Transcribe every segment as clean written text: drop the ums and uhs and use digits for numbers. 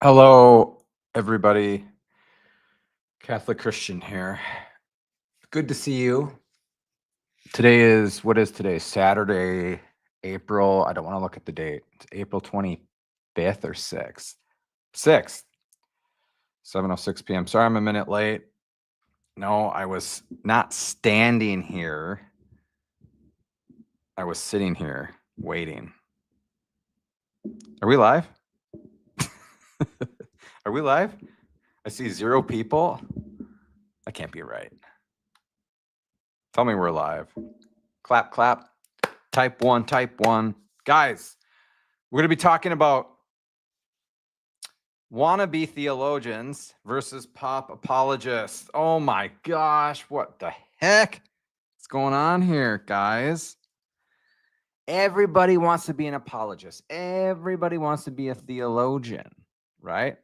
Hello, everybody. Catholic Christian here. Good to see you. What is today? Saturday, April. I don't want to look at the date. It's April 25th or 6th. 6th, 7:06 p.m. Sorry, I'm a minute late. No, I was not standing here. I was sitting here waiting. Are we live? Are we live? I see 0 people. That can't be right. Tell me we're live. Clap, clap. Type 1, type 1. Guys, we're going to be talking about wannabe theologians versus pop apologists. Oh my gosh, what the heck is going on here, guys? Everybody wants to be an apologist. Everybody wants to be a theologian, right?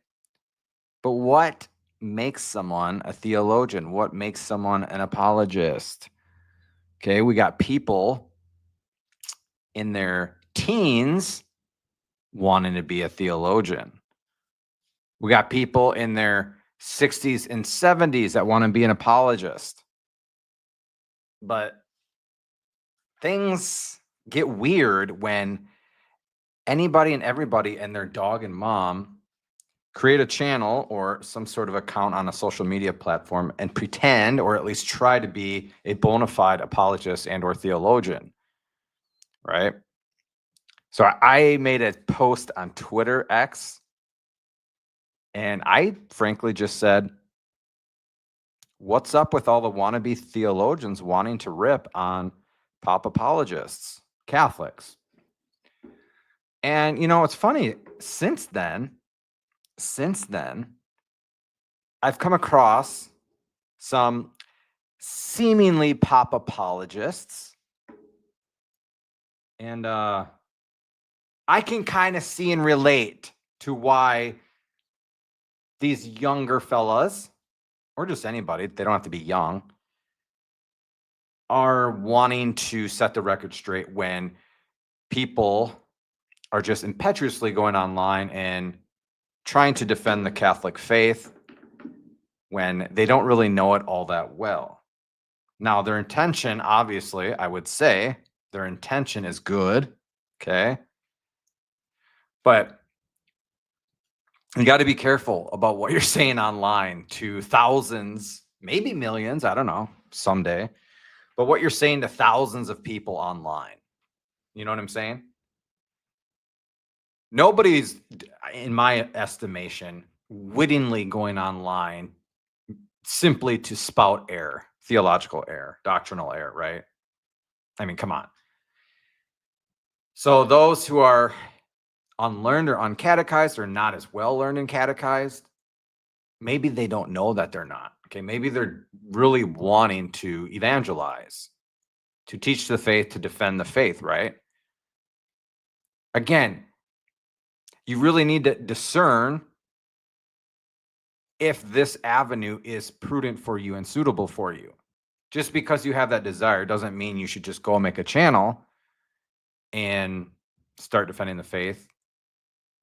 But what makes someone a theologian? What makes someone an apologist? Okay, we got people in their teens wanting to be a theologian. We got people in their 60s and 70s that want to be an apologist. But things get weird when anybody and everybody and their dog and mom create a channel or some sort of account on a social media platform and pretend, or at least try to be, a bona fide apologist and or theologian, right? So I made a post on Twitter X, and I frankly just said, what's up with all the wannabe theologians wanting to rip on pop apologists, Catholics? And, it's funny, since then, I've come across some seemingly pop apologists, and I can kind of see and relate to why these younger fellas, or just anybody, they don't have to be young, are wanting to set the record straight when people are just impetuously going online and trying to defend the Catholic faith when they don't really know it all that well. Now, their intention, obviously, I would say their intention is good, okay? But you got to be careful about what you're saying online to thousands, maybe millions, I don't know, someday. But what you're saying to thousands of people online. You know what I'm saying? Nobody's, in my estimation, wittingly going online simply to spout error, theological error, doctrinal error, right? I mean, come on. So those who are unlearned or uncatechized or not as well learned and catechized, maybe they don't know that they're not. Okay, maybe they're really wanting to evangelize, to teach the faith, to defend the faith, right? Again, you really need to discern if this avenue is prudent for you and suitable for you. Just because you have that desire doesn't mean you should just go make a channel and start defending the faith,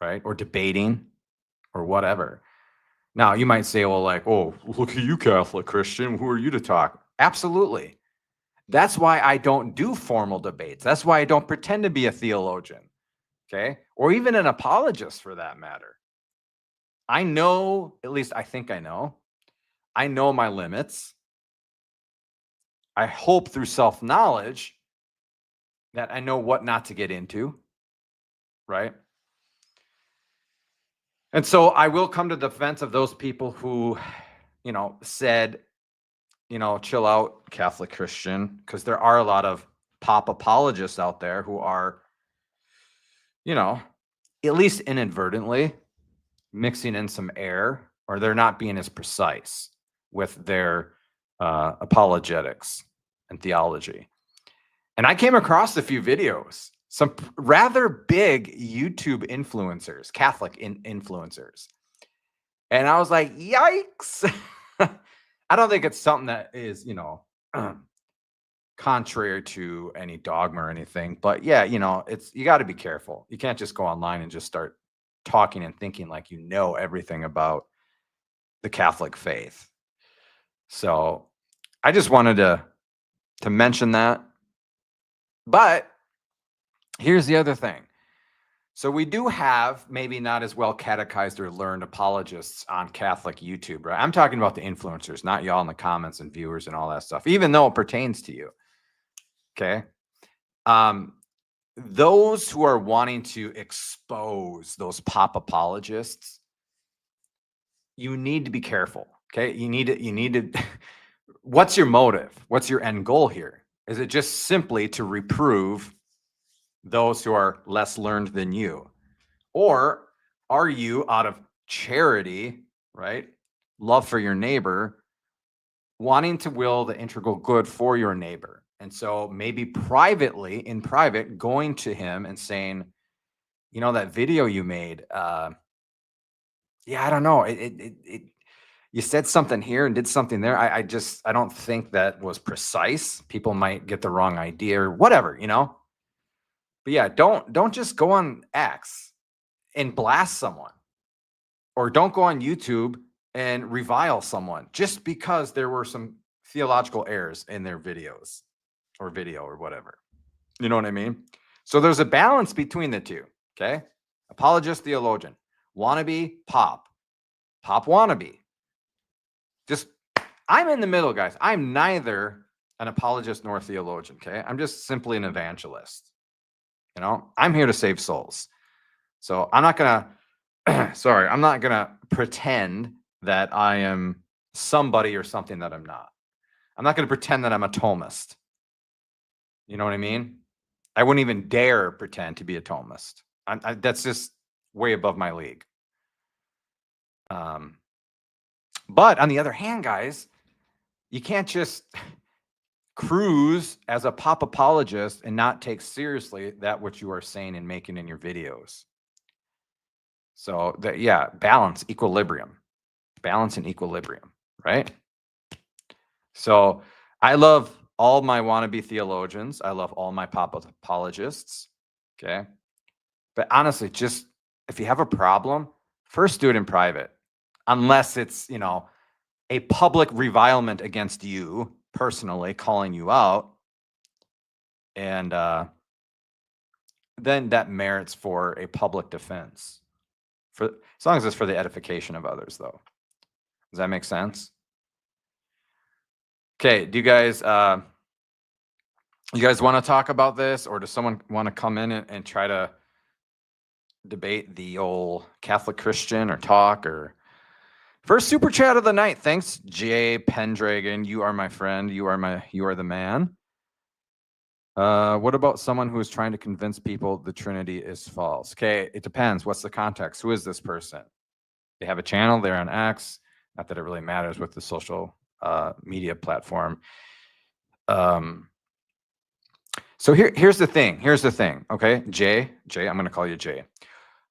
right? Or debating or whatever. Now, you might say, well, like, oh, look at you, Catholic Christian. Who are you to talk? Absolutely. That's why I don't do formal debates. That's why I don't pretend to be a theologian, okay? Or even an apologist for that matter. I know, at least I think I know my limits. I hope through self-knowledge that I know what not to get into, right? And so I will come to the defense of those people who, said, chill out, Catholic Christian, because there are a lot of pop apologists out there who are, at least inadvertently mixing in some error, or they're not being as precise with their apologetics and theology. And I came across a few videos, some rather big YouTube influencers, Catholic influencers. And I was like, yikes. I don't think it's something that is, contrary to any dogma or anything. But yeah, you got to be careful. You can't just go online and just start talking and thinking like you know everything about the Catholic faith. So I just wanted to mention that. But here's the other thing. So we do have maybe not as well catechized or learned apologists on Catholic YouTube, right? I'm talking about the influencers, not y'all in the comments and viewers and all that stuff, even though it pertains to you. Okay. Those who are wanting to expose those pop apologists, you need to be careful. Okay. You need to, what's your motive? What's your end goal here? Is it just simply to reprove those who are less learned than you? Or are you, out of charity, right, love for your neighbor, wanting to will the integral good for your neighbor? And so maybe in private, going to him and saying, you know, that video you made, yeah, I don't know. You said something here and did something there. I don't think that was precise. People might get the wrong idea or whatever, you know? But yeah, don't just go on X and blast someone, or don't go on YouTube and revile someone just because there were some theological errors in their videos or video or whatever. You know what I mean? So there's a balance between the two. Okay. Apologist, theologian, wannabe, pop wannabe. Just, I'm in the middle, guys. I'm neither an apologist nor a theologian. Okay. I'm just simply an evangelist. You know, I'm here to save souls. So I'm not going to pretend that I am somebody or something that I'm not. I'm not going to pretend that I'm a Thomist. You know what I mean? I wouldn't even dare pretend to be a Thomist. That's just way above my league. But on the other hand, guys, you can't just cruise as a pop apologist and not take seriously that what you are saying and making in your videos. So balance, equilibrium, balance and equilibrium, right? So I love all my wannabe theologians. I love all my pop apologists. Okay. But honestly, just if you have a problem, first do it in private, unless it's, you know, a public revilement against you personally, calling you out. And then that merits for a public defense. As long as it's for the edification of others, though. Does that make sense? Okay, do you guys want to talk about this, or does someone want to come in and try to debate the old Catholic Christian or talk? Or first super chat of the night. Thanks, J Pendragon. You are my friend. You are the man. What about someone who is trying to convince people the Trinity is false? Okay, it depends. What's the context? Who is this person? They have a channel. They're on X. Not that it really matters with the social media platform. So here's the thing. Okay, Jay, I'm going to call you Jay.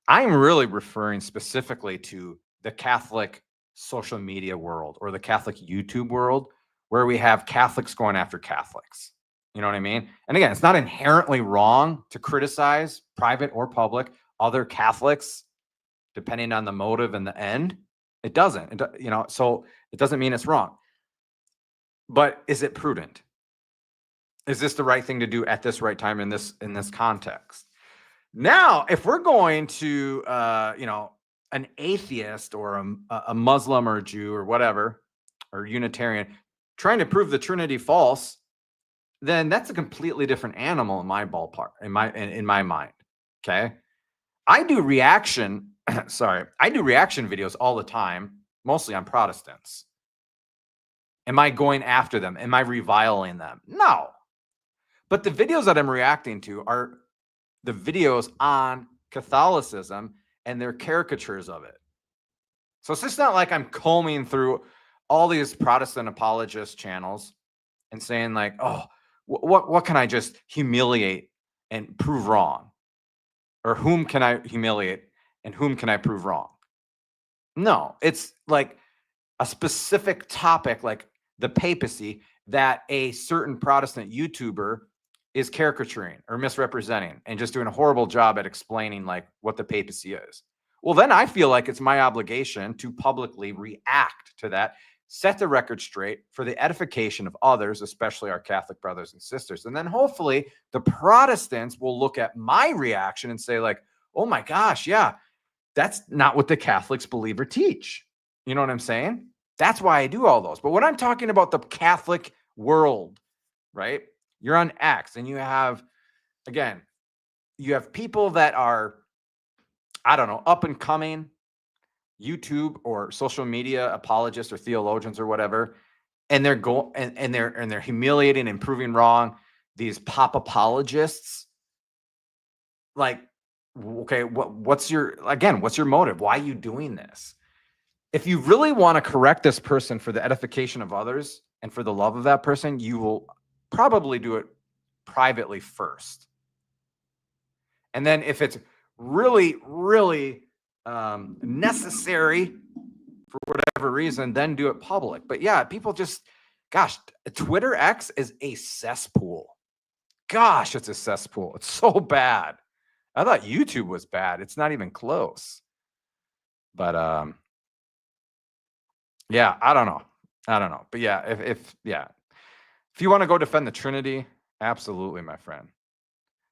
I'm really referring specifically to the Catholic social media world, or the Catholic YouTube world, where we have Catholics going after Catholics. You know what I mean? And again, it's not inherently wrong to criticize, private or public, other Catholics, depending on the motive and the end. It doesn't, so it doesn't mean it's wrong. But is it prudent? Is this the right thing to do at this right time in this context? Now, if we're going to, an atheist or a Muslim or a Jew or whatever, or Unitarian, trying to prove the Trinity false, then that's a completely different animal in my ballpark, in my mind. Okay. I do reaction videos all the time, mostly on Protestants. Am I going after them? Am I reviling them? No. But the videos that I'm reacting to are the videos on Catholicism and their caricatures of it. So it's just not like I'm combing through all these Protestant apologist channels and saying like, oh, what can I just humiliate and prove wrong? Or whom can I humiliate and whom can I prove wrong? No, it's like a specific topic, like the papacy, that a certain Protestant YouTuber is caricaturing or misrepresenting and just doing a horrible job at explaining like what the papacy is. Well, then I feel like it's my obligation to publicly react to that, set the record straight for the edification of others, especially our Catholic brothers and sisters. And then hopefully the Protestants will look at my reaction and say, like, oh my gosh, yeah, that's not what the Catholics believe or teach. You know what I'm saying? That's why I do all those. But when I'm talking about the Catholic world, right? You're on X and you have, again, you have people that are, I don't know, up and coming YouTube or social media apologists or theologians or whatever, and they're they're humiliating and proving wrong these pop apologists. Like, okay, what's your motive? Why are you doing this? If you really want to correct this person for the edification of others and for the love of that person, you will probably do it privately first. And then if it's really, really necessary for whatever reason, then do it public. But yeah, people just, gosh, Twitter X is a cesspool. Gosh, it's a cesspool. It's so bad. I thought YouTube was bad. It's not even close. But yeah, I don't know. But yeah, if you want to go defend the Trinity, absolutely, my friend.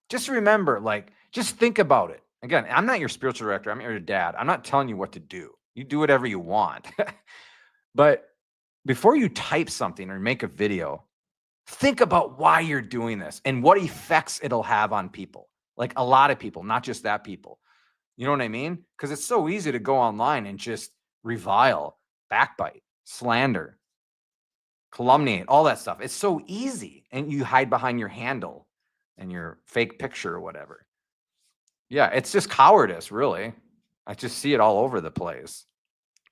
Just remember, like, just think about it. Again, I'm not your spiritual director. I'm your dad. I'm not telling you what to do. You do whatever you want. But before you type something or make a video, think about why you're doing this and what effects it'll have on people. Like a lot of people, not just that people. You know what I mean? Because it's so easy to go online and just revile, backbite, slander, calumniate, all that stuff. It's so easy. And you hide behind your handle and your fake picture or whatever. Yeah, it's just cowardice, really. I just see it all over the place.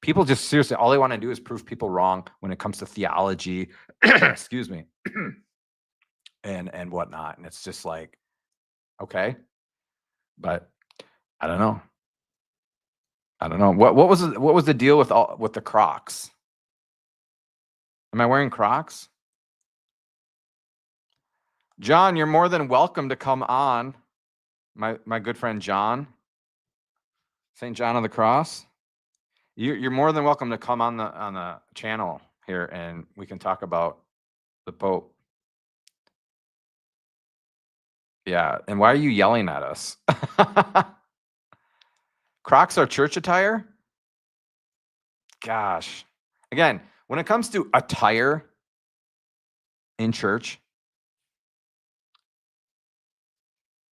People just seriously, all they want to do is prove people wrong when it comes to theology, excuse me, and whatnot. And it's just like, okay, but I don't know. What was the deal with the Crocs? Am I wearing Crocs? John, you're more than welcome to come on. My good friend John, St. John of the Cross. You're more than welcome to come on the channel here, and we can talk about the Pope. Yeah, and why are you yelling at us? Crocs are church attire? Gosh. Again, when it comes to attire in church,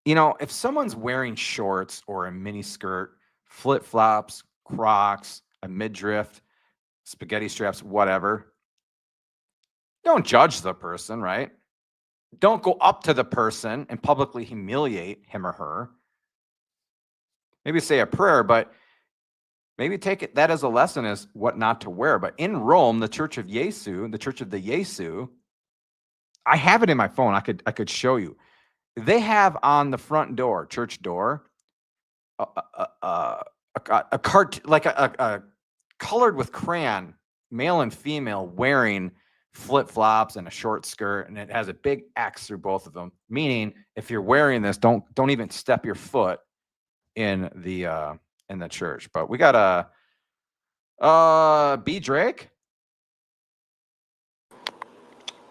you know, if someone's wearing shorts or a mini skirt, flip-flops, Crocs, a midriff, spaghetti straps, whatever, don't judge the person, right? Don't go up to the person and publicly humiliate him or her. Maybe say a prayer, but maybe take that as a lesson as what not to wear. But in Rome, the Church of Jesu, the Church of the Jesu, I have it in my phone. I could show you. They have on the front door, church door, a colored with crayon, male and female, wearing flip-flops and a short skirt, and it has a big X through both of them. Meaning, if you're wearing this, don't even step your foot in the church. But we got a B Drake.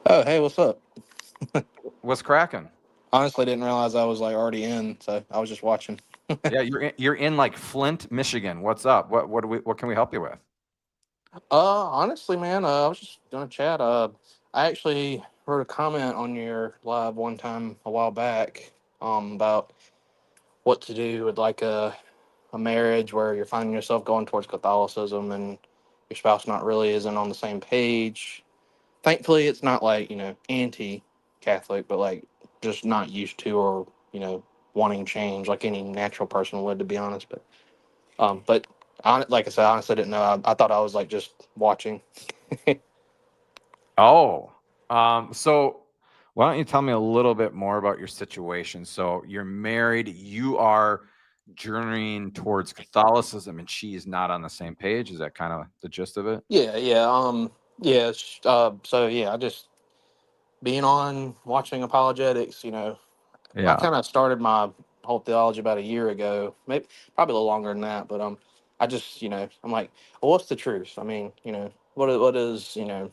Oh, hey, what's up? What's cracking? Honestly, didn't realize I was like already in, so I was just watching. Yeah, you're in like Flint, Michigan. What's up? What can we help you with? Honestly, man, I was just gonna chat. I actually wrote a comment on your live one time a while back, about what to do with like a marriage where you're finding yourself going towards Catholicism and your spouse not really isn't on the same page. Thankfully, it's not like, anti-Catholic, but like just not used to or, wanting change like any natural person would, to be honest. But like I said, honestly, I didn't know. I thought I was like just watching. Oh, so why don't you tell me a little bit more about your situation? So you're married, you are journeying towards Catholicism, and she is not on the same page. Is that kind of the gist of it? Yeah, yeah. So yeah, I just being on watching apologetics. I Yeah. kind of started my whole theology about a year ago, maybe probably a little longer than that. But I just, I'm like, well, what's the truth? I mean, what is, and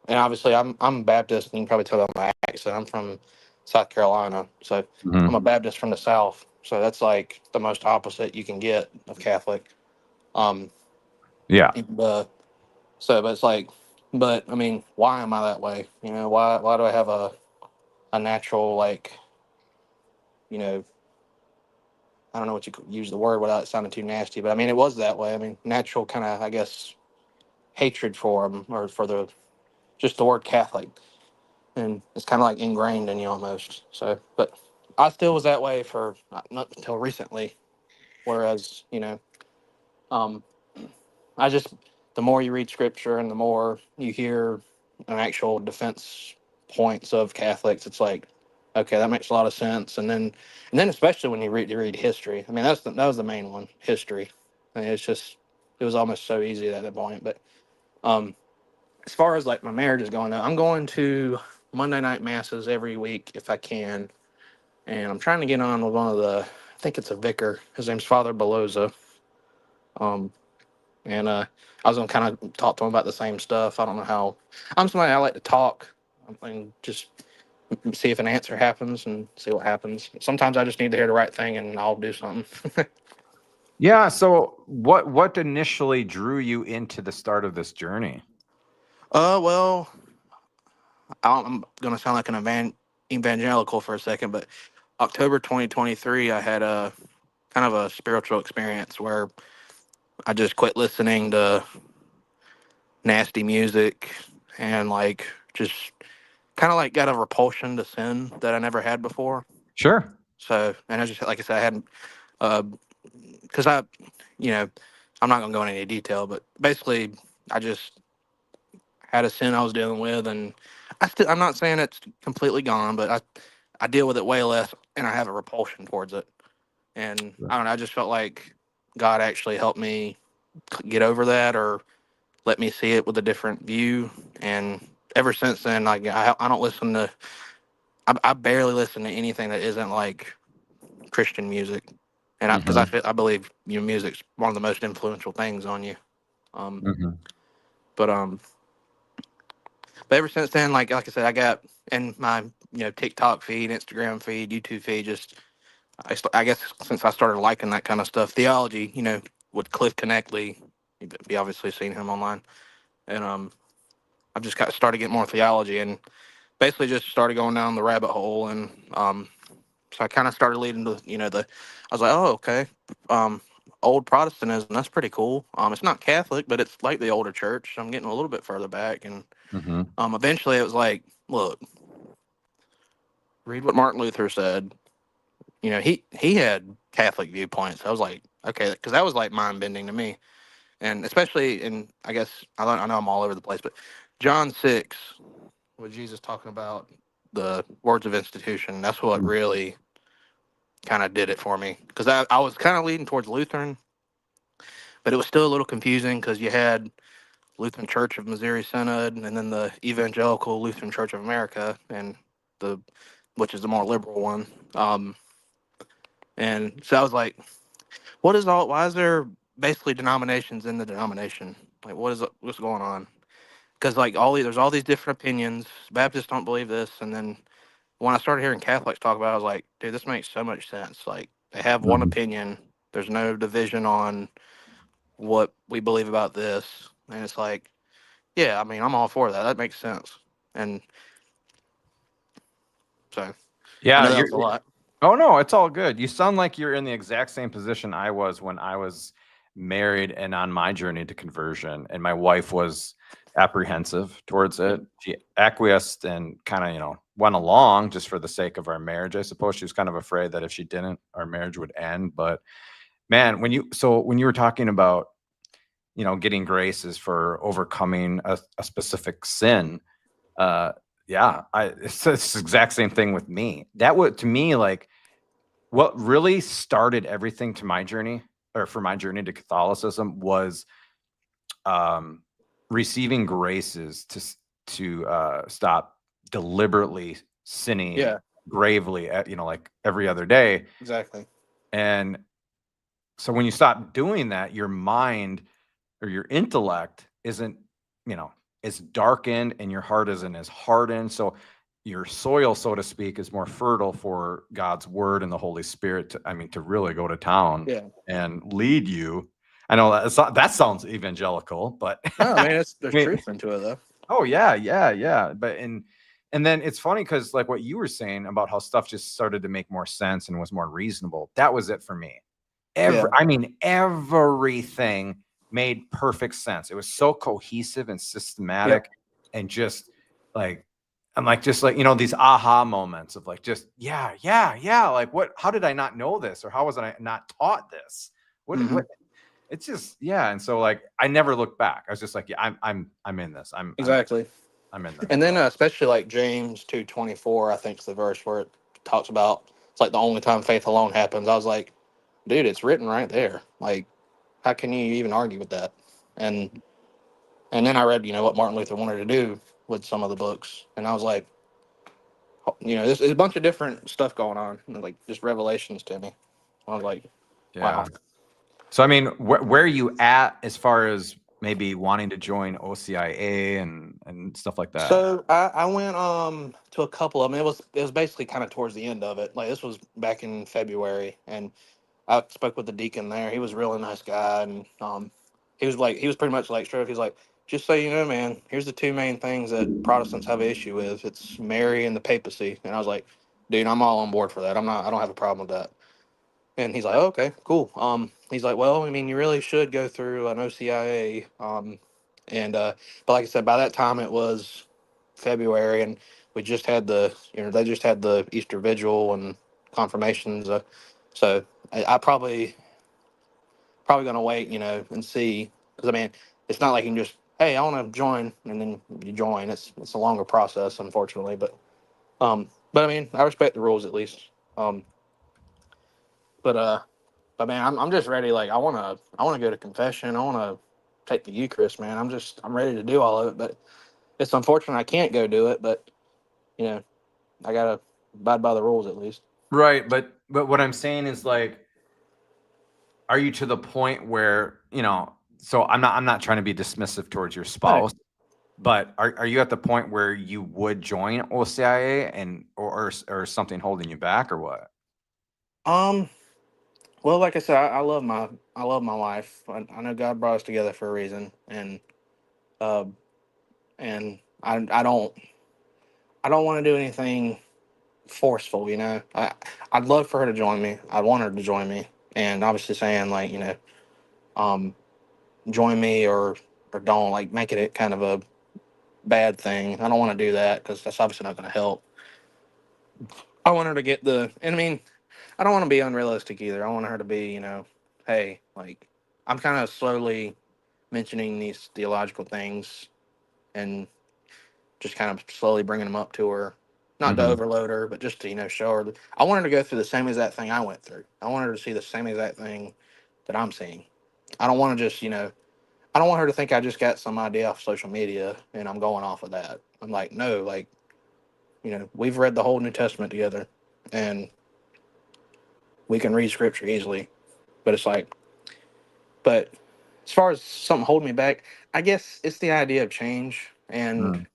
obviously I'm Baptist, and you can probably tell by my accent. I'm from South Carolina, so I'm a Baptist from the South. So that's like the most opposite you can get of Catholic. Yeah. And, but it's like, but I mean, why am I that way? Why do I have a natural, like, I don't know what you could use the word without it sounding too nasty, but I mean, it was that way. I mean, natural kind of, I guess, hatred for them, or for just the word Catholic. And it's kind of like ingrained in you almost. So, but I still was that way for not until recently. Whereas, um, I just, the more you read scripture and the more you hear an actual defense points of Catholics, it's like, okay, that makes a lot of sense. And then especially when you read history. I mean, that was the main one, history. I mean, it was almost so easy at that point. But um, as far as like my marriage is going, I'm going to Monday night masses every week if I can, and I'm trying to get on with one of I think it's a vicar. His name's Father Beloza. Um, and I was gonna kind of talk to him about the same stuff. I don't know how. I'm somebody I like to talk and just see if an answer happens and see what happens. Sometimes I just need to hear the right thing and I'll do something. Yeah. So what initially drew you into the start of this journey? Well, I'm gonna sound like an evangelical for a second, but October 2023, I had a kind of a spiritual experience where I just quit listening to nasty music and like just kind of like got a repulsion to sin that I never had before. Sure. So, and I just, like I said, I hadn't, because you know, I'm not going to go into any detail, but basically, I just had a sin I was dealing with, and I'm not saying it's completely gone, but I deal with it way less, and I have a repulsion towards it. And I don't know, I just felt like God actually helped me get over that, or let me see it with a different view. And ever since then, like I don't listen to, I barely listen to anything that isn't like Christian music, and because I believe music's one of the most influential things on you. Um, but but ever since then, like I said, I got in my TikTok feed, Instagram feed, YouTube feed. Just I guess since I started liking that kind of stuff, theology, with Cliff Connectley, you obviously seen him online, and I've just got started getting more theology, and basically just started going down the rabbit hole. And so I kind of started leading to I was like, oh, okay, um, old Protestantism, that's pretty cool. It's not Catholic, but it's like the older church. So I'm getting a little bit further back, and eventually it was like, look, read what Martin Luther said. He had Catholic viewpoints. I was like, okay, because that was like mind bending to me, and especially in, I guess I know I'm all over the place, but John 6, with Jesus talking about the words of institution, that's what really kind of did it for me, because I was kind of leaning towards Lutheran, but it was still a little confusing because you had Lutheran Church of Missouri Synod, and then the Evangelical Lutheran Church of America, and the which is the more liberal one. And so I was like, why is there basically denominations in the denomination? Like, what's going on? Because like there's all these different opinions. Baptists don't believe this, and then when I started hearing Catholics talk about it, I was like, dude, this makes so much sense. Like, they have one opinion. There's no division on what we believe about this. And it's like, yeah, I mean, I'm all for that. That makes sense. And so I Yeah. know that was a lot. Oh no, it's all good. You sound like you're in the exact same position I was when I was married and on my journey to conversion, and my wife was apprehensive towards it. She acquiesced and kind of, went along just for the sake of our marriage. I suppose she was kind of afraid that if she didn't, our marriage would end. But man, when you were talking about, getting graces for overcoming a specific sin, yeah, it's the exact same thing with me. That would, to me, like, what really started everything to my journey, or for my journey to Catholicism, was receiving graces to stop deliberately sinning Yeah, gravely at, like every other day. exactly. And so when you stop doing that, your mind or your intellect isn't, it's darkened, and your heart isn't as hardened. So your soil, so to speak, is more fertile for God's word and the Holy Spirit to really go to town Yeah. and lead you. I know that sounds evangelical, but No, I mean, there's I mean, truth into it though. oh yeah. But and then it's funny because like what you were saying about how stuff just started to make more sense and was more reasonable. That was it for me. Everything made perfect sense. It was so cohesive and systematic, and just like I'm like just like these aha moments of like just yeah. Like how did I not know this, or how was I not taught this? What it's just and so like I never looked back. I was just like, yeah, I'm in this. Exactly. I'm in this. And then especially like James 2:24, I think is the verse where it talks about it's like the only time faith alone happens. I was like, dude, it's written right there. Like, how can you even argue with that? And then I read, what Martin Luther wanted to do with some of the books, and I was like, there's a bunch of different stuff going on, like just revelations to me. I was like, wow. So I mean, where are you at as far as maybe wanting to join OCIA and stuff like that? So I went to a couple of them. It was basically kind of towards the end of it. Like this was back in February, and I spoke with the deacon there. He was a really nice guy, and he was pretty much like straight up. He's like, just so you know, man, here's the two main things that Protestants have an issue with. It's Mary and the papacy. And I was like, dude, I'm all on board for that. I don't have a problem with that. And he's like, oh, okay, cool. He's like, well, I mean, you really should go through an OCIA. But like I said, by that time it was February, and we just had they just had the Easter Vigil and confirmations. So I probably gonna wait, and see, because I mean, it's not like you can just, hey, I want to join, and then you join. It's a longer process, unfortunately, but I mean, I respect the rules at least. Um, but man, I'm just ready. Like I wanna go to confession. I wanna take the Eucharist, man. I'm ready to do all of it, but it's unfortunate I can't go do it. But you know, I gotta abide by the rules at least. Right, but what I'm saying is like, are you to the point where So I'm not trying to be dismissive towards your spouse, but are you at the point where you would join OCIA and or something holding you back or what? Um. Well, like I said, I love my wife. I know God brought us together for a reason, uh, and I don't want to do anything forceful. I'd love for her to join me. I want her to join me, and obviously saying like um, join me or don't, like making it kind of a bad thing. I don't want to do that because that's obviously not going to help. I want her to get and I mean, I don't want to be unrealistic either. I want her to be, hey, like I'm kind of slowly mentioning these theological things and just kind of slowly bringing them up to her, not to Mhm. overload her, but just to show her. I want her to go through the same exact thing I went through. I want her to see the same exact thing that I'm seeing. I don't want to just, I don't want her to think I just got some idea off social media and I'm going off of that. I'm like, no, like, we've read the whole New Testament together and we can read scripture easily. But it's like, but as far as something holding me back, I guess it's the idea of change. And Mm.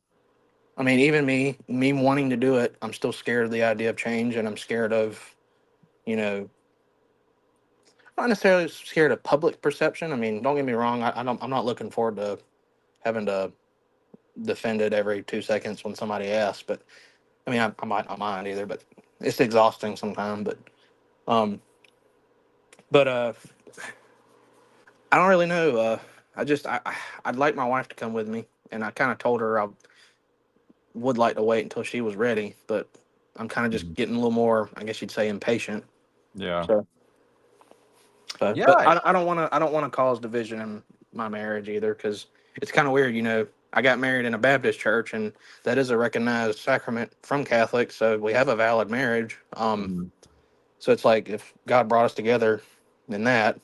I mean, even me wanting to do it, I'm still scared of the idea of change, and I'm scared of, you know, not necessarily scared of public perception. I mean, don't get me wrong, I'm not looking forward to having to defend it every 2 seconds when somebody asks. But I mean, I might not mind either, but it's exhausting sometimes. Um, but I don't really know. I'd like my wife to come with me, and I kind of told her I would like to wait until she was ready, but I'm kind of just Mhm. getting a little more, I guess you'd say, impatient. Yeah. So, but Yeah. I don't want to cause division in my marriage either, because it's kind of weird. I got married in a Baptist church, and that is a recognized sacrament from Catholics, so we have a valid marriage. Mhm. So it's like if God brought us together in that,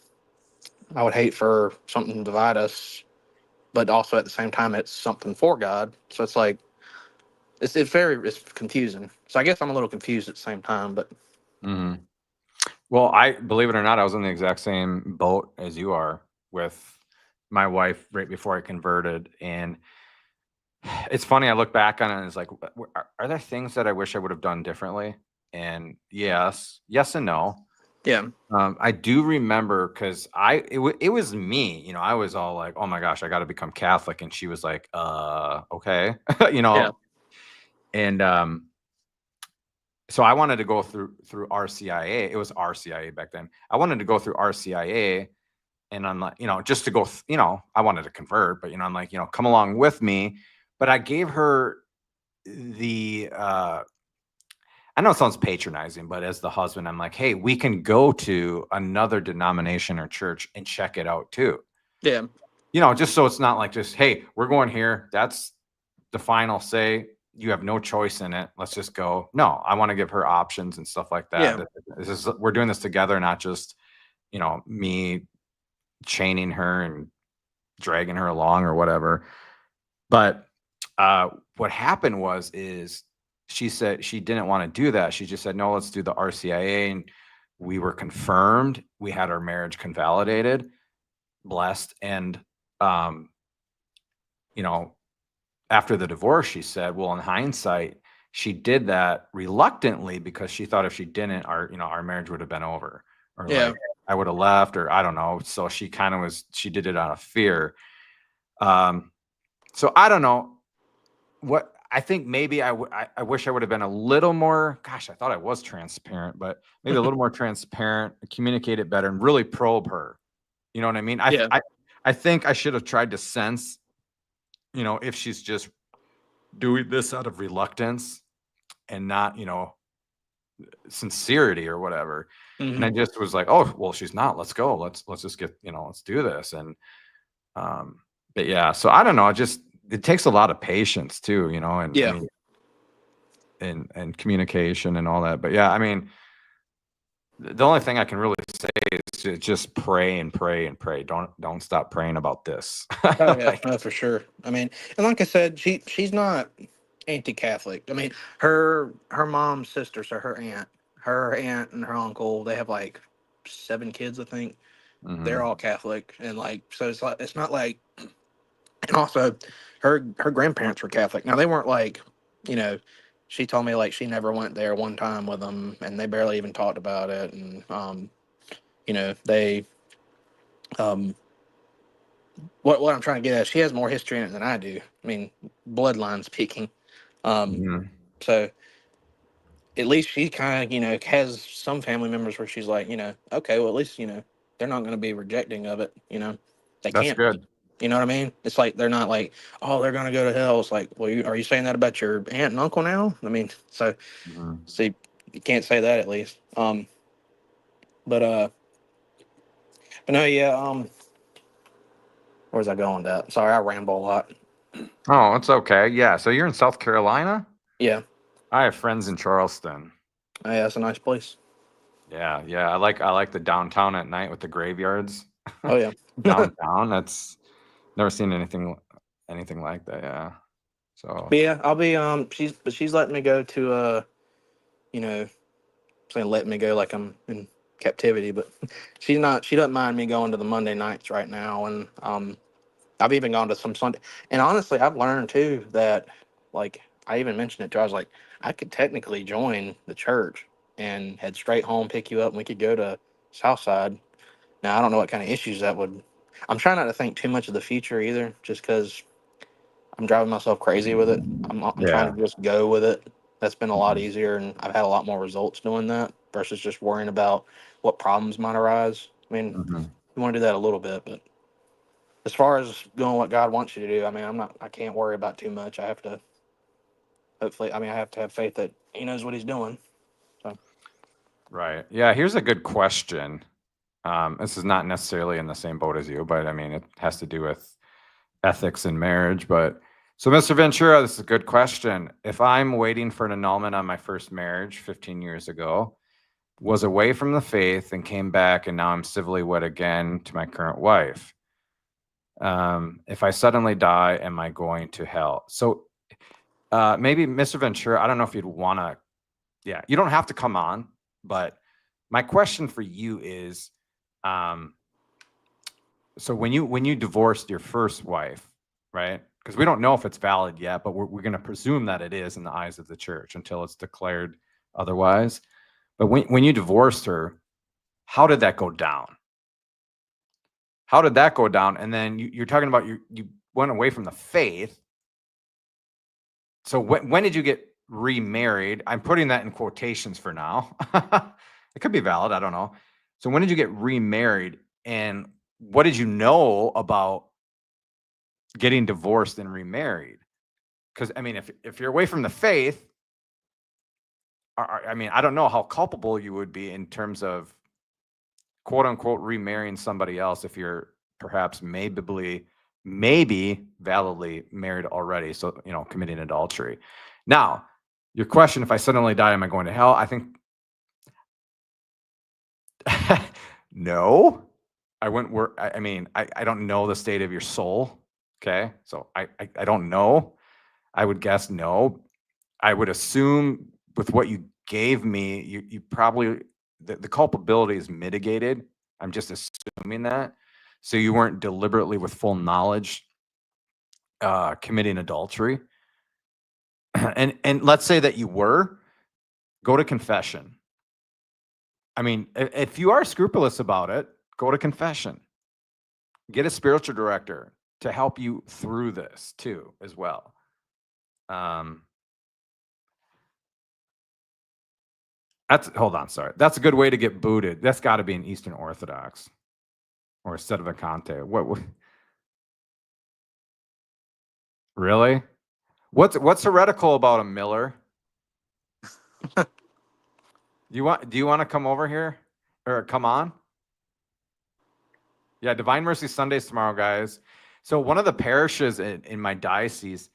I would hate for something to divide us, but also at the same time, it's something for God. So it's like it's confusing. So I guess I'm a little confused at the same time, but Mhm. Well, I believe it or not, I was in the exact same boat as you are with my wife right before I converted. And it's funny, I look back on it and it's like, are there things that I wish I would have done differently? And yes and no. Yeah. I do remember because it was me, I was all like, oh my gosh, I got to become Catholic. And she was like, okay, Yeah. and so I wanted to go through RCIA. It was RCIA back then. I wanted to go through RCIA, and I'm like, just to go, I wanted to convert, but I'm like, come along with me. But I gave her the I know it sounds patronizing, but as the husband, I'm like, hey, we can go to another denomination or church and check it out too. Yeah. Just so it's not like just, hey, we're going here. That's the final say. You have no choice in it. Let's just go. No, I want to give her options and stuff like that. Yeah. We're doing this together, not just, me chaining her and dragging her along or whatever. But what happened is she said she didn't want to do that. She just said, no, let's do the RCIA. And we were confirmed. We had our marriage convalidated, blessed. And, after the divorce, she said, well, in hindsight, she did that reluctantly because she thought if she didn't, our marriage would have been over, or like I would have left, or I don't know. So she she did it out of fear. So I don't know what I think. Maybe I wish I would have been a little more, gosh, I thought I was transparent, but maybe a little more transparent, communicate it better, and really probe her. You know what I mean? I think I should have tried to sense, if she's just doing this out of reluctance and not, sincerity or whatever. And I just was like, oh, well, she's not. Let's go. Let's just get, let's do this. And but yeah, so I don't know. It takes a lot of patience too, and Yeah. I mean, and communication and all that. But yeah, I mean, the only thing I can really say is to just pray and pray and pray. Don't stop praying about this. Oh yeah, no, for sure. I mean, and like I said, she's not anti-Catholic. I mean, her mom's sister, so her aunt and her uncle, they have like 7 kids, I think. They're Mhm. all Catholic, and like, so it's not like. And also, her grandparents were Catholic. Now they weren't like, you know, she told me like she never went there one time with them, and they barely even talked about it. And they um what I'm trying to get at, she has more history in it than I do. I mean, bloodline speaking. Um, Mhm. so at least she kind of, has some family members where she's like, okay, well, at least, they're not going to be rejecting of it. They That's can't be. good. You know what I mean? It's like they're not like, oh, they're going to go to hell. It's like, well, are you saying that about your aunt and uncle now? I mean, so Mhm. see, you can't say that at least. But no, yeah. Where's I going with that? Sorry, I ramble a lot. Oh, it's okay. Yeah. So you're in South Carolina? Yeah, I have friends in Charleston. yeah, that's a nice place. Yeah, yeah. I like the downtown at night with the graveyards. Oh yeah. Downtown. That's never seen anything like that. Yeah. So But yeah, I'll be she's letting me go to you know, saying letting me go like I'm in captivity, but she doesn't mind me going to the Monday nights right now, and I've even gone to some Sunday. And honestly, I've learned too that, like, I even mentioned it to her, I was like, I could technically join the church and head straight home, pick you up, and we could go to Southside. Now I don't know what kind of issues that would. I'm trying not to think too much of the future either, just because I'm driving myself crazy with it. I'm trying yeah. to just go with it. That's been a lot Mhm. easier, and I've had a lot more results doing that versus just worrying about what problems might arise. I mean, Mhm. you want to do that a little bit, but as far as doing what God wants you to do, I mean, I can't worry about too much. I have to, hopefully, I mean, I have to have faith that He knows what He's doing. So, Right. Yeah. Here's a good question. This is not necessarily in the same boat as you, but I mean, it has to do with ethics in marriage. But so, Mr. Ventura, this is a good question. If I'm waiting for an annulment on my first marriage 15 years ago, was away from the faith and came back, and now I'm civilly wed again to my current wife. If I suddenly die, am I going to hell? So maybe Mr. Ventura, I don't know if you'd want to, yeah, you don't have to come on, but My question for you is, so when you divorced your first wife, right? Because we don't know if it's valid yet, but we're going to presume that it is in the eyes of the church until it's declared otherwise. But when you divorced her, how did that go down? How did that go down? And then you're talking about you went away from the faith. So when did you get remarried? I'm putting that in quotations for now. It could be valid. I don't know. So when did you get remarried? And what did you know about getting divorced and remarried? Because, I mean, if you're away from the faith, I mean, I don't know how culpable you would be in terms of quote unquote remarrying somebody else if you're perhaps maybe validly married already. So, committing adultery. Now, your question, if I suddenly die, am I going to hell? I think no. I wouldn't work. I mean, I don't know the state of your soul. Okay. So I don't know. I would guess no. I would assume with what you gave me, you probably, the culpability is mitigated. I'm just assuming that. So you weren't deliberately with full knowledge committing adultery. And let's say that you were, go to confession. I mean, if you are scrupulous about it, go to confession. Get a spiritual director to help you through this too, as well. Hold on, sorry. That's a good way to get booted. That's got to be an Eastern Orthodox or a sedevacante. What? Really? What's heretical about a Miller? Do you want to come over here or come on? Yeah, Divine Mercy Sundays tomorrow, guys. So one of the parishes in my diocese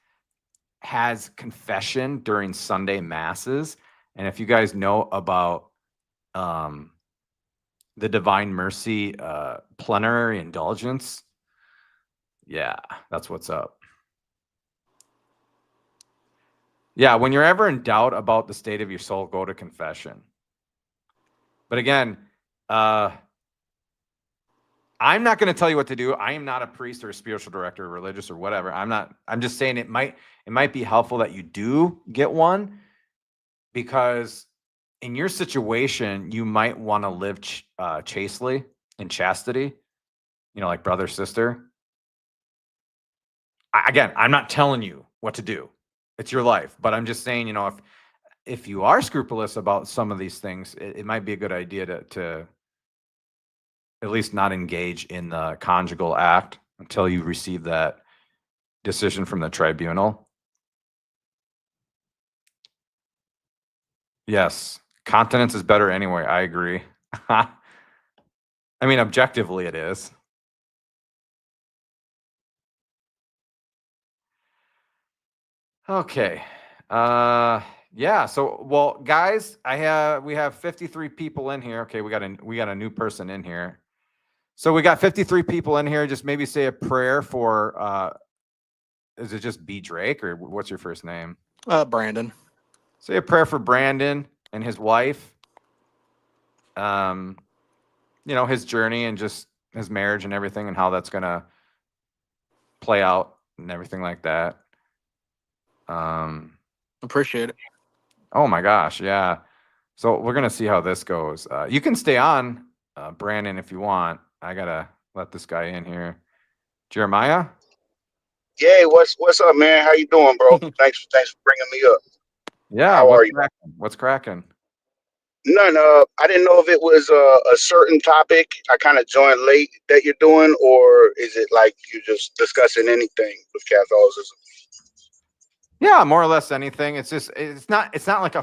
has confession during Sunday masses. And if you guys know about the Divine Mercy plenary indulgence, yeah, that's what's up. Yeah, when you're ever in doubt about the state of your soul, go to confession. But again, I'm not going to tell you what to do. I am not a priest or a spiritual director or religious or whatever. I'm just saying it might be helpful that you do get one, because in your situation, you might want to live chastely, in chastity, like brother, sister. Again, I'm not telling you what to do. It's your life. But I'm just saying, if you are scrupulous about some of these things, it might be a good idea to at least not engage in the conjugal act until you receive that decision from the tribunal. Yes, continence is better anyway. I agree. I mean, objectively it is. Okay. Yeah. So, well, guys, we have 53 people in here. Okay, we got a new person in here. So we got 53 people in here. Just maybe say a prayer for. Is it just B. Drake, or what's your first name? Brandon. Say a prayer for Brandon and his wife. His journey and just his marriage and everything, and how that's gonna play out and everything like that. Appreciate it. Oh my gosh, yeah. So we're gonna see how this goes. You can stay on, Brandon, if you want. I gotta let this guy in here. Jeremiah? Yeah, what's up, man? How you doing, bro? Thanks for bringing me up. Yeah, How are you? What's cracking? None. I didn't know if it was a certain topic. I kind of joined late that you're doing, or is it like you're just discussing anything with Catholicism? Yeah, more or less anything. It's just it's not like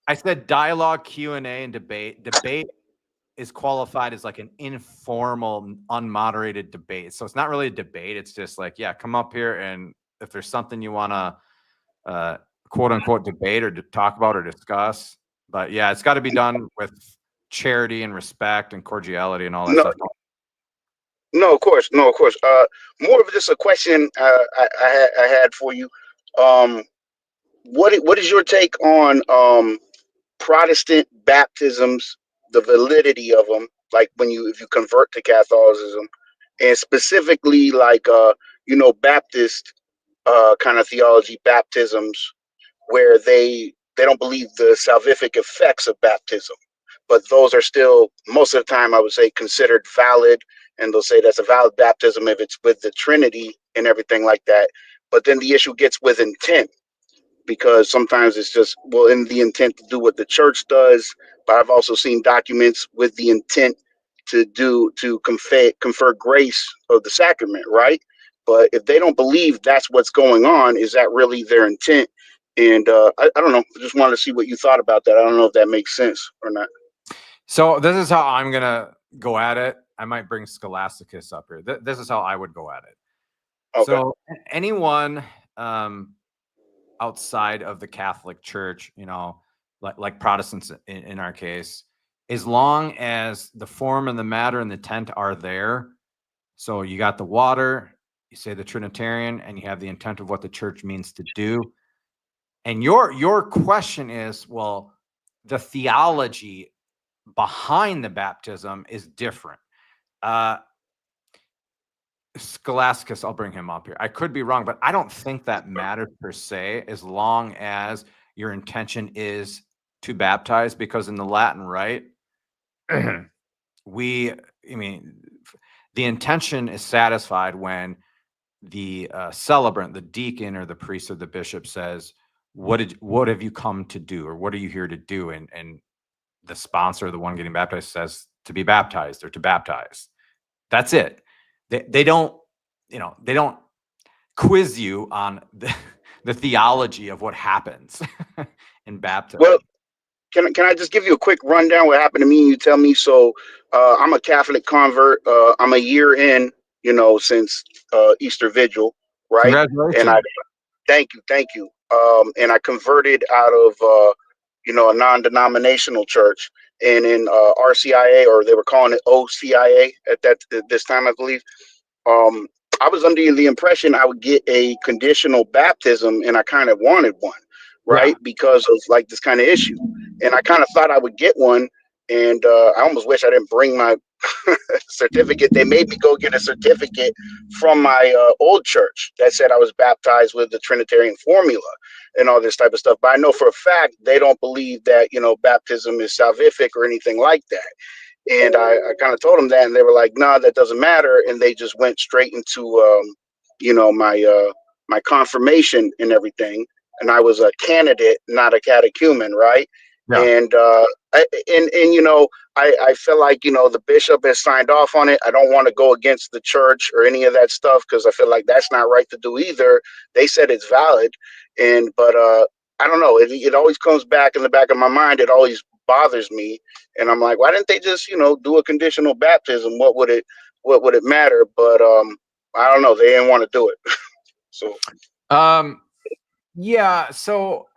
I said dialogue, Q&A, and debate. Debate is qualified as like an informal, unmoderated debate. So it's not really a debate. It's just like, yeah, come up here, and if there's something you want to quote unquote debate or to talk about or discuss. But yeah, it's got to be done with charity and respect and cordiality and all that stuff. No, of course. More of just a question I had for you. What is your take on Protestant baptisms the validity of them, like if you convert to Catholicism, and specifically like Baptist kind of theology, baptisms, where they don't believe the salvific effects of baptism, but those are still most of the time, I would say, considered valid, and they'll say that's a valid baptism if it's with the Trinity and everything like that. But then the issue gets with intent, because sometimes it's just, well, in the intent to do what the church does, but I've also seen documents with the intent to confer grace of the sacrament, right? But if they don't believe that's what's going on, is that really their intent? And I don't know. I just wanted to see what you thought about that. I don't know if that makes sense or not. So this is how I'm gonna go at it. I might bring Scholasticus up here. This is how I would go at it. Okay. So anyone outside of the Catholic Church, like Protestants in our case, as long as the form and the matter and the intent are there. So you got the water, you say the Trinitarian, and you have the intent of what the church means to do. And your question is, well, the theology behind the baptism is different. Scholasticus, I'll bring him up here. I could be wrong, but I don't think that matters per se, as long as your intention is to baptize, because in the Latin Rite, the intention is satisfied when the celebrant, the deacon or the priest or the bishop says, what have you come to do, or what are you here to do? And the sponsor, the one getting baptized, says to be baptized or to baptize. That's it. They don't quiz you on the theology of what happens in baptism. Well, can I just give you a quick rundown what happened to me and you tell me? So I'm a Catholic convert. I'm a year in, since Easter Vigil, right? Congratulations. And thank you. And I converted out of a non-denominational church, and in RCIA, or they were calling it OCIA at this time, I believe. I was under the impression I would get a conditional baptism, and I kind of wanted one, right? Yeah. Because of like this kind of issue. And I kind of thought I would get one. And I almost wish I didn't bring my certificate. They made me go get a certificate from my old church that said I was baptized with the Trinitarian formula and all this type of stuff. But I know for a fact they don't believe that, baptism is salvific or anything like that. And I kind of told them that, and they were like, "No, that doesn't matter." And they just went straight into, my confirmation and everything. And I was a candidate, not a catechumen, right? Yeah. And I feel like the bishop has signed off on it. I don't want to go against the church or any of that stuff, because I feel like that's not right to do either. They said it's valid, but I don't know. It always comes back in the back of my mind. It always bothers me, and I'm like, why didn't they just do a conditional baptism? What would it matter? But I don't know. They didn't want to do it. So yeah. So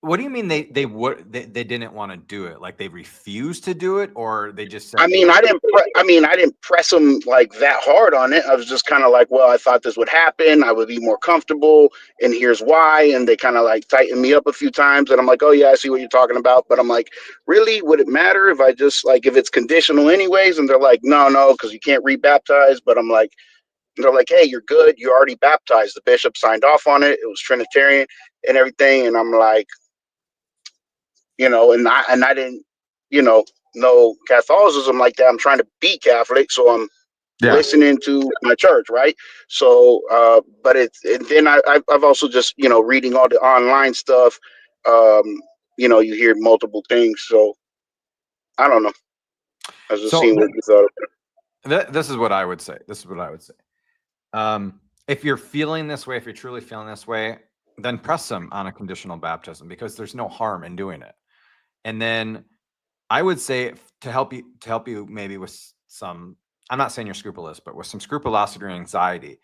what do you mean they didn't want to do it? Like they refused to do it, or they just said? I didn't press them like that hard on it. I was just kind of like, well, I thought this would happen. I would be more comfortable, and here's why. And they kind of like tightened me up a few times, and I'm like, oh yeah, I see what you're talking about. But I'm like, really, would it matter if I just like, if it's conditional anyways? And they're like, no, because you can't rebaptize. But I'm like, they're like, hey, you're good. You're already baptized. The bishop signed off on it. It was Trinitarian and everything. And I'm like, and I didn't, know Catholicism like that. I'm trying to be Catholic, so I'm listening to my church, right? So, but and then I've also just, reading all the online stuff. You hear multiple things, so I don't know. I was just seeing what you thought. This is what I would say. If you're feeling this way, if you're truly feeling this way, then press them on a conditional baptism, because there's no harm in doing it. And then I would say to help you maybe with some, I'm not saying you're scrupulous, but with some scrupulosity or anxiety,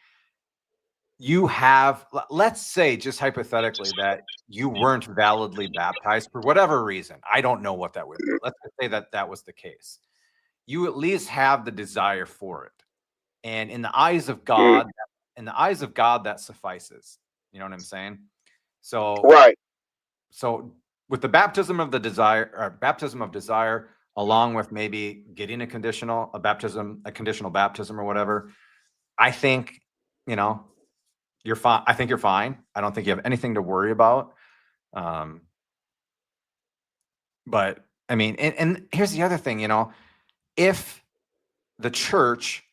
let's say just hypothetically that you weren't validly baptized for whatever reason. I don't know what that would be. Let's just say that was the case. You at least have the desire for it. And in the eyes of God, that suffices. You know what I'm saying? So, right. So with the baptism of the desire, or baptism of desire, along with maybe getting a conditional baptism or whatever, I think, you know, you're fine. I think you're fine. I don't think you have anything to worry about. But I mean, and here's the other thing, you know, if the church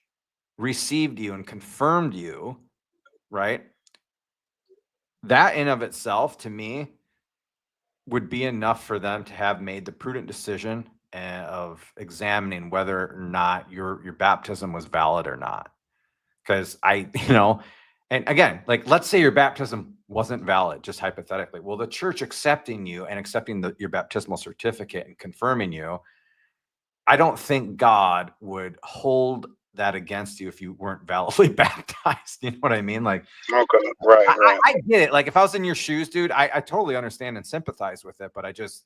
received you and confirmed you, right? That in of itself, to me, would be enough for them to have made the prudent decision of examining whether or not your baptism was valid or not. Because you know, and again, like, let's say your baptism wasn't valid, just hypothetically. Well, the church accepting you and accepting your baptismal certificate and confirming you, I don't think God would hold that against you if you weren't validly baptized. You know what I mean? Like, Okay, right, right. I get it. Like, if I was in your shoes, dude, I totally understand and sympathize with it. But I just,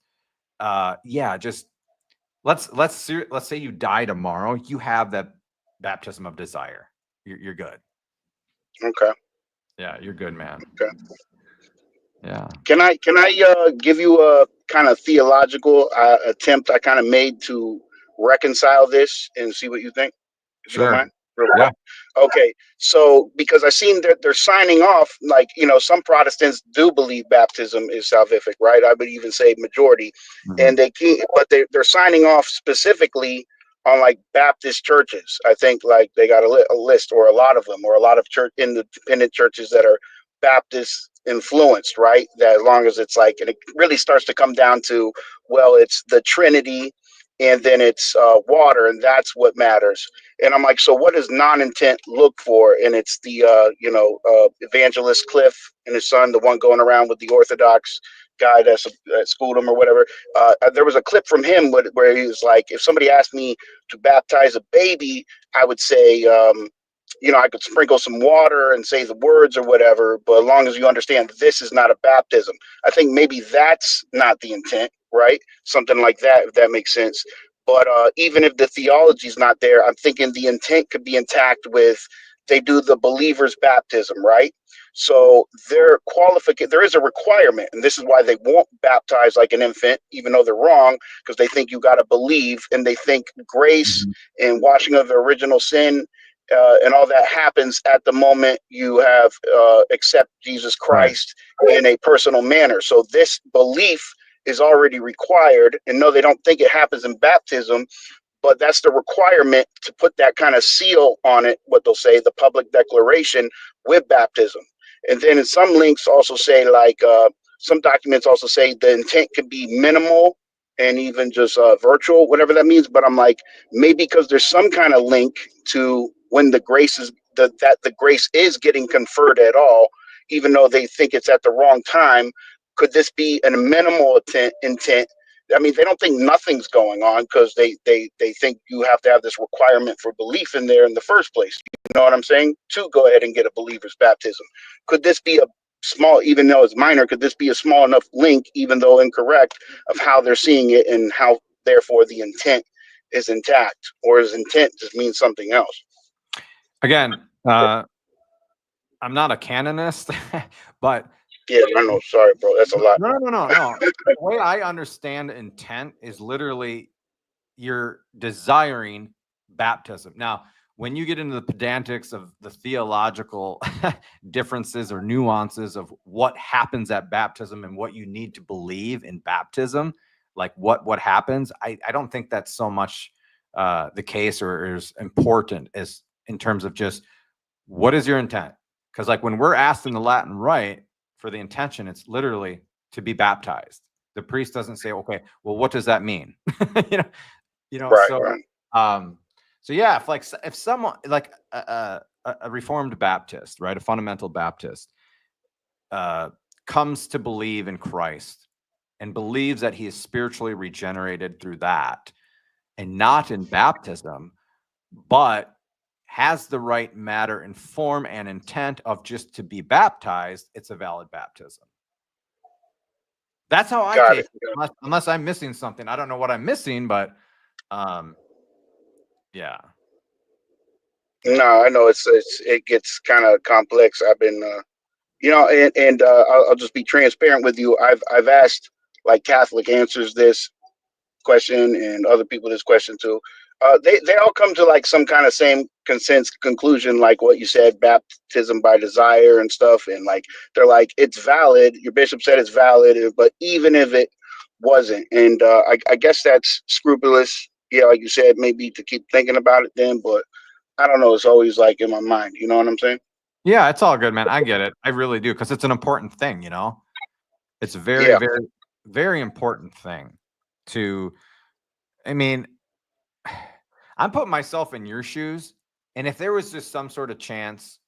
yeah, just let's say you die tomorrow. You have that baptism of desire. You're good. Okay. Yeah, you're good, man. Okay. Yeah. Can I give you a kind of theological attempt I kind of made to reconcile this and see what you think, if you don't Sure. mind? Real Yeah. quick. Okay. So because I've seen that they're signing off, like, you know, some Protestants do believe baptism is salvific, right? I would even say majority, Mhm. and they're signing off specifically on like Baptist churches. I think like they got a list, or a lot of them, or a lot of independent churches that are Baptist influenced, right? That as long as it's like, and it really starts to come down to, well, it's the Trinity, and then it's water, and that's what matters. And I'm like, so what does non-intent look for? And it's the evangelist Cliff and his son, the one going around with the Orthodox guy that schooled him or whatever. There was a clip from him where he was like, if somebody asked me to baptize a baby, I would say, I could sprinkle some water and say the words or whatever, but as long as you understand this is not a baptism. I think maybe that's not the intent, right? Something like that, if that makes sense. But even if the theology is not there, I'm thinking the intent could be intact with, they do the believer's baptism, right? So there is a requirement, and this is why they won't baptize like an infant, even though they're wrong, because they think you got to believe, and they think grace Mhm. and washing of the original sin and all that happens at the moment you have accept Jesus Right. Christ in a personal manner. So this belief is already required, and no, they don't think it happens in baptism, but that's the requirement to put that kind of seal on it, what they'll say, the public declaration with baptism. And then in some links also say, like, some documents also say the intent can be minimal and even just virtual, whatever that means. But I'm like, maybe because there's some kind of link to when the grace is that the grace is getting conferred at all, even though they think it's at the wrong time. Could this be a minimal intent? I mean, they don't think nothing's going on because they think you have to have this requirement for belief in there in the first place. You know what I'm saying? To go ahead and get a believer's baptism. Could this be a small, even though it's minor, could this be a small enough link, even though incorrect, of how they're seeing it and how therefore the intent is intact, or is intent just means something else? Again, I'm not a canonist, but Yeah, I know. Sorry, bro. That's a lot. no. The way I understand intent is literally you're desiring baptism. Now, when you get into the pedantics of the theological differences or nuances of what happens at baptism and what you need to believe in baptism, like what happens, I don't think that's so much the case or is important as in terms of just what is your intent? Because like when we're asked in the Latin Rite for the intention, it's literally to be baptized. The priest doesn't say, okay, well, what does that mean? you know, Right, so right. so yeah, if someone like a Reformed Baptist, right, a fundamental Baptist, comes to believe in Christ and believes that he is spiritually regenerated through that and not in baptism, but has the right matter and form and intent of just to be baptized, it's a valid baptism. That's how I Got take it. it, unless I'm missing something. I don't know what I'm missing, but yeah. No, I know it gets kind of complex. I've been, and I'll just be transparent with you. I've asked like Catholic answers this question and other people this question too. They all come to like some kind of same consensus conclusion, like what you said, baptism by desire and stuff. And like they're like, it's valid. Your bishop said it's valid, but even if it wasn't, and I guess that's scrupulous. Yeah, like you said, maybe to keep thinking about it then, but I don't know. It's always like in my mind. You know what I'm saying? Yeah, it's all good, man. I get it. I really do, because it's an important thing, you know? It's a very, Yeah. very, very important thing to, I mean, I'm putting myself in your shoes, and if there was just some sort of chance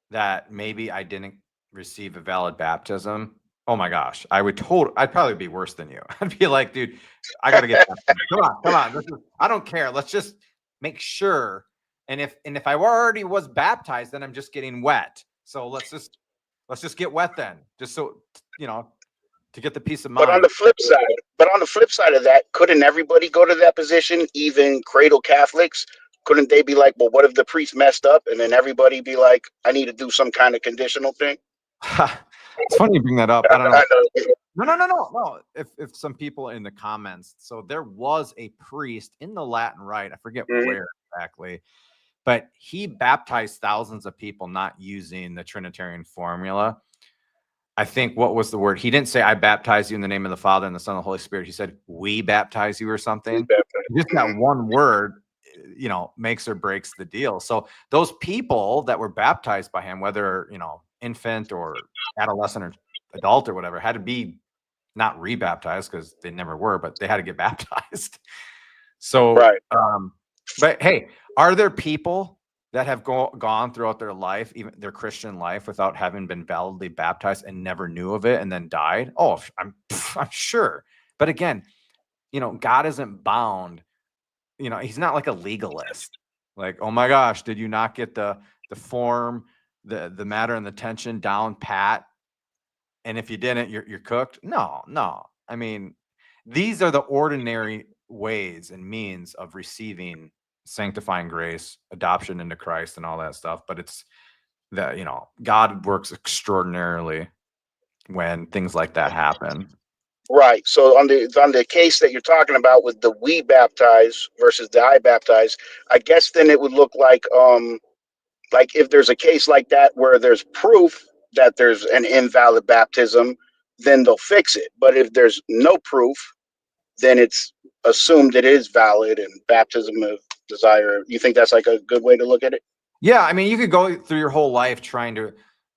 that maybe I didn't receive a valid baptism, oh my gosh, I'd probably be worse than you. I'd be like, dude, I got to get baptized. Come on. I don't care. Let's just make sure. And if I already was baptized, then I'm just getting wet. So let's just get wet then, just so, you know, to get the peace of mind. But on the flip side of that, couldn't everybody go to that position, even cradle Catholics? Couldn't they be like, well, what if the priest messed up, and then everybody be like, I need to do some kind of conditional thing? It's funny you bring that up. I don't know. I know. No. If some people in the comments, so there was a priest in the Latin Rite, I forget where exactly, but he baptized thousands of people not using the Trinitarian formula. I think, what was the word? He didn't say, I baptize you in the name of the Father and the Son and the Holy Spirit. He said, we baptize you or something. Just that one word, you know, makes or breaks the deal. So those people that were baptized by him, whether, you know, infant or adolescent or adult or whatever, had to be not rebaptized, because they never were, but they had to get baptized. So, Right. But hey, are there people that have gone throughout their life, even their Christian life, without having been validly baptized and never knew of it and then died? Oh, I'm sure. But again, you know, God isn't bound. You know, he's not like a legalist. Like, oh my gosh, did you not get the form, the matter and the tension down pat? And if you didn't, you're cooked. No. I mean, these are the ordinary ways and means of receiving sanctifying grace, adoption into Christ, and all that stuff. But it's that, you know, God works extraordinarily when things like that happen. Right. So on the case that you're talking about with the we baptize versus the I baptize, I guess then it would look like if there's a case like that where there's proof that there's an invalid baptism, then they'll fix it. But if there's no proof, then it's assumed it is valid and baptism of desire. You think that's like a good way to look at it? Yeah, I mean, you could go through your whole life trying to,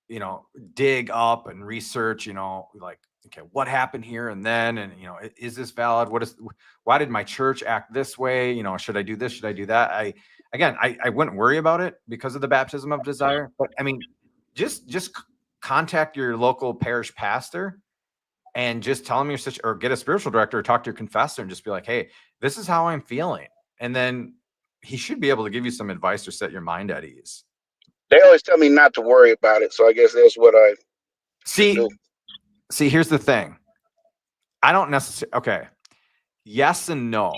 you know, dig up and research, you know, like, okay, what happened here and then, and, you know, is this valid? Why did my church act this way? You know, should I do this? Should I do that? I wouldn't worry about it because of the baptism of desire. But I mean, just contact your local parish pastor and just tell him your situation, or get a spiritual director, or talk to your confessor and just be like, hey, this is how I'm feeling. And then he should be able to give you some advice or set your mind at ease. They always tell me not to worry about it, so I guess that's what I do. See, here's the thing. I don't necessarily, okay, yes and no,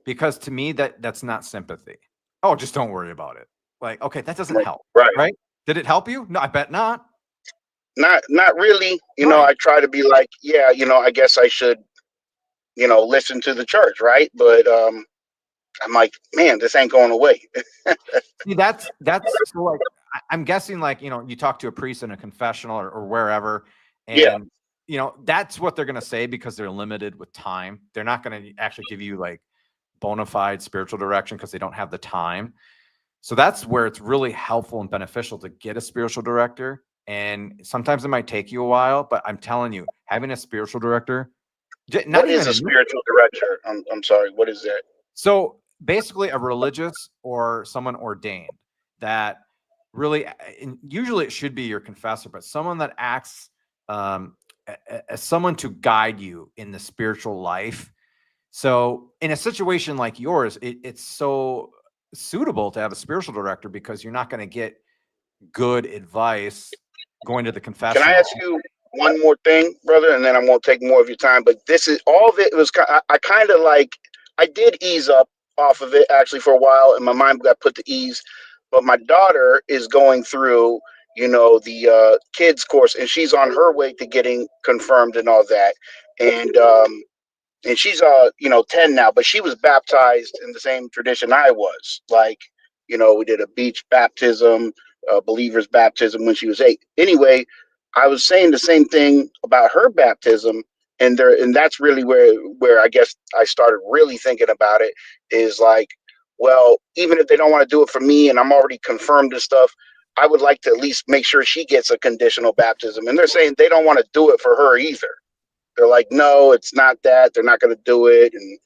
because to me that's not sympathy. Oh, just don't worry about it. Like, okay, that doesn't help, right? Did it help you? No, I bet not. Not really. You know, I try to be like, yeah, you know, I guess I should, you know, listen to the church, right? But I'm like, man, this ain't going away. See, that's so, like, I'm guessing, like, you know, you talk to a priest in a confessional or wherever, and you know, that's what they're going to say, because they're limited with time. They're not going to actually give you like bona fide spiritual direction because they don't have the time. So that's where it's really helpful and beneficial to get a spiritual director. And sometimes it might take you a while, but I'm telling you, having a spiritual director, what is a spiritual director? I'm sorry, what is that? So basically a religious or someone ordained that really, and usually it should be your confessor, but someone that acts as someone to guide you in the spiritual life. So in a situation like yours, it's so suitable to have a spiritual director, because you're not going to get good advice going to the confessional. Can I ask you one more thing, brother, and then I won't take more of your time? But this is all of it. Was I kind of like, I did ease up off of it actually for a while, and my mind got put to ease. But my daughter is going through the kids course, and she's on her way to getting confirmed and all that. And she's 10 now, but she was baptized in the same tradition I was. Like, we did a beach baptism, believer's baptism when she was 8. Anyway, I was saying the same thing about her baptism, and that's really where I guess I started really thinking about it, is like, well, even if they don't want to do it for me and I'm already confirmed and stuff, I would like to at least make sure she gets a conditional baptism. And they're saying they don't want to do it for her either. They're like, no, it's not that. They're not going to do it. And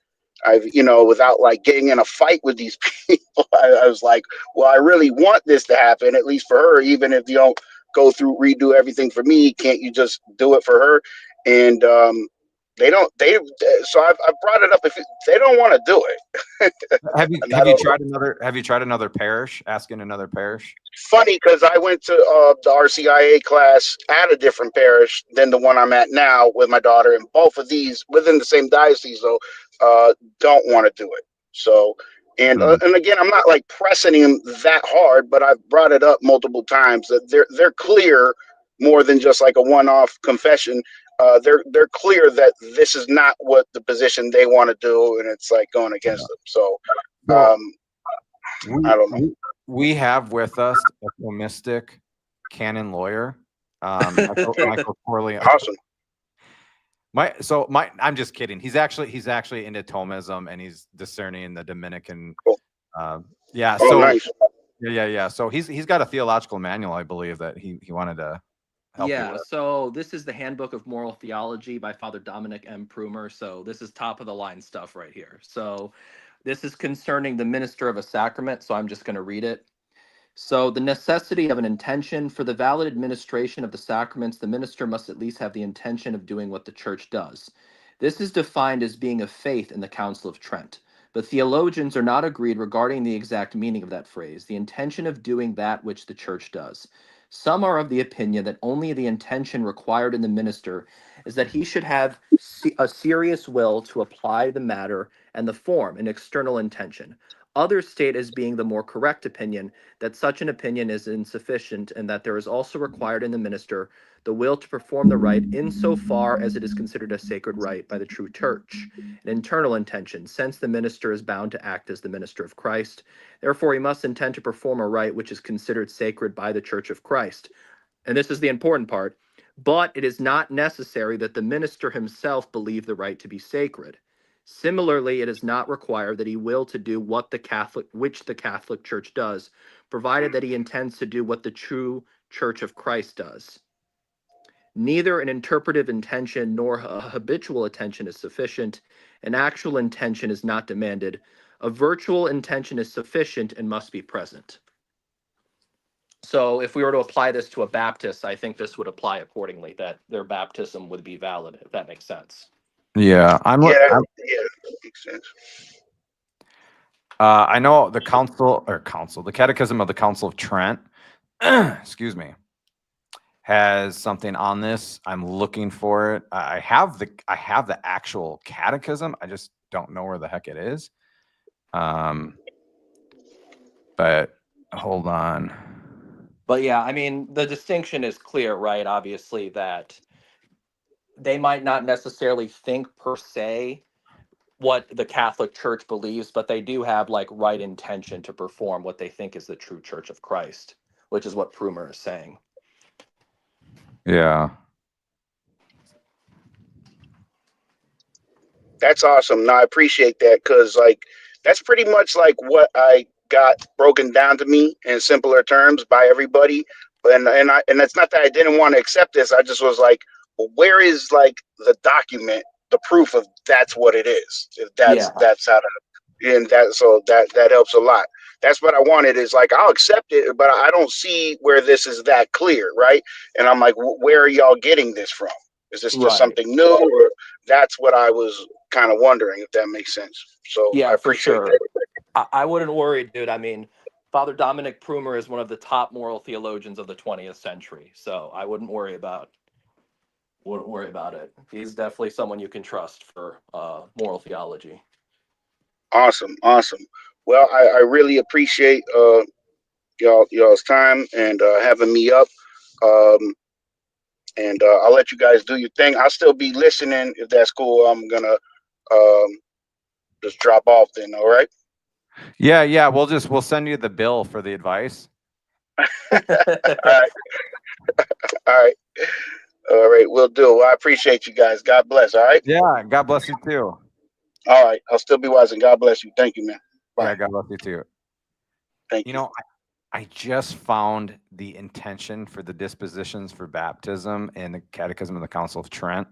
without like getting in a fight with these people, I was like, well, I really want this to happen, at least for her, even if you don't redo everything for me. Can't you just do it for her? And so I've brought it up. If they don't want to do it, have you tried another parish, asking another parish? Funny, because I went to the RCIA class at a different parish than the one I'm at now with my daughter, and both of these within the same diocese, though, don't want to do it. So, and again, I'm not like pressing him that hard, but I've brought it up multiple times that they're clear, more than just like a one-off confession. They're clear that this is not what the position they want to do, and it's like going against them. So, I don't know. We have with us a mystic canon lawyer, Michael Corleone. Awesome. I'm just kidding. He's actually into Thomism, and he's discerning the Dominican. Cool. Yeah. Oh, So nice. yeah. So he's got a theological manual, I believe, that he wanted to help you with. So this is the Handbook of Moral Theology by Father Dominic M. Prumer. So this is top of the line stuff right here. So this is concerning the minister of a sacrament, so I'm just going to read it. So the necessity of an intention for the valid administration of the sacraments, the minister must at least have the intention of doing what the church does. This is defined as being of faith in the Council of Trent, but theologians are not agreed regarding the exact meaning of that phrase, the intention of doing that which the church does. Some are of the opinion that only the intention required in the minister is that he should have a serious will to apply the matter and the form, an external intention. Others state as being the more correct opinion that such an opinion is insufficient and that there is also required in the minister the will to perform the rite insofar as it is considered a sacred rite by the true church, an internal intention, since the minister is bound to act as the minister of Christ. Therefore, he must intend to perform a rite which is considered sacred by the Church of Christ. And this is the important part. But it is not necessary that the minister himself believe the rite to be sacred. Similarly, it is not required that he will to do which the Catholic Church does, provided that he intends to do what the true Church of Christ does. Neither an interpretive intention nor a habitual intention is sufficient. An actual intention is not demanded. A virtual intention is sufficient and must be present. So if we were to apply this to a Baptist, I think this would apply accordingly, that their baptism would be valid, if that makes sense. Yeah, Makes sense. I know the the Catechism of the Council of Trent, excuse me, has something on this. I'm looking for it. I have the actual catechism. I just don't know where the heck it is. But hold on. But yeah, I mean, the distinction is clear, right? Obviously, that they might not necessarily think per se what the Catholic Church believes, but they do have like right intention to perform what they think is the true Church of Christ, which is what Prumer is saying. Yeah. That's awesome. No, I appreciate that, because like that's pretty much like what I got broken down to me in simpler terms by everybody. And it's not that I didn't want to accept this. I just was like, well, where is like the document, the proof of that's what it is. If that's how to, and that helps a lot. That's what I wanted, is like, I'll accept it, but I don't see where this is that clear, right? And I'm like, where are y'all getting this from? Is this just something new? Or that's what I was kind of wondering, if that makes sense. So yeah, I appreciate for sure. That. I wouldn't worry, dude. I mean, Father Dominic Prumer is one of the top moral theologians of the 20th century, so I wouldn't worry about it. He's definitely someone you can trust for moral theology. Awesome. Well, I really appreciate y'all's time and having me up. And I'll let you guys do your thing. I'll still be listening if that's cool. I'm gonna just drop off then. All right. Yeah. We'll send you the bill for the advice. All right. All right. All right. We'll do. Well, I appreciate you guys. God bless. All right. Yeah. God bless you too. All right. I'll still be wise and God bless you. Thank you, man. Bye. Yeah. God bless you too. Thank You you. know, I just found the intention for the dispositions for baptism in the Catechism of the Council of Trent.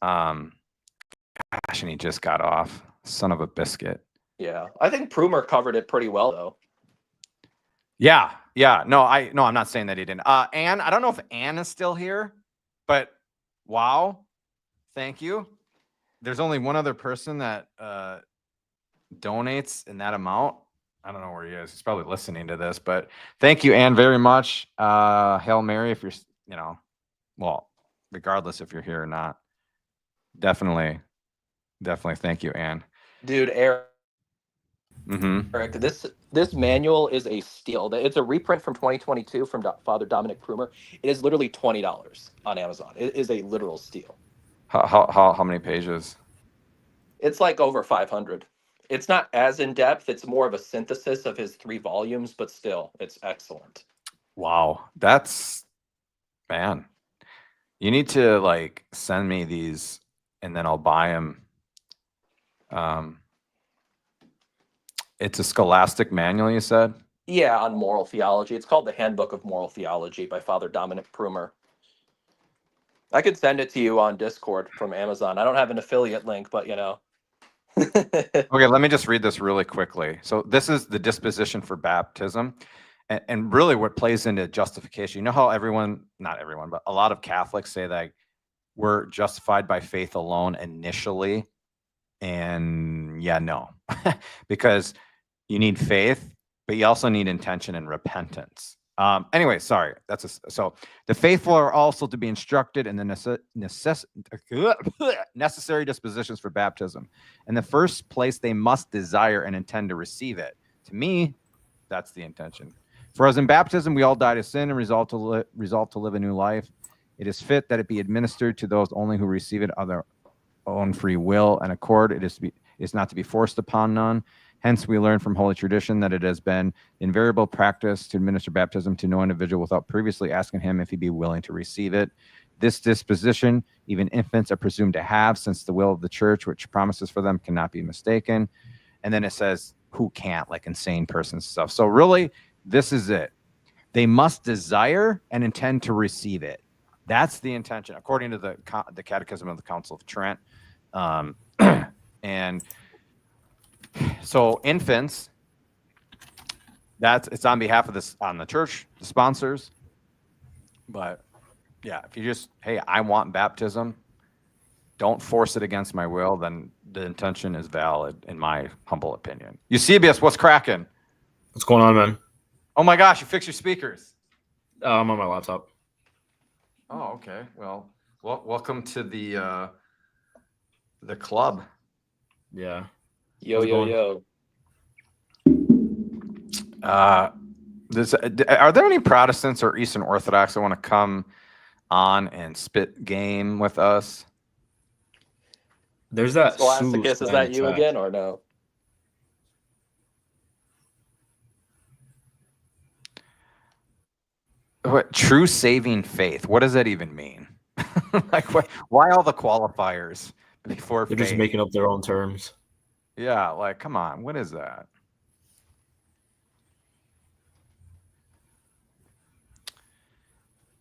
Gosh, and he just got off. Son of a biscuit. Yeah, I think Prumer covered it pretty well, though. Yeah. No, I'm not saying that he didn't. Anne, I don't know if Anne is still here, but wow, thank you. There's only one other person that donates in that amount. I don't know where he is. He's probably listening to this, but thank you, Anne, very much. Hail Mary, if you're, well, regardless if you're here or not. Definitely thank you, Anne. Dude, Eric, Mm-hmm. this manual is a steal. It's a reprint from 2022 from Father Dominic Prumer. It is literally $20 on Amazon. It is a literal steal. How many pages? It's like over 500. It's not as in depth. It's more of a synthesis of his 3 volumes, but still, it's excellent. Wow, man. You need to like send me these, and then I'll buy them. It's a scholastic manual, you said? Yeah, on moral theology. It's called the Handbook of Moral Theology by Father Dominic Prumer. I could send it to you on Discord from Amazon. I don't have an affiliate link, but Okay, let me just read this really quickly. So this is the disposition for baptism, and really what plays into justification. You know how not everyone, but a lot of Catholics say that we're justified by faith alone initially, and no, because you need faith, but you also need intention and repentance. Anyway, sorry. So the faithful are also to be instructed in the necessary dispositions for baptism. In the first place, they must desire and intend to receive it. To me, that's the intention. For as in baptism, we all die to sin and resolve to live a new life. It is fit that it be administered to those only who receive it of their own free will and accord. It is not to be forced upon none. Hence, we learn from Holy Tradition that it has been invariable practice to administer baptism to no individual without previously asking him if he be willing to receive it. This disposition, even infants are presumed to have, since the will of the Church, which promises for them, cannot be mistaken. And then it says, who can't, like insane persons and stuff. So really, this is it. They must desire and intend to receive it. That's the intention, according to the Catechism of the Council of Trent. And so infants, it's on behalf of on the church, the sponsors. But yeah, if you just, hey, I want baptism, don't force it against my will, then the intention is valid, in my humble opinion. Eusebius, what's cracking? What's going on, man? Oh my gosh, you fixed your speakers. I'm on my laptop. Oh, okay. Well, welcome to the club. Yeah. Yo. Are there any Protestants or Eastern Orthodox that want to come on and spit game with us? There's that. Scholasticus, is that you again or no? What true saving faith? What does that even mean? Like, why all the qualifiers before They're faith? just making up their own terms. Yeah, like, come on, what is that?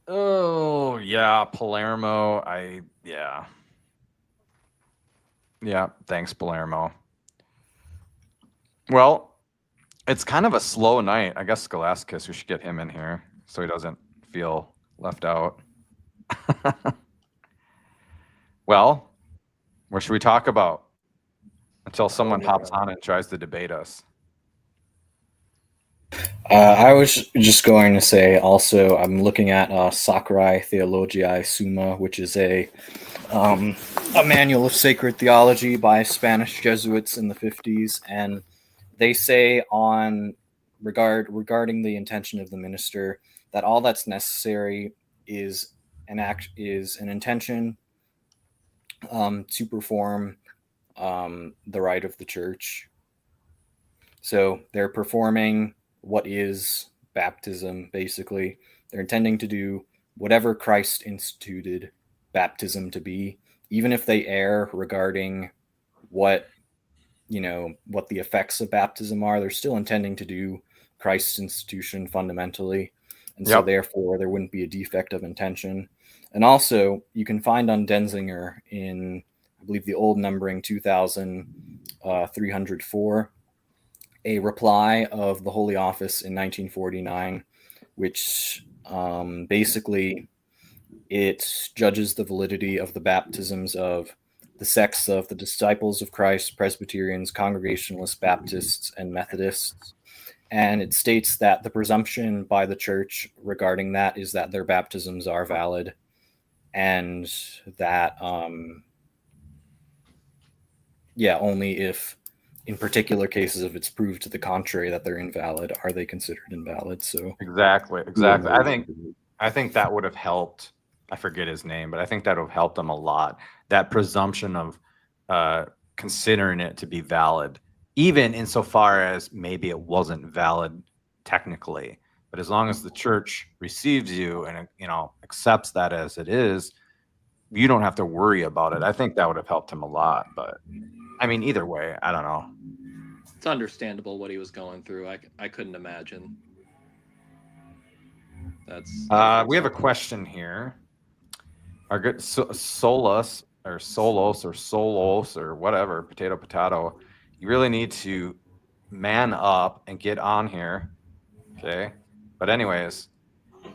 Oh yeah, Palermo. Yeah. Thanks, Palermo. Well, it's kind of a slow night. I guess Scholasticus, we should get him in here so he doesn't feel left out. Well, what should we talk about until someone hops on and tries to debate us? I was just going to say also, I'm looking at Sacrae Theologiae Summa, which is a manual of sacred theology by Spanish Jesuits in the 50s. And they say on regarding the intention of the minister, that all that's necessary is an intention to perform the rite of the church. So they're performing what is baptism, basically. They're intending to do whatever Christ instituted baptism to be, even if they err regarding what the effects of baptism are. They're still intending to do Christ's institution fundamentally. And so therefore there wouldn't be a defect of intention. And also you can find on Denzinger in, I believe, the old numbering 2304, a reply of the Holy Office in 1949, which basically it judges the validity of the baptisms of the sects of the Disciples of Christ, Presbyterians, Congregationalists, Baptists, and Methodists. And it states that the presumption by the church regarding that is that their baptisms are valid, and that only if in particular cases, if it's proved to the contrary that they're invalid, are they considered invalid. So Exactly. I think that would have helped. I forget his name, but I think that would have helped them a lot. That presumption of considering it to be valid, even insofar as maybe it wasn't valid technically, but as long as the church receives you and accepts that as it is, you don't have to worry about it. I think that would have helped him a lot. But I mean, either way, I don't know. It's understandable what he was going through. I couldn't imagine. We have a question here. Our good Solos or whatever, potato, you really need to man up and get on here. Okay. But anyways, I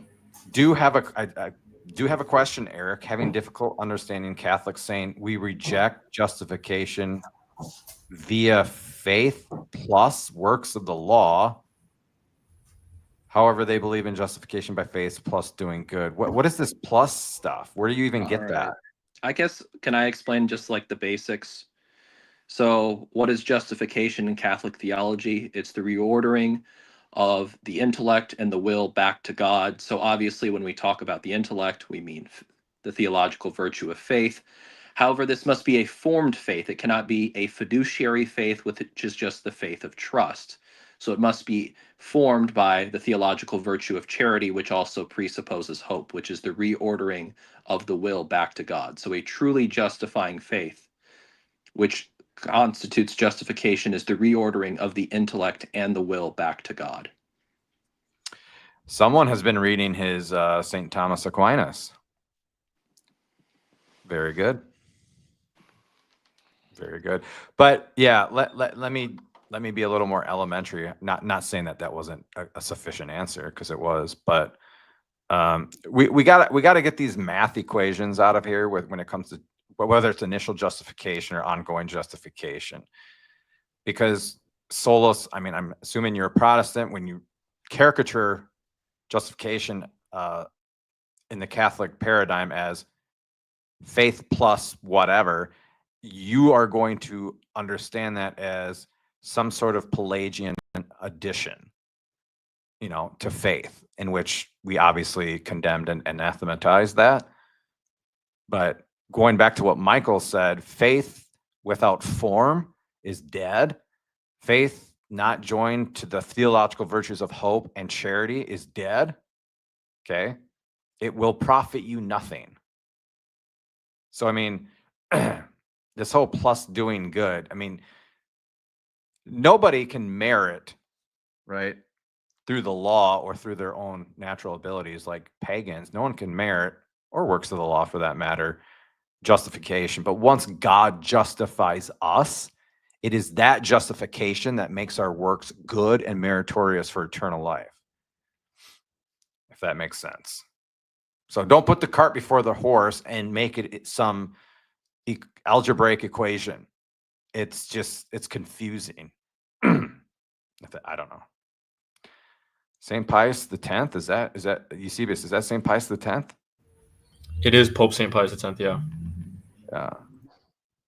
do have a question, Eric. Having difficult understanding Catholics saying we reject justification via faith plus works of the law. However, they believe in justification by faith plus doing good. What is this plus stuff? Where do you even get that? I guess, can I explain just like the basics? So what is justification in Catholic theology? It's the reordering of the intellect and the will back to God. So obviously when we talk about the intellect, we mean the theological virtue of faith. However, this must be a formed faith. It cannot be a fiduciary faith, which is just the faith of trust. So it must be formed by the theological virtue of charity, which also presupposes hope, which is the reordering of the will back to God. So a truly justifying faith, which constitutes justification, is the reordering of the intellect and the will back to God. Someone has been reading his St. Thomas Aquinas. Very good. Very good. But yeah, let me be a little more elementary. Not saying that wasn't a sufficient answer, because it was, but we got to get these math equations out of here when it comes to whether it's initial justification or ongoing justification. Because solos, I mean, I'm assuming you're a Protestant. When you caricature justification in the Catholic paradigm as faith plus whatever, you are going to understand that as some sort of Pelagian addition, to faith, in which we obviously condemned and anathematized that. But going back to what Michael said, faith without form is dead. Faith not joined to the theological virtues of hope and charity is dead. Okay. It will profit you nothing. So, I mean, this whole plus doing good, I mean, nobody can merit, right, through the law or through their own natural abilities, like pagans. No one can merit, or works of the law for that matter, justification. But once God justifies us, it is that justification that makes our works good and meritorious for eternal life, if that makes sense. So don't put the cart before the horse and make it some algebraic equation. It's confusing. I don't know. St. Pius X, is that Eusebius? Is that St. Pius X? It is Pope St. Pius X, yeah. Yeah.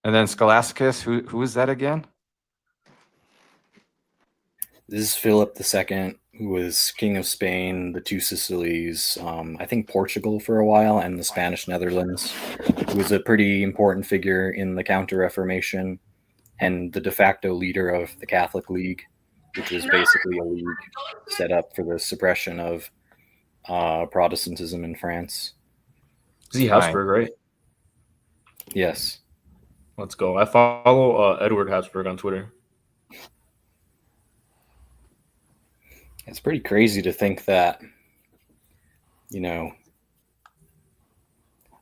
And then Scholasticus, who is that again? This is Philip II, who was King of Spain, the two Sicilies, I think Portugal for a while, and the Spanish Netherlands. He was a pretty important figure in the Counter-Reformation and the de facto leader of the Catholic League, which was basically a league set up for the suppression of Protestantism in France. Is he Habsburg, right? Yes. Let's go. I follow Edward Habsburg on Twitter. It's pretty crazy to think that, you know,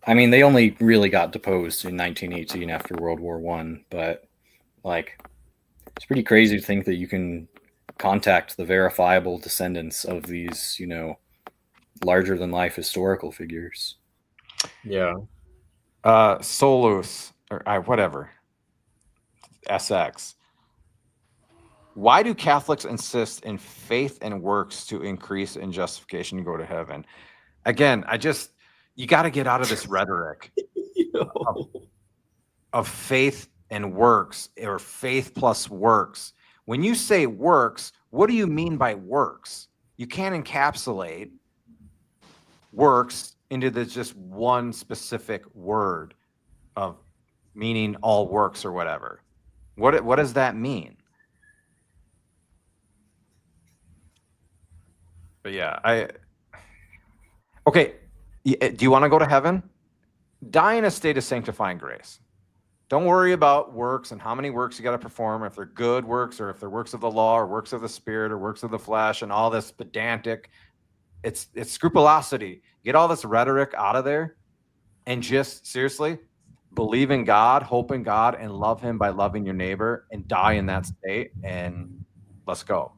I mean, they only really got deposed in 1918 after World War I, but like, it's pretty crazy to think that you can contact the verifiable descendants of these, you know, larger than life historical figures. Yeah. Solus or whatever. SX. Why do Catholics insist in faith and works to increase in justification and go to heaven? Again, you got to get out of this rhetoric of faith and works, or faith plus works. When you say works, what do you mean by works? You can't encapsulate works into just one specific word of meaning all works or whatever. What does that mean? But yeah, okay. Do you want to go to heaven? Die in a state of sanctifying grace. Don't worry about works and how many works you got to perform, if they're good works or if they're works of the law or works of the spirit or works of the flesh and all this pedantic. It's scrupulosity. Get all this rhetoric out of there and just seriously believe in God, hope in God, and love him by loving your neighbor and die in that state, and let's go.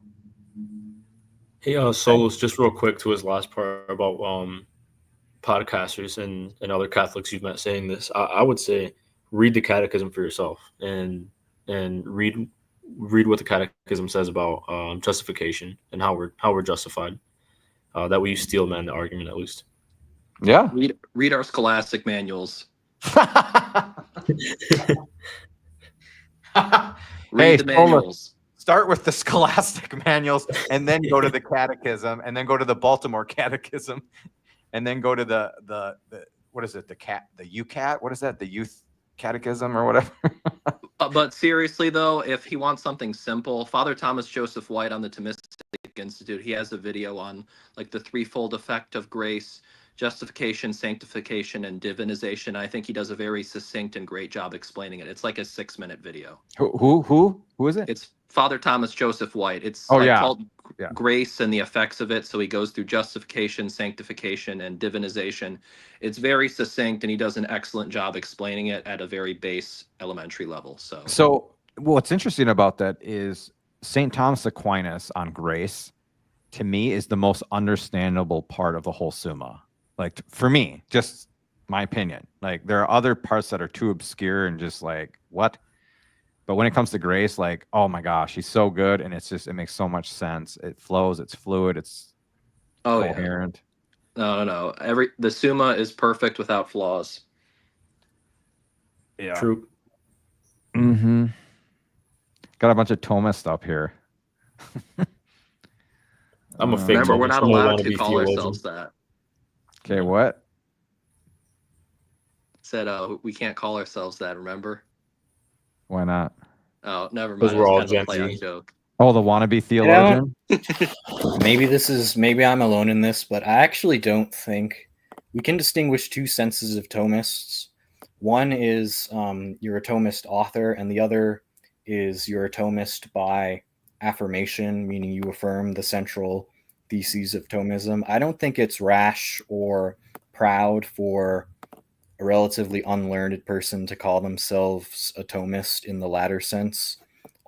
Hey, Solus, just real quick to his last part about podcasters and other Catholics you've met saying this. I would say read the catechism for yourself and read what the catechism says about justification and how we're justified. That way you steel man the argument at least. Yeah. Read our scholastic manuals. Read the manuals. Start with the scholastic manuals and then go to the catechism and then go to the Baltimore catechism and then go to the what is it? The UCAT? What is that? The youth catechism or whatever. But seriously though, if he wants something simple, Father Thomas Joseph White on the Thomistic Institute, he has a video on like the threefold effect of grace: justification, sanctification, and divinization. I think he does a very succinct and great job explaining it. It's like a 6-minute video. Who is it? It's Father Thomas Joseph White. It's called Grace and the Effects of It. So he goes through justification, sanctification, and divinization. It's very succinct, and he does an excellent job explaining it at a very base elementary level. So what's interesting about that is St. Thomas Aquinas on grace, to me, is the most understandable part of the whole Summa. Like, for me, just my opinion. Like, there are other parts that are too obscure and just like, what? But when it comes to grace, like, oh my gosh, he's so good, and it makes so much sense. It flows, it's fluid, it's coherent. Yeah. No. The Summa is perfect without flaws. Yeah. True. Mm-hmm. Got a bunch of Thomists up here. I'm a fake. Remember, we're Thomist. not I allowed wanna to be call theologian. ourselves that. Okay, what? Said we can't call ourselves that, remember? Why not? Oh, never mind. Because we're all It was kind of a Gen play on Z. joke. Oh, the wannabe theologian? Maybe I'm alone in this, but I actually don't think we can distinguish two senses of Thomists. One is you're a Thomist author, and the other is you're a Thomist by affirmation, meaning you affirm the central theses of Thomism. I don't think it's rash or proud for a relatively unlearned person to call themselves a Thomist in the latter sense.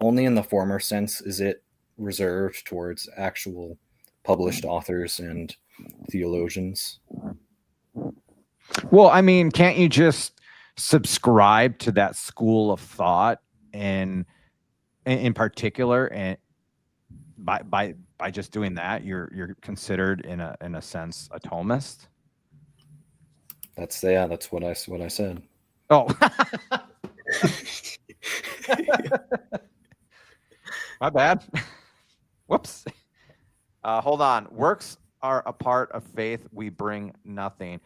Only in the former sense is it reserved towards actual published authors and theologians. Well, I mean, can't you just subscribe to that school of thought and in particular, and by just doing that, you're considered in a sense a Thomist? That's what I said. Oh. My bad. Whoops. Hold on. Works are a part of faith. We bring nothing.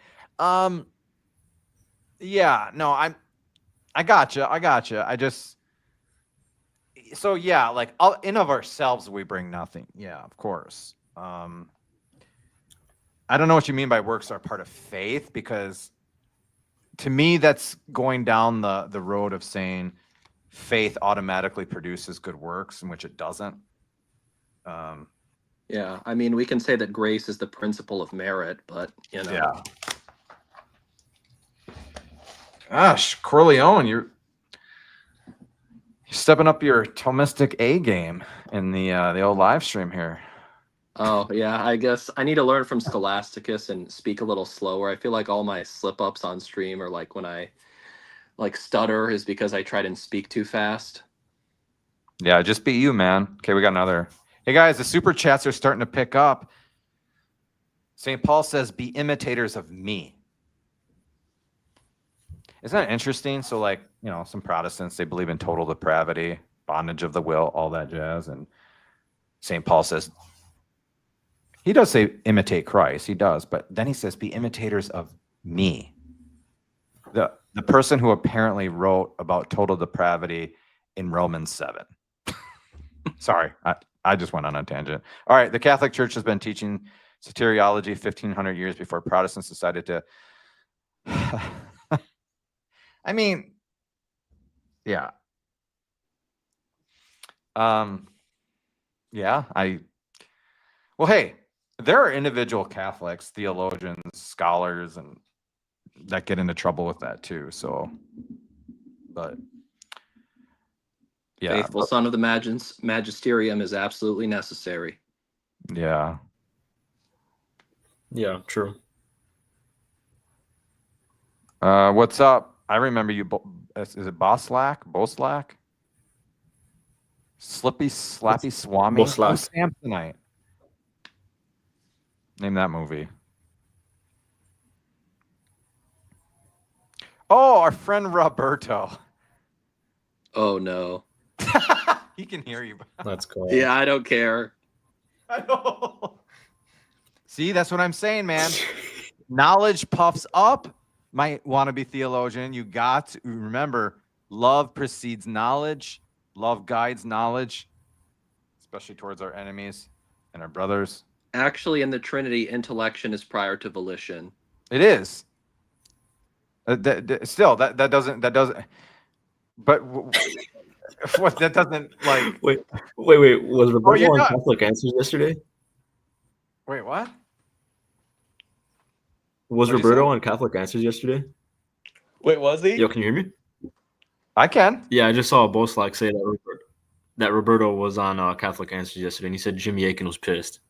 Yeah, no, I gotcha. I just, so yeah, like in of ourselves, we bring nothing. Yeah, of course. I don't know what you mean by works are part of faith, because to me, that's going down the road of saying faith automatically produces good works, in which it doesn't. Yeah, I mean, we can say that grace is the principle of merit, but you know. Yeah. Gosh, Corleone, you're stepping up your Thomistic A game in the old live stream here. Oh yeah, I guess I need to learn from Scholasticus and speak a little slower. I feel like all my slip ups on stream are like when I like stutter is because I try and speak too fast. Yeah, just be you, man. Okay, we got another. Hey guys, the super chats are starting to pick up. St. Paul says, "Be imitators of me." Isn't that interesting? So, like, you know, some Protestants, they believe in total depravity, bondage of the will, all that jazz. And St. Paul says, he does say imitate Christ. He does. But then he says, be imitators of me. The person who apparently wrote about total depravity in Romans 7. Sorry, I just went on a tangent. All right, the Catholic Church has been teaching soteriology 1,500 years before Protestants decided to... I mean, yeah. Yeah, well, hey, there are individual Catholics, theologians, scholars, and that get into trouble with that too. So, but yeah, Faithful son of the magisterium is absolutely necessary. yeah. Yeah, true. What's up? I remember you. Is it Boslack? Slippy Slappy Swami? Boslack. Oh, Samsonite. Name that movie. Oh, our friend Roberto. Oh no. He can hear you. That's cool. Yeah, I don't care. I know. See, that's what I'm saying, man. Knowledge puffs up, my wannabe theologian. You got to remember, love precedes knowledge. Love guides knowledge, especially towards our enemies and our brothers. Actually, in the Trinity, intellection is prior to volition. It is. Still, that doesn't. But what that doesn't like. Wait. Was Roberto you're on not. Catholic Answers yesterday? Wait, what? Was What'd you Roberto say? on Catholic Answers yesterday? Wait, was he? Yo, can you hear me? I can. Yeah, I just saw a Boslack say that Roberto was on Catholic Answers yesterday, and he said Jimmy Aiken was pissed.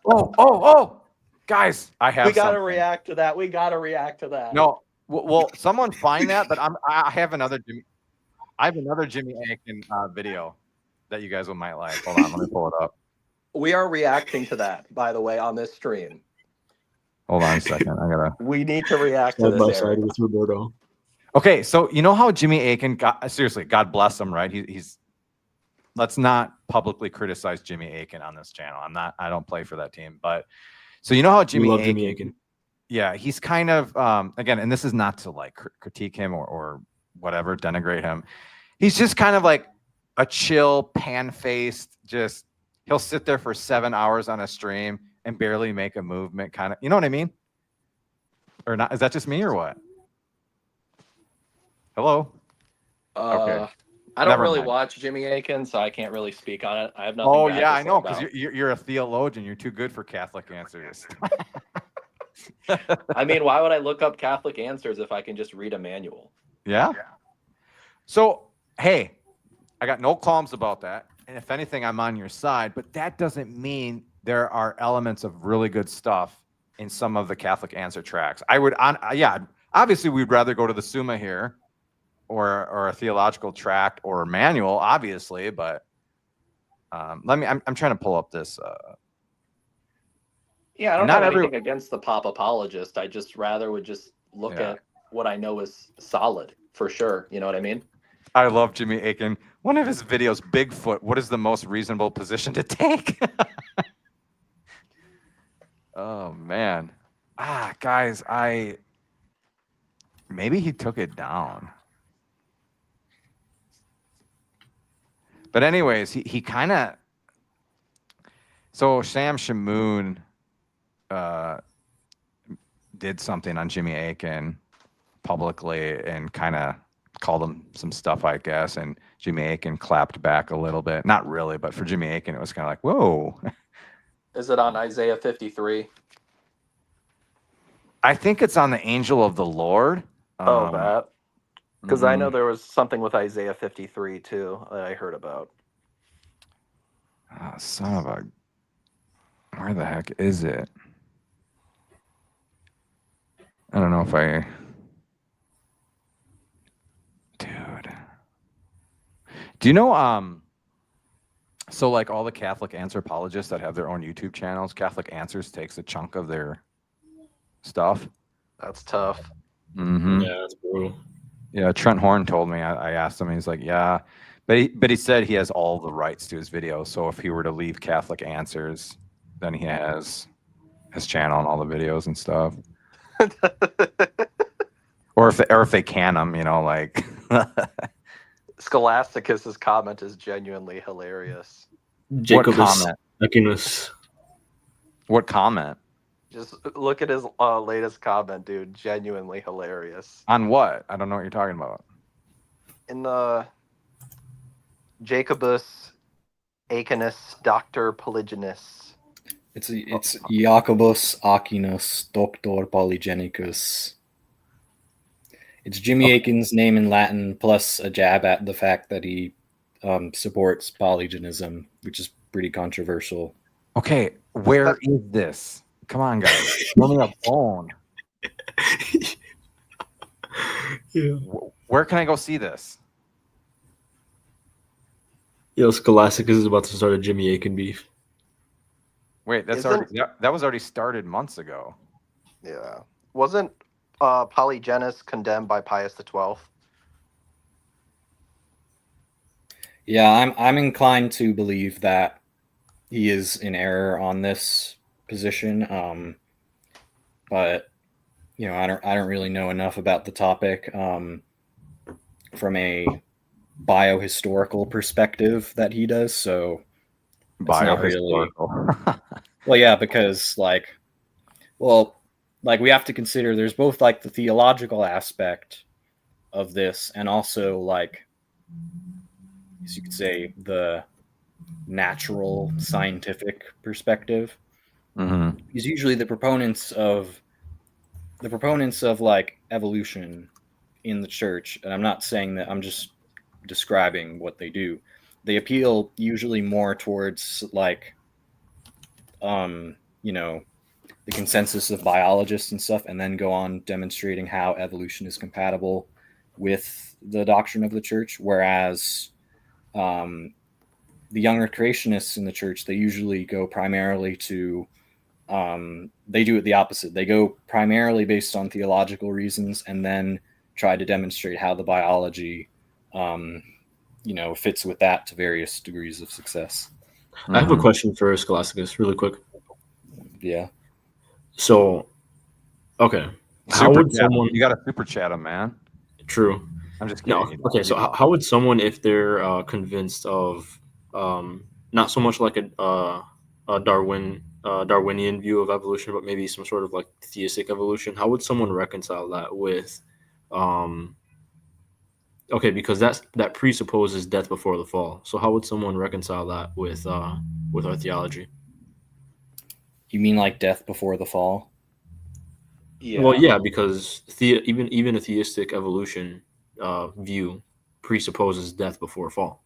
Oh, guys, I have. We gotta something. react to that. We gotta react to that. No, well, someone find that, but I have another Jimmy. I have another Jimmy Aiken video that you guys might like. Hold on, let me pull it up. We are reacting to that, by the way, on this stream. Hold on a second. I gotta. We need to react to Side by this. side Eric. with Roberto. Okay, so you know how Jimmy Aiken got, seriously, God bless him, right? He's let's not publicly criticize Jimmy Aiken on this channel. I don't play for that team, but so you know how Jimmy Aiken, yeah, he's kind of again, and this is not to like critique him or whatever, denigrate him. He's just kind of like a chill, pan-faced, just he'll sit there for 7 hours on a stream and barely make a movement, kind of, you know what I mean? Or not? Is that just me or what? Hello? Okay. I don't Never really mind. watch Jimmy Aiken, so I can't really speak on it. I have nothing. Oh bad yeah, to I say know, about because you're a theologian. You're too good for Catholic Answers. I mean, why would I look up Catholic Answers if I can just read a manual? Yeah. So hey, I got no qualms about that, and if anything, I'm on your side. But that doesn't mean there are elements of really good stuff in some of the Catholic Answer tracks. I would, yeah, obviously we'd rather go to the Summa here, or a theological tract or a manual, obviously. But let me. I'm trying to pull up this. Yeah, I don't Not have every- anything against the pop apologist. I just rather would just look Yeah. at what I know is solid for sure. You know what I mean? I love Jimmy Akin. One of his videos, Bigfoot, what is the most reasonable position to take? Oh man. Guys, maybe he took it down. But anyways, he kind of, so Sam Shamoon did something on Jimmy Akin publicly and kind of called him some stuff, I guess, and Jimmy Akin clapped back a little bit. Not really, but for Jimmy Akin, it was kind of like, whoa. Is it on Isaiah 53? I think it's on the angel of the Lord. That. Because I know mhm. there was something with Isaiah 53 too that I heard about. Son of a, where the heck is it? I don't know if dude. Do you know, so like all the Catholic anthropologists that have their own YouTube channels, Catholic Answers takes a chunk of their stuff. That's tough. Mm-hmm. Yeah, that's brutal. Yeah, Trent Horn told me. I asked him. He's like, yeah, but he said he has all the rights to his video. So if he were to leave Catholic Answers, then he has his channel and all the videos and stuff. Or if they can him, like. Scholasticus's comment is genuinely hilarious. Jacobus comment? Aquinas. What comment? Just look at his latest comment, dude. Genuinely hilarious. On what? I don't know what you're talking about. In the Jacobus Aquinas Doctor Polygenes. It's Jacobus Aquinas Doctor Polygenicus. It's Jimmy Akin's name in Latin plus a jab at the fact that he supports polygenism, which is pretty controversial. Okay, where is this? Come on, guys. Throw me a bone. Yeah. Where can I go see this? Yo, Scholasticus is about to start a Jimmy Akin beef. Wait, that was already started months ago. Yeah. Wasn't Polygenes condemned by Pius XII? Yeah, I'm inclined to believe that he is in error on this position. But I don't really know enough about the topic from a biohistorical perspective that he does. So it's not really. Well, yeah, because we have to consider there's both like the theological aspect of this and also as you could say, the natural scientific perspective. Mm-hmm. Because usually the proponents of evolution in the church, and I'm not saying that, I'm just describing what they do. They appeal usually more towards the consensus of biologists and stuff, and then go on demonstrating how evolution is compatible with the doctrine of the church. Whereas the younger creationists in the church, they usually go primarily to they do it the opposite. They go primarily based on theological reasons and then try to demonstrate how the biology fits with that to various degrees of success. Mm-hmm. I have a question for Scholasticus, really quick. Yeah. So, okay. How would someone? You got to super chat him, man. True. I'm just kidding. No. Okay. So, how would someone, if they're convinced of not so much like a Darwinian view of evolution, but maybe some sort of like theistic evolution, how would someone reconcile that with? Okay, because that presupposes death before the fall. So, how would someone reconcile that with our theology? You mean like death before the fall? Yeah. Well, yeah, because even a theistic evolution view presupposes death before fall.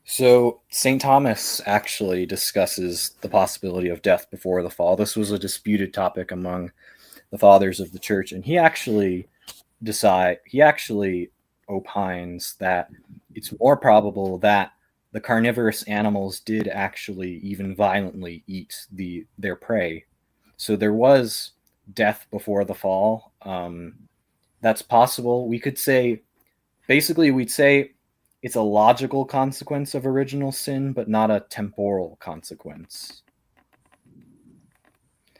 So St. Thomas actually discusses the possibility of death before the fall. This was a disputed topic among the fathers of the church, and he actually opines that it's more probable that the carnivorous animals did actually even violently eat their prey. So there was death before the fall. That's possible. We could say, basically, we'd say it's a logical consequence of original sin, but not a temporal consequence.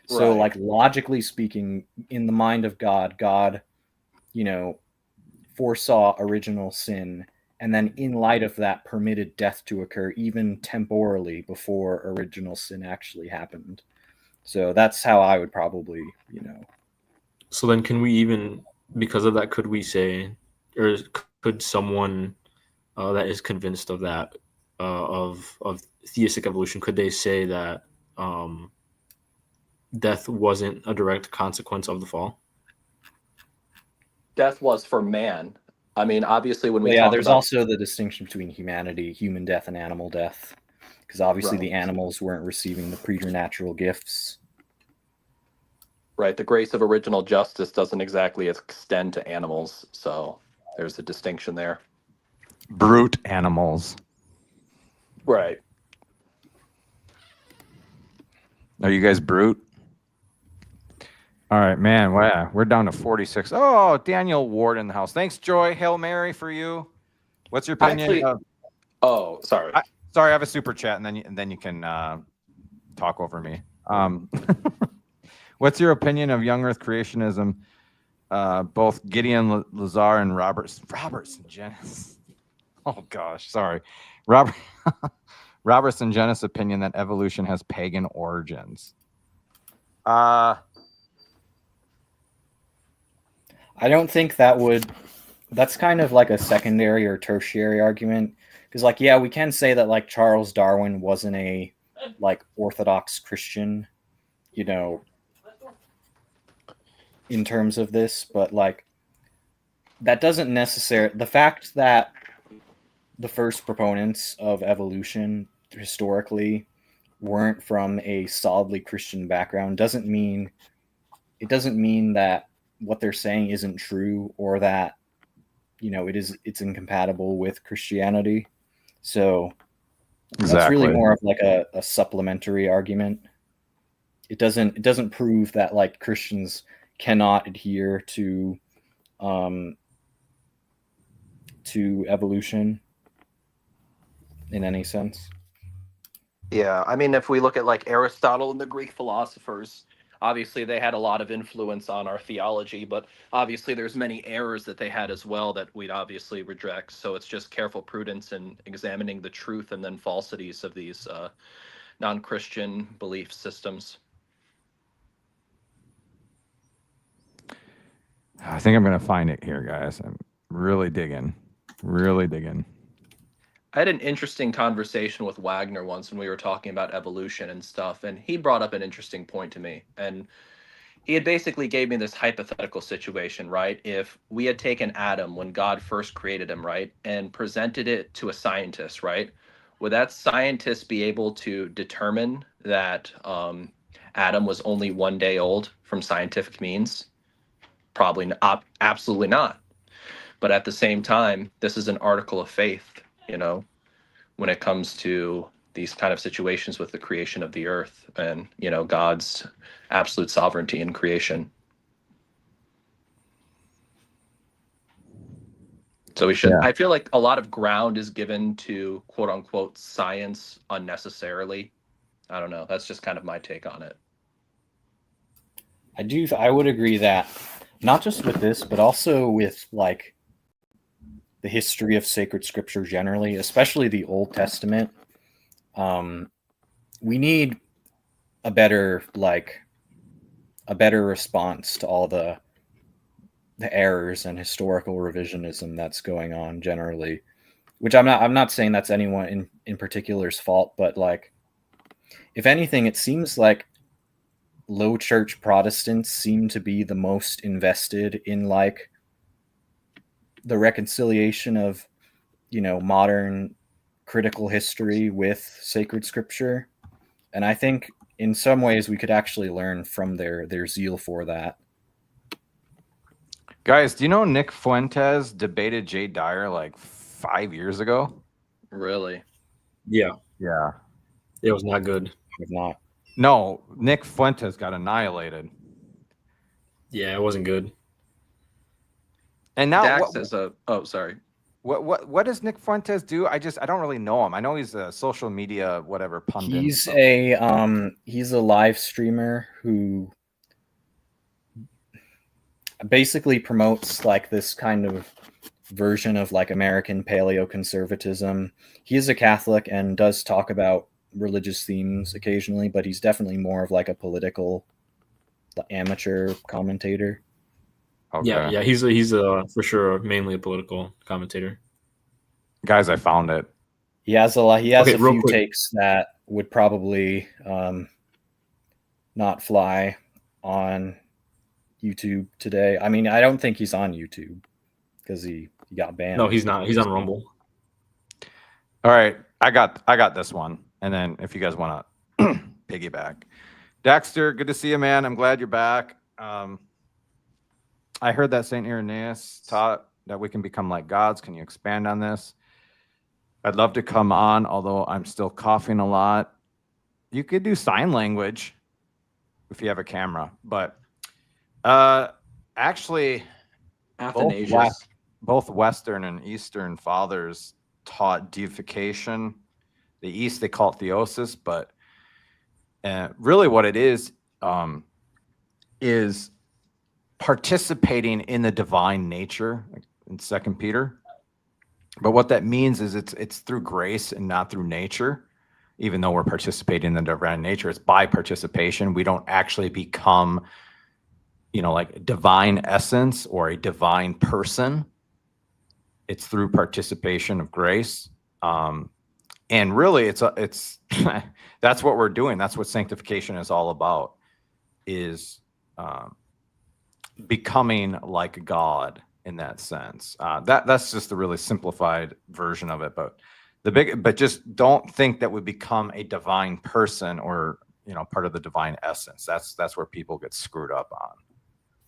So, Right. like, logically speaking, in the mind of God, God, foresaw original sin, and then in light of that permitted death to occur even temporally before original sin actually happened. So that's how I would probably, So then, can we even, because of that, could we say, or could someone that is convinced of that, of theistic evolution, could they say that death wasn't a direct consequence of the fall? Death was for man. I mean, obviously, when we well, yeah, talk there's about also the distinction between humanity, human death, and animal death, because obviously the Right. animals weren't receiving the preternatural gifts. right, the grace of original justice doesn't exactly extend to animals, so there's a distinction there. Brute animals. Right. Are you guys brute? All right, man. Wow, we're down to 46. Oh, Daniel Ward in the house. Thanks, Joy. Hail Mary for you. What's your opinion? Actually, oh, sorry. Sorry, I have a super chat, and then you can talk over me. What's your opinion of young Earth creationism? Both Gideon Lazar and Robertson Genis. Oh gosh, sorry, Robertson Genis' opinion that evolution has pagan origins. I don't think that's kind of like a secondary or tertiary argument, because like, yeah, we can say that like Charles Darwin wasn't a like Orthodox Christian, in terms of this, but like that doesn't necessarily, the fact that the first proponents of evolution historically weren't from a solidly Christian background doesn't mean that what they're saying isn't true, or that it's incompatible with Christianity. So that's really more of like a supplementary argument. It doesn't prove that like Christians cannot adhere to evolution in any sense. Yeah, I mean, if we look at like Aristotle and the Greek philosophers, obviously they had a lot of influence on our theology, but obviously there's many errors that they had as well that we'd obviously reject. So it's just careful prudence in examining the truth and then falsities of these non-Christian belief systems. I think I'm gonna find it here, guys. I'm really digging. I had an interesting conversation with Wagner once when we were talking about evolution and stuff, and he brought up an interesting point to me. And he had basically gave me this hypothetical situation, right? If we had taken Adam when God first created him, right, and presented it to a scientist, right, would that scientist be able to determine that Adam was only 1 day old from scientific means? Probably not, absolutely not. But at the same time, this is an article of faith, when it comes to these kind of situations with the creation of the earth and, God's absolute sovereignty in creation. So we should, I feel like a lot of ground is given to quote unquote science unnecessarily. I don't know. That's just kind of my take on it. I would agree that not just with this, but also with like the history of sacred scripture generally, especially the Old Testament. We need a better response to all the errors and historical revisionism that's going on generally, which I'm not saying that's anyone in particular's fault, but like, if anything, it seems like low church Protestants seem to be the most invested in like the reconciliation of modern critical history with sacred scripture, and I think in some ways we could actually learn from their zeal for that. Guys, do you know Nick Fuentes debated Jay Dyer like 5 years ago? Really? Yeah. It was not good. Not. No, Nick Fuentes got annihilated. Yeah, it wasn't good. And now Dax is sorry. What does Nick Fuentes do? I don't really know him. I know he's a social media whatever pundit. and He's stuff. he's a live streamer who basically promotes like this kind of version of like American paleoconservatism. He is a Catholic and does talk about religious themes occasionally, but he's definitely more of like a political amateur commentator. Okay. Yeah. He's for sure mainly a political commentator. Guys, I found it. He has a real few quick. takes that would probably not fly on YouTube today. I mean, I don't think he's on YouTube because he got banned. No, he's not. He's on Rumble. All right, I got this one, and then if you guys want to piggyback, Dexter, good to see you, man. I'm glad you're back. I heard that Saint Irenaeus taught that we can become like gods. Can you expand on this? I'd love to come on, although I'm still coughing a lot. You could do sign language if you have a camera, but actually, Athanasius. both Western and Eastern fathers taught deification. The East, they call it theosis, but really what it is participating in the divine nature, like in 2 Peter. But what that means is it's through grace and not through nature. Even though we're participating in the divine nature, it's by participation. We don't actually become, like divine essence or a divine person. It's through participation of grace. And really it's that's what we're doing. That's what sanctification is all about, is becoming like God in that sense. That's just a really simplified version of it, but just don't think that we become a divine person or part of the divine essence. That's where people get screwed up on.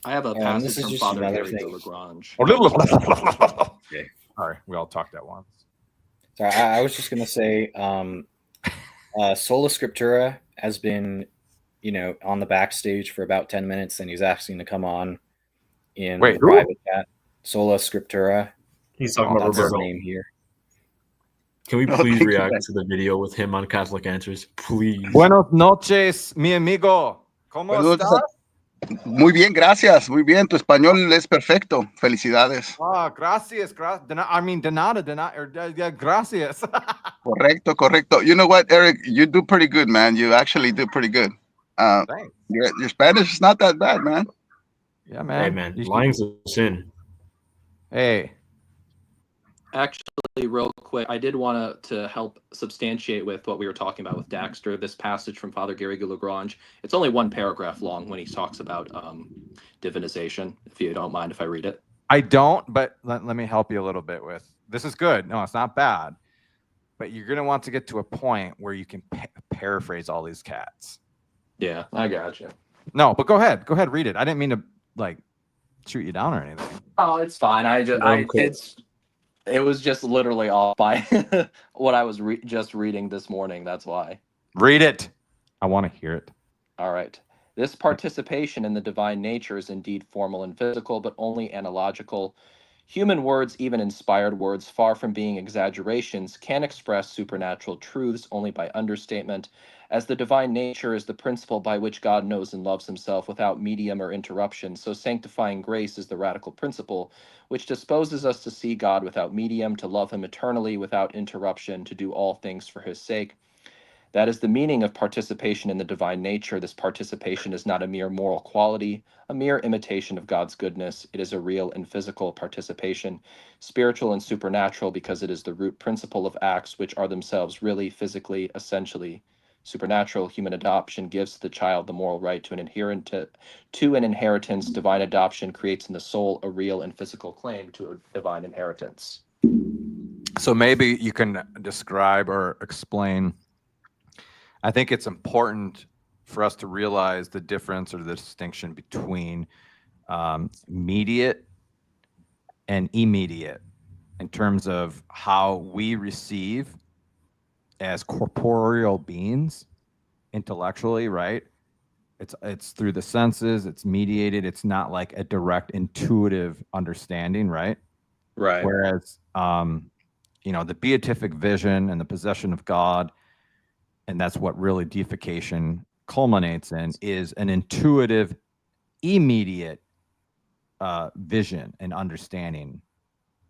I have a And passage this is from just Father another Gary de thing. Lagrange. Okay. Sorry, we all talked at once. Sorry, I was just gonna say, Sola Scriptura has been, on the backstage for about 10 minutes, and he's asking to come on in Wait, the who? private chat. Sola Scriptura. He's talking about That's his Roberto. name here. Can we Oh, please thank you, react man. to the video with him on Catholic Answers? Please. Buenas noches, mi amigo. ¿Cómo Buenas noches estás? Muy bien, gracias. Muy bien. Tu español es perfecto. Felicidades. Gracias. De nada, gracias. Correcto, correcto. You know what, Eric? You do pretty good, man. You actually do pretty good. Thanks. Your Spanish is not that bad, man. Yeah, man. Hey, man. You should- Lying's a sin. Hey. Actually, real quick, I did want to help substantiate with what we were talking about with Dexter, this passage from Father Gary de Lagrange. It's only one paragraph long when he talks about divinization, if you don't mind if I read it. I don't, but let me help you a little bit with this. Is good. No, it's not bad. But you're going to want to get to a point where you can paraphrase all these cats. Yeah, I got you. No, but go ahead. Go ahead, read it. I didn't mean to shoot you down or anything. Oh, it's fine. It was just literally off by what I was just reading this morning. That's why. Read it. I want to hear it. All right. This participation in the divine nature is indeed formal and physical, but only analogical. Human words, even inspired words, far from being exaggerations, can express supernatural truths only by understatement, as the divine nature is the principle by which God knows and loves himself without medium or interruption. So sanctifying grace is the radical principle, which disposes us to see God without medium, to love him eternally without interruption, to do all things for his sake. That is the meaning of participation in the divine nature. This participation is not a mere moral quality, a mere imitation of God's goodness. It is a real and physical participation, spiritual and supernatural, because it is the root principle of acts which are themselves really, physically, essentially supernatural. Human adoption gives the child the moral right to an inheritance. Divine adoption creates in the soul a real and physical claim to a divine inheritance. So maybe you can describe or explain. I think it's important for us to realize the difference or the distinction between mediate and immediate in terms of how we receive as corporeal beings intellectually, right? It's through the senses, it's mediated, it's not like a direct intuitive understanding, right? Right. Whereas, the beatific vision and the possession of God, and that's what really deification culminates in, is an intuitive, immediate vision and understanding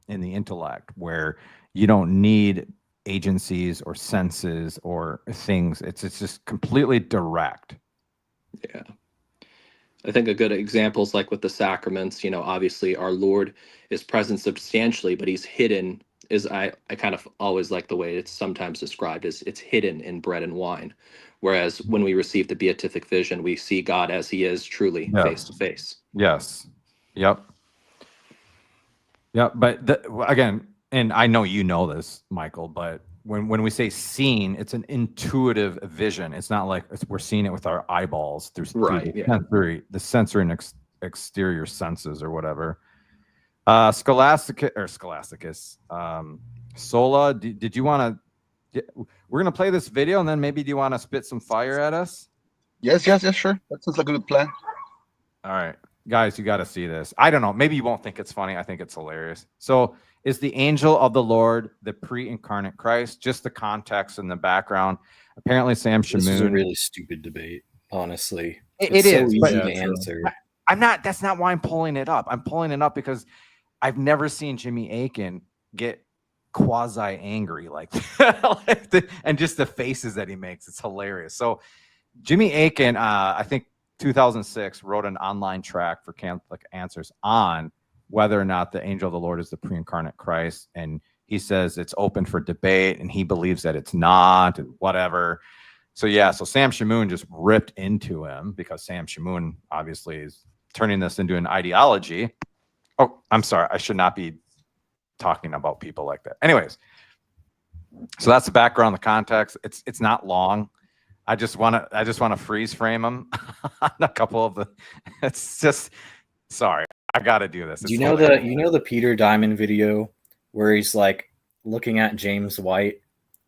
in the intellect, where you don't need agencies or senses or things. It's just completely direct. Yeah. I think a good example is like with the sacraments, obviously our Lord is present substantially, but he's hidden, I kind of always like the way it's sometimes described, as it's hidden in bread and wine. Whereas when we receive the beatific vision, we see God as he is truly face to face. Yes. Yep. Yep. But again, and I know you know this, Michael, but when we say seen, it's an intuitive vision. It's not like we're seeing it with our eyeballs through the sensory and exterior senses or whatever. Scholasticus, Sola, did you want to? We're gonna play this video, and then maybe do you want to spit some fire at us? Yes, sure. That sounds like a good plan. All right, guys, you got to see this. I don't know. Maybe you won't think it's funny. I think it's hilarious. So, is the angel of the Lord the pre-incarnate Christ? Just the context and the background. Apparently, Sam Shamoon. This is a really stupid debate, honestly. It is easy but to answer. I'm not. That's not why I'm pulling it up. I'm pulling it up because I've never seen Jimmy Akin get quasi angry like that. And just the faces that he makes. It's hilarious. So, Jimmy Akin, I think 2006, wrote an online tract for Catholic Answers on whether or not the angel of the Lord is the pre-incarnate Christ. And he says it's open for debate, and he believes that it's not, and whatever. So Sam Shamoon just ripped into him because Sam Shamoon obviously is turning this into an ideology. Oh, I'm sorry. I should not be talking about people like that. Anyways, so that's the background, the context. It's not long. I just want to freeze frame them on a couple of the. It's just sorry. I got to do this. Do you know the Peter Diamond video where he's like looking at James White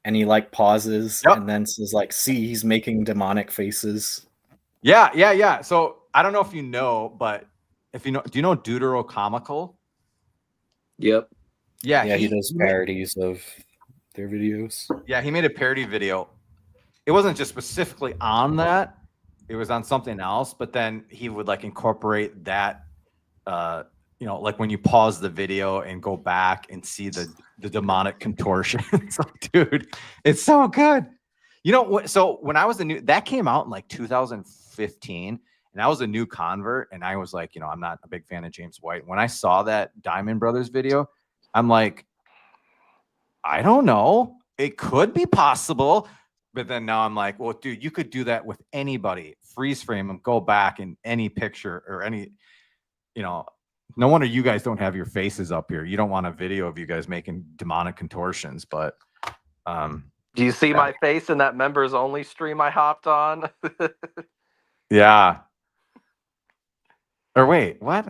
and he like pauses and then says like, "See, he's making demonic faces." Yeah. So I don't know if you know, but if you know, do you know Deuterocomical? Yep. Yeah, he does parodies of their videos. Yeah, he made a parody video. It wasn't just specifically on that; it was on something else. But then he would like incorporate that. Like when you pause the video and go back and see the demonic contortions. Dude, it's so good. You know what? So when I was that came out in like 2015, and I was a new convert, and I was like, I'm not a big fan of James White. When I saw that Diamond Brothers video, I'm like, I don't know. It could be possible. But then now I'm like, well, dude, you could do that with anybody. Freeze frame them, go back in any picture or any, no wonder you guys don't have your faces up here. You don't want a video of you guys making demonic contortions, but do you see my face in that members only stream I hopped on? Yeah. Or wait, what?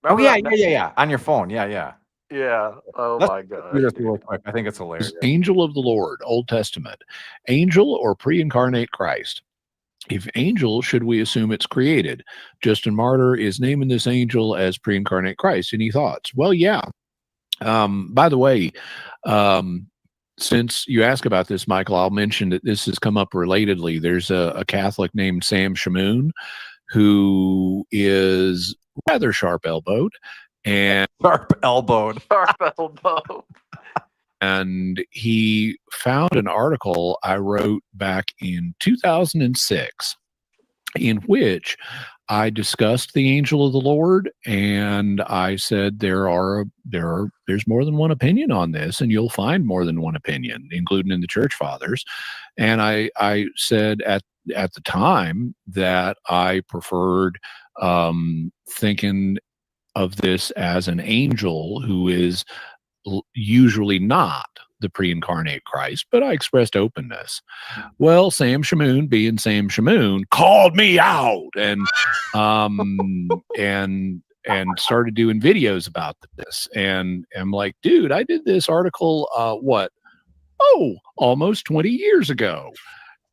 Remember yeah. On your phone. Yeah. Yeah. Oh Let's my God. do this real quick. I think it's hilarious. Angel of the Lord, Old Testament. Angel or pre-incarnate Christ? If angel, should we assume it's created? Justin Martyr is naming this angel as pre-incarnate Christ. Any thoughts? Well, yeah. By the way, since you ask about this, Michael, I'll mention that this has come up relatedly. There's a Catholic named Sam Shamoon who is rather sharp-elbowed. And he found an article I wrote back in 2006 in which I discussed the angel of the Lord, and I said there's more than one opinion on this, and you'll find more than one opinion, including in the church fathers. And I said at the time that I preferred thinking of this as an angel who is usually not the pre-incarnate Christ, but I expressed openness. Well, Sam Shamoon, being Sam Shamoon, called me out and started doing videos about this. And I'm like, dude, I did this article almost 20 years ago.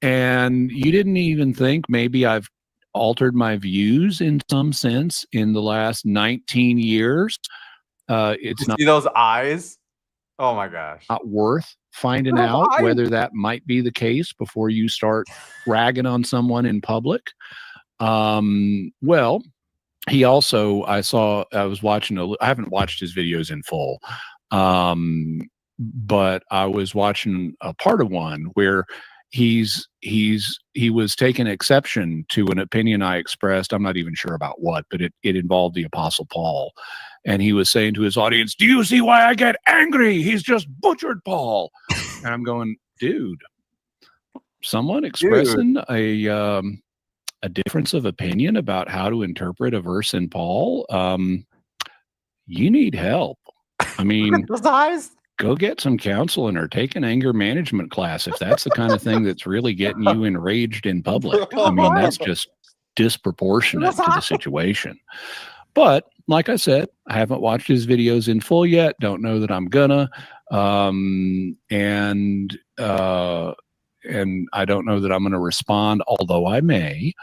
And you didn't even think maybe I've altered my views in some sense in the last 19 years. It's You see those eyes? Oh my gosh. not worth finding Those out eyes. whether that might be the case before you start ragging on someone in public. Well, he also, I was watching, I haven't watched his videos in full. But I was watching a part of one where he was taking exception to an opinion I expressed. I'm not even sure about what, but it involved the Apostle Paul. And he was saying to his audience, "Do you see why I get angry? He's just butchered Paul." And I'm going, dude, someone expressing a difference of opinion about how to interpret a verse in Paul, you need help. I mean, Those eyes. go get some counseling or take an anger management class if that's the kind of thing that's really getting you enraged in public. I mean, that's just disproportionate to the situation. But like I said, I haven't watched his videos in full yet. Don't know that I'm gonna. And I don't know that I'm going to respond, although I may.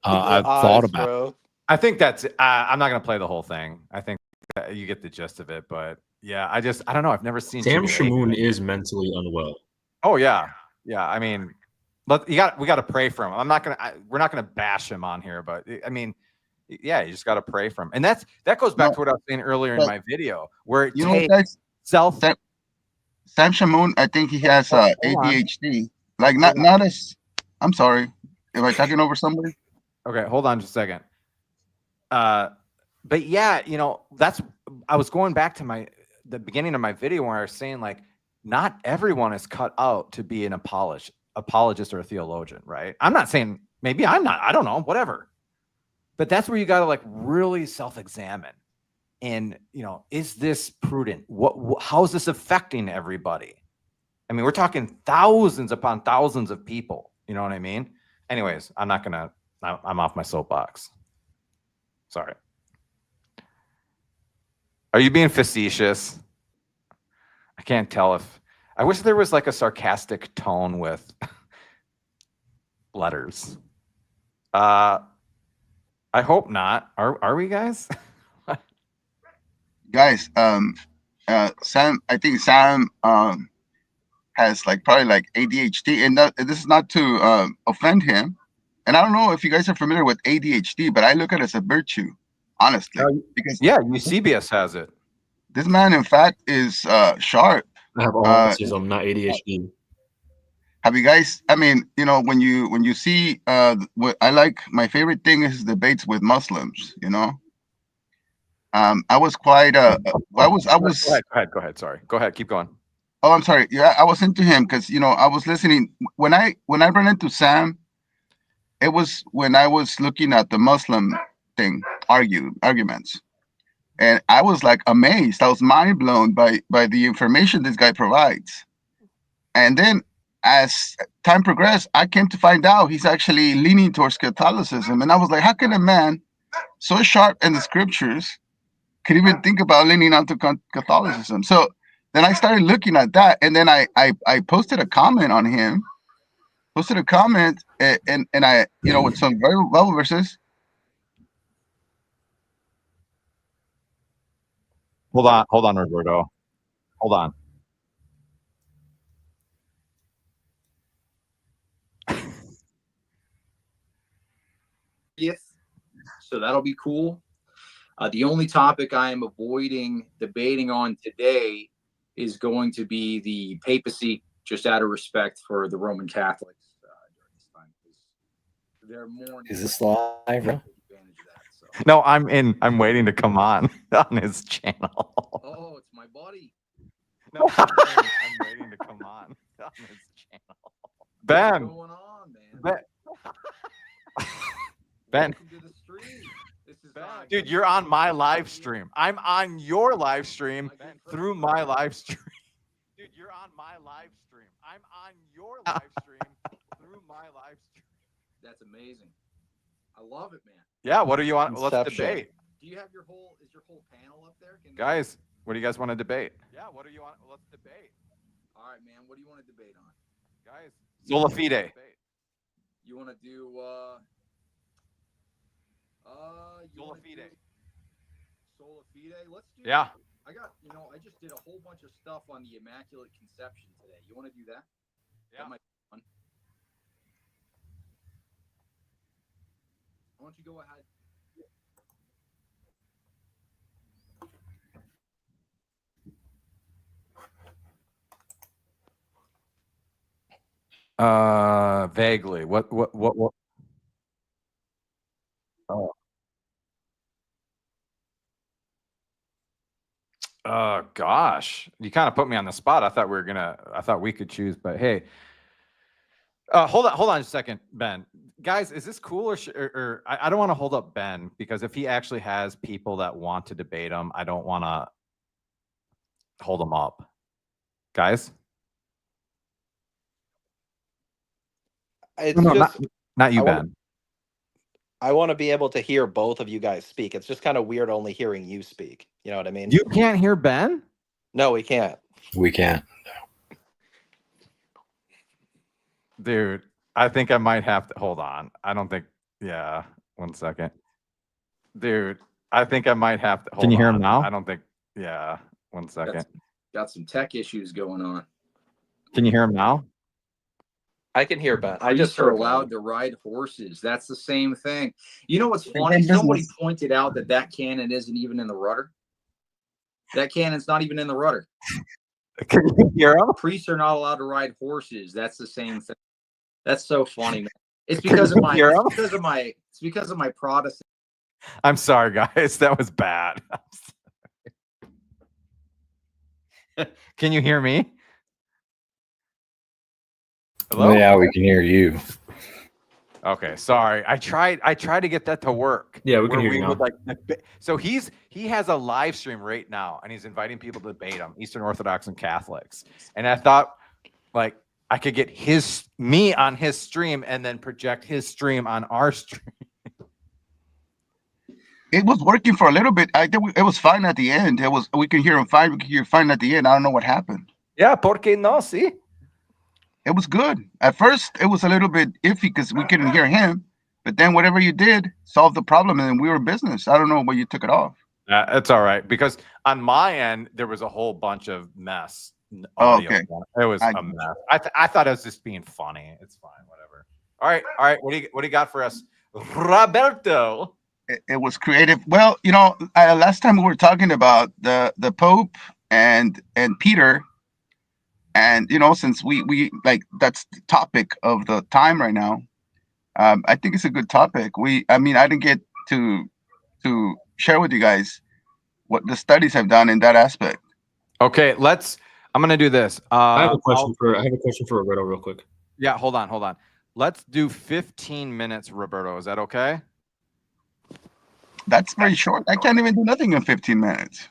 I've thought about it. I think that's, I'm not going to play the whole thing. I think that you get the gist of it, but yeah, I don't know. I've never seen Sam too Shamoon many. is mentally unwell. Oh yeah. Yeah. I mean, we got to pray for him. We're not going to bash him on here, but I mean, yeah, you just got to pray for him. And that goes back to what I was saying earlier in my video, where it takes self. Sam Shamoon, I think he has ADHD. Like not as. I'm sorry. Am I talking over somebody? Okay, hold on just a second. But yeah, I was going back to the beginning of my video where I was saying, like, not everyone is cut out to be an apologist or a theologian, right? I'm not saying, maybe I'm not, I don't know, whatever. But that's where you got to like really self-examine. And, is this prudent? How is this affecting everybody? I mean, we're talking thousands upon thousands of people. You know what I mean? Anyways, I'm off my soapbox. Sorry. Are you being facetious? I can't tell I wish there was like a sarcastic tone with letters. I hope not. Are we, guys? Guys, Sam, I think Sam has probably ADHD, and this is not to offend him. And I don't know if you guys are familiar with ADHD, but I look at it as a virtue, honestly. Because Eusebius has it. This man, in fact, is sharp. I have autism, not ADHD. Have you guys? I mean, when you see, what I like, my favorite thing is debates with Muslims. I was quite. I was. Go ahead. Sorry. Go ahead. Keep going. Oh, I'm sorry. Yeah, I was into him because I was listening when I ran into Sam. It was when I was looking at the Muslim thing, arguments, and I was amazed. I was mind blown by the information this guy provides. And then as time progressed, I came to find out he's actually leaning towards Catholicism, and I was like, how can a man so sharp in the scriptures could even think about leaning onto Catholicism? So then I started looking at that, and then I posted a comment on him. And I, with some very Bible verses. Hold on, Roberto. Hold on. Yes, so that'll be cool. The only topic I am avoiding debating on today is going to be the papacy, just out of respect for the Roman Catholics during this time. They're more. Is this live? No, I'm waiting to come on his channel. Oh, it's my buddy. No, I'm waiting to come on his channel. Ben. What's going on, man? Ben. Welcome to the stream. This is Dude, you're on my live stream. I'm on your live stream through my live stream. Dude, you're on my live stream. I'm on your live stream through my live stream. That's amazing. I love it, man. Yeah, what do you want? Let's debate. Do you have your whole panel up there? Guys, what do you guys want to debate? Yeah, what do you want? Let's debate. All right, man. What do you want to debate on? Guys, sola fide. You want to do sola fide. Sola fide? Let's do. Yeah. I just did a whole bunch of stuff on the Immaculate Conception today. You want to do that? Yeah. That might be fun. Why don't you go ahead? Vaguely. What? Oh. Gosh, you kind of put me on the spot. I thought we could choose, but hey, hold on a second, Ben. Guys, is this cool or I don't want to hold up Ben because if he actually has people that want to debate him, I don't want to hold him up. Guys? It's No, just not you, I wanna- Ben. I want to be able to hear both of you guys speak. It's just kind of weird only hearing you speak. You know what I mean? You can't hear Ben? No, we can't. We can't. Dude, I think I might have to hold on. I don't think, yeah, 1 second. Dude, I think I might have to hold on. Can you hear him now? I don't think, yeah, 1 second. Got some tech issues going on. Can you hear him now? I can hear Ben. I Priests just are heard allowed to ride horses. That's the same thing. You know what's funny? Somebody pointed out that canon isn't even in the rudder. That canon's not even in the rudder. Can you hear him? Priests are not allowed to ride horses. That's the same thing. That's so funny, man. It's because of my. It's because of my Protestant. I'm sorry, guys. That was bad. Can you hear me? Hello? Yeah, we can hear you. Okay, sorry. I tried to get that to work. Yeah, we can where hear you now. would, like, so he has a live stream right now, and he's inviting people to debate him, Eastern Orthodox and Catholics. And I thought, like, I could get me on his stream and then project his stream on our stream. It was working for a little bit. I think it was fine at the end. We can hear him fine. We can hear fine at the end. I don't know what happened. Yeah, porque no, see? It was good. At first, it was a little bit iffy because we couldn't hear him. But then whatever you did solved the problem, and we were in business. I don't know why you took it off. It's all right because on my end there was a whole bunch of mess. Oh, okay. It was a mess. I thought it was just being funny. It's fine, whatever. All right. What do you got for us, Roberto? It was creative. Well, last time we were talking about the Pope and Peter. And since we like that's the topic of the time right now, I think it's a good topic. I didn't get to share with you guys what the studies have done in that aspect. Okay, I'm gonna do this. I have a question for Roberto real quick. Yeah, hold on. Let's do 15 minutes, Roberto. Is that okay? That's very short. I can't even do nothing in 15 minutes.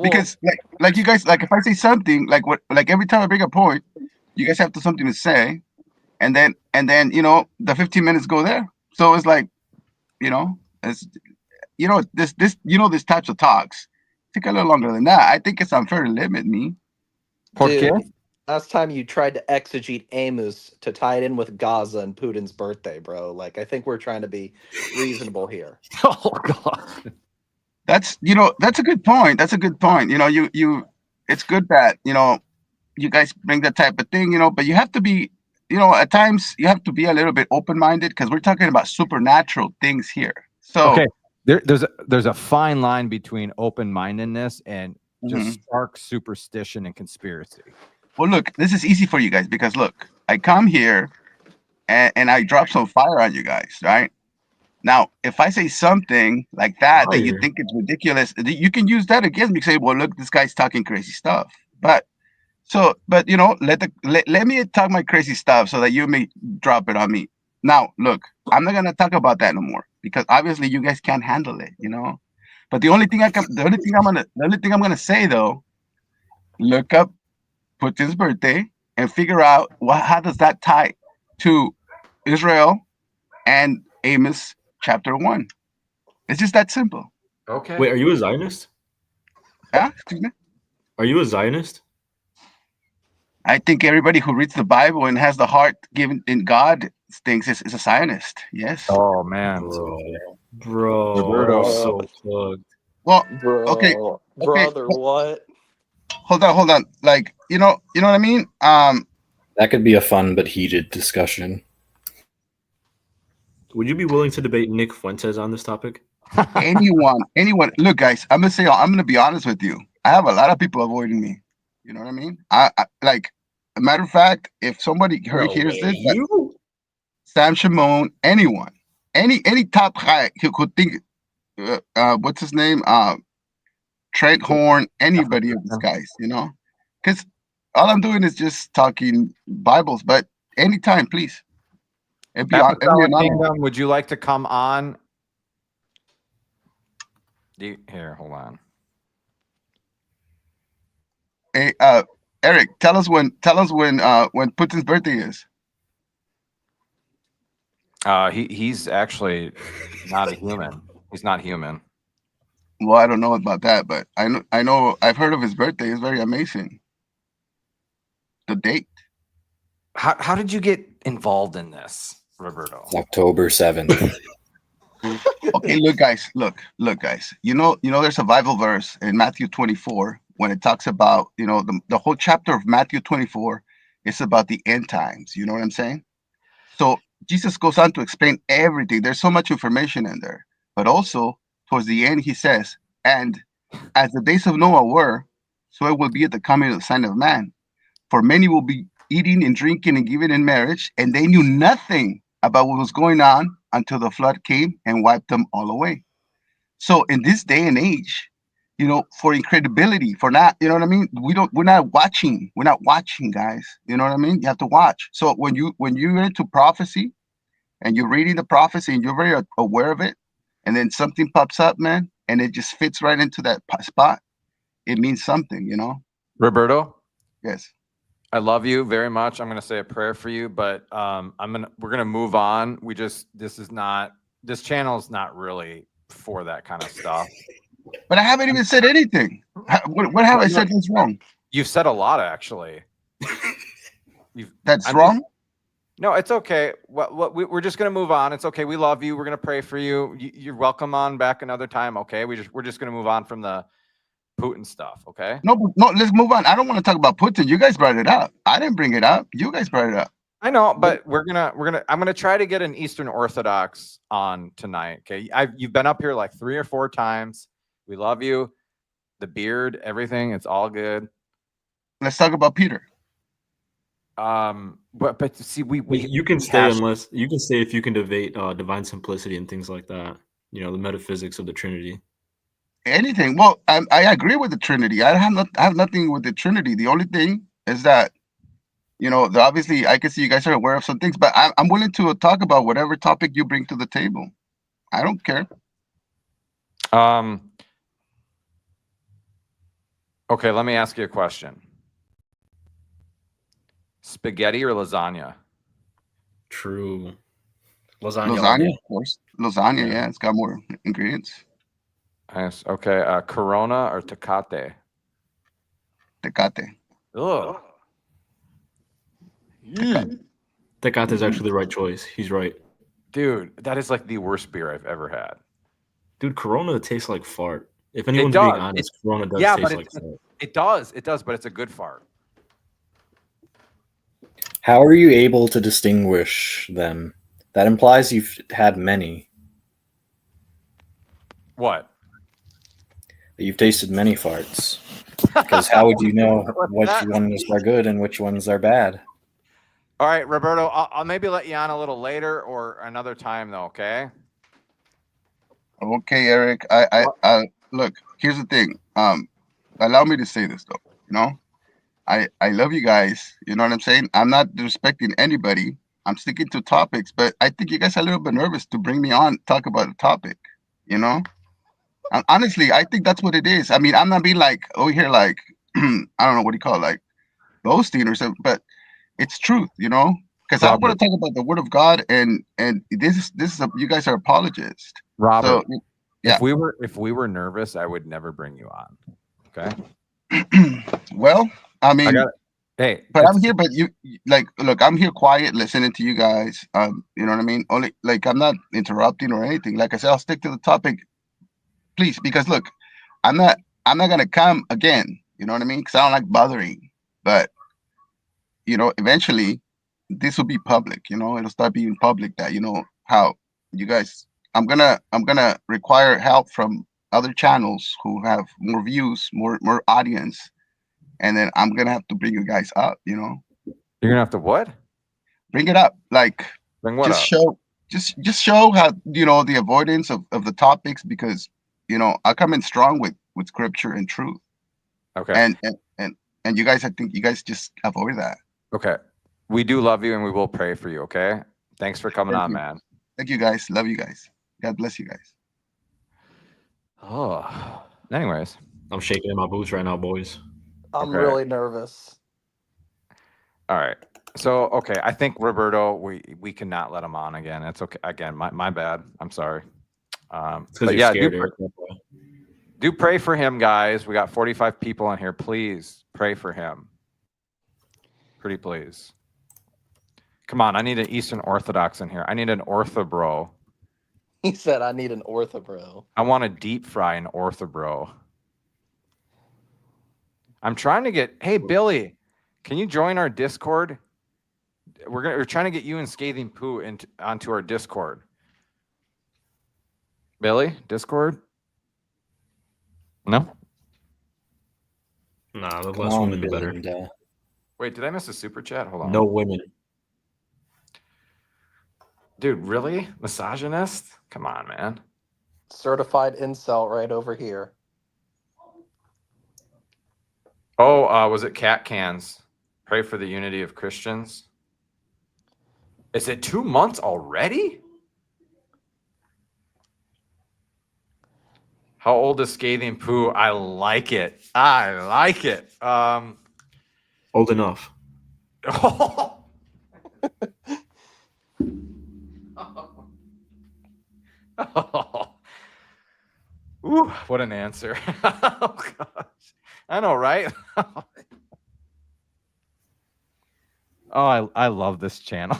Because like you guys, like if I say something, like every time I bring a point, you guys have something to say, and then the 15 minutes go there. So it's like, it's this types of talks take a little longer than that. I think it's unfair to limit me. Dude, last time you tried to exegete Amos to tie it in with Gaza and Putin's birthday, bro. Like I think we're trying to be reasonable here. Oh God. That's a good point. That's a good point. It's good that you guys bring that type of thing, but you have to be, at times you have to be a little bit open-minded because we're talking about supernatural things here. So okay, there's a fine line between open-mindedness and just stark superstition and conspiracy. Well, look, this is easy for you guys because look, I come here and I drop some fire on you guys, right? Now, if I say something like that you think it's ridiculous, you can use that against me. Say, well, look, this guy's talking crazy stuff. But let me talk my crazy stuff so that you may drop it on me. Now, look, I'm not gonna talk about that no more because obviously you guys can't handle it, But the only thing I'm gonna say though, look up Putin's birthday and figure out how does that tie to Israel and Amos chapter 1. It's just that simple. Okay. Wait, are you a Zionist? Yeah, excuse me? Are you a Zionist? I think everybody who reads the Bible and has the heart given in God thinks is a Zionist. Yes. Oh man, bro, Roberto. so plugged. Well, okay, Bro, okay. brother, what? Hold on. Like, you know what I mean? That could be a fun but heated discussion. Would you be willing to debate Nick Fuentes on this topic? anyone. Look, guys, I'm gonna be honest with you. I have a lot of people avoiding me. You know what I mean? I like, a matter of fact, if somebody hears this, You? Sam Shimon, anyone, any top guy who could think, what's his name? Trent Horn, anybody of these guys, you know? Because all I'm doing is just talking Bibles, but anytime, please. It'd be an Apostolic honor. Kingdom, would you like to come on? Here, hold on. Hey, Eric, tell us when Putin's birthday is. He's actually not a human. He's not human. Well, I don't know about that, but I know I've heard of his birthday. It's very amazing. The date. How did you get involved in this, Roberto? It's October 7th. Okay, look, guys. You know, there's a Bible verse in Matthew 24 when it talks about, you know, the whole chapter of Matthew 24 is about the end times. You know what I'm saying? So Jesus goes on to explain everything. There's so much information in there, but also towards the end, he says, "And as the days of Noah were, so it will be at the coming of the Son of Man. For many will be eating and drinking and giving in marriage, and they knew nothing about what was going on until the flood came and wiped them all away." So in this day and age, you know, for incredibility, for not, you know what I mean? We're not watching, guys. You know what I mean? You have to watch. So when you're into prophecy and you're reading the prophecy and you're very aware of it, and then something pops up, man, and it just fits right into that spot, it means something, you know? Roberto? Yes. I love you very much. I'm going to say a prayer for you, but we're going to move on. This channel is not really for that kind of stuff. But I haven't even said anything. What have I said that's wrong? You've said a lot, actually. That's wrong? No, it's okay. We're just going to move on. It's okay. We love you. We're going to pray for you. You're welcome on back another time, okay? We're just going to move on from the Putin stuff, okay? No, let's move on. I don't want to talk about Putin. You guys brought it up. I didn't bring it up. You guys brought it up. I know, but I'm gonna try to get an Eastern Orthodox on tonight. Okay, you've been up here like 3 or 4 times. We love you. The beard, everything, it's all good. Let's talk about Peter. But see, you can stay if you can debate divine simplicity and things like that. You know, the metaphysics of the Trinity. Anything. Well, I agree with the Trinity. I have nothing with the Trinity. The only thing is that, you know, obviously I can see you guys are aware of some things, but I'm willing to talk about whatever topic you bring to the table. I don't care. Okay, let me ask you a question. Spaghetti or lasagna? True. Lasagna, of course. Lasagna, yeah, it's got more ingredients. Yes. Okay. Corona or Tecate? Tecate. Ugh. Tecate is actually the right choice. He's right. Dude, that is like the worst beer I've ever had. Dude, Corona tastes like fart. If anyone's being honest, Corona does taste like fart. It does, but it's a good fart. How are you able to distinguish them? That implies you've had many. What? You've tasted many farts. Because how would you know which ones are good and which ones are bad? All right, Roberto, I'll maybe let you on a little later or another time, though, okay? Okay, Eric. I look, here's the thing. Allow me to say this, though. You know, I love you guys. You know what I'm saying? I'm not disrespecting anybody. I'm sticking to topics, but I think you guys are a little bit nervous to bring me on, talk about a topic, you know? Honestly, I think that's what it is. I mean, I'm not being like, oh, here, like, I don't know, what do you call it, like, boasting or something, but it's truth, you know? Because I want to talk about the Word of God, and this is you guys are apologists. Robert, so, yeah. If we were nervous, I would never bring you on. Okay. Well, I mean, hey, but I'm here. But you look, I'm here, quiet, listening to you guys. You know what I mean? Only like I'm not interrupting or anything. Like I said, I'll stick to the topic, please, because look, I'm not gonna come again. You know what I mean? Because I don't like bothering. But eventually, this will be public. It'll start being public that how you guys. I'm gonna require help from other channels who have more views, more audience, and then I'm gonna have to bring you guys up. You're gonna have to what? Bring it up, like Bring what just up? show, just show how the avoidance of the topics, because I come in strong with scripture and truth. Okay. And you guys, I think you guys just avoid that. Okay. We do love you and we will pray for you. Okay. Thanks for coming on, man. Thank you guys. Love you guys. God bless you guys. Oh, anyways, I'm shaking in my boots right now, boys. I'm Okay. really nervous. All right. So, okay. I think Roberto, we cannot let him on again. It's okay. Again, my bad. I'm sorry. But yeah, do pray for him, guys. We got 45 people in here. Please pray for him. Pretty please. Come on. I need an Eastern Orthodox in here. I need an orthobro. He said, I need an orthobro. I want to deep fry an orthobro. I'm trying to get, hey, Billy, can you join our Discord? We're trying to get you and Scathing Poo onto our Discord. Billy, Discord? No? Nah, the less women, the better. Wait, did I miss a super chat? Hold on. No women. Dude, really? Misogynist? Come on, man. Certified incel right over here. Oh, was it Cat Cans? Pray for the unity of Christians. Is it 2 months already? How old is Scathing Poo? I like it. I like it. Old enough. Oh. Oh. Ooh, what an answer. Oh, gosh. I know, right? Oh, I love this channel.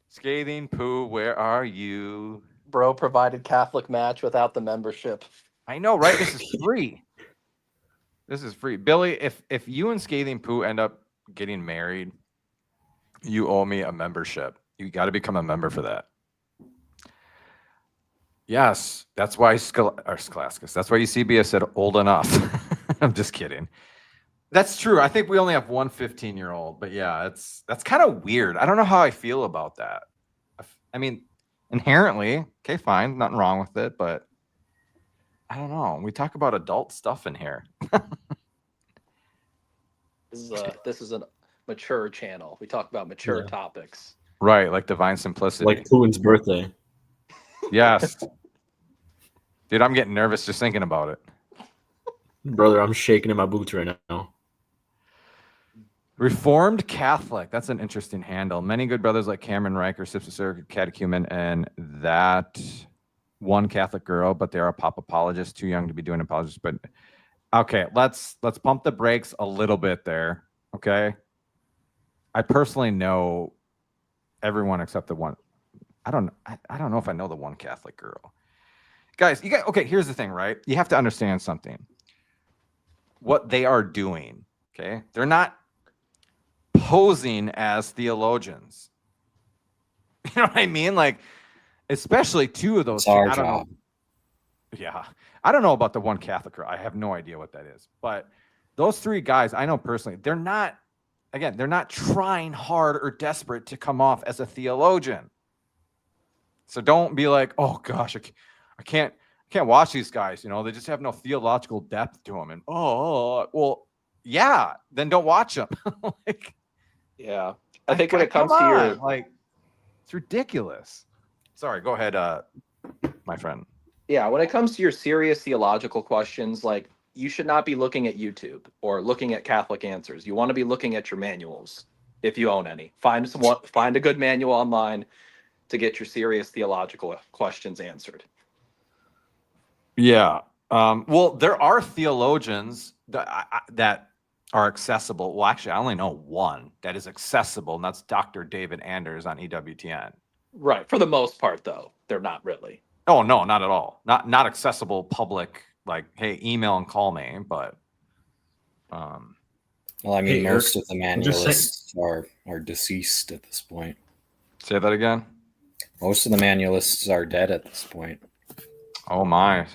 Scathing Poo, where are you? Bro provided Catholic match without the membership. I know, right? This is free. This is free. Billy, if you and Scathing Poo end up getting married, you owe me a membership. You got to become a member for that. Yes, that's why Scholasticus. That's why Eusebius said old enough. I'm just kidding. That's true. I think we only have one 15-year-old, but yeah, that's kind of weird. I don't know how I feel about that. I mean, inherently, okay, fine, nothing wrong with it, but I don't know. We talk about adult stuff in here. This is a mature channel. We talk about mature topics. Right, like divine simplicity. Like Putin's birthday. Yes. Dude, I'm getting nervous just thinking about it. Brother, I'm shaking in my boots right now. Reformed Catholic. That's an interesting handle. Many good brothers like Cameron Riker, Sipsister, Catechumen, and that one Catholic girl, but they are a pop apologist, too young to be doing apologists. But okay, let's pump the brakes a little bit there. Okay. I personally know everyone except the one. I don't know if I know the one Catholic girl. Guys, okay, here's the thing, right? You have to understand something. What they are doing, okay? They're not posing as theologians. You know what I mean? Like, especially two of those. It's our I don't know. job. Yeah. I don't know about the one Catholic girl. I have no idea what that is. But those three guys, I know personally, they're not trying hard or desperate to come off as a theologian. So don't be like, oh gosh, I can't watch these guys. You know, they just have no theological depth to them. And well, yeah, then don't watch them. Like, yeah, I think when it comes to your it's ridiculous. Sorry, go ahead, my friend. Yeah, when it comes to your serious theological questions, like you should not be looking at YouTube or looking at Catholic Answers. You want to be looking at your manuals if you own any. Find a good manual online to get your serious theological questions answered. Yeah. Well, there are theologians that are accessible. Well, actually, I only know one that is accessible, and that's Dr. David Anders on EWTN. Right. For the most part, though, they're not really. Oh no, not at all. Not accessible public. Like, hey, email and call me. But Well, I mean, Hey, Eric, most of the I'm just saying. manualists are deceased at this point. say that again. Most of the manualists are dead at this point. Oh my.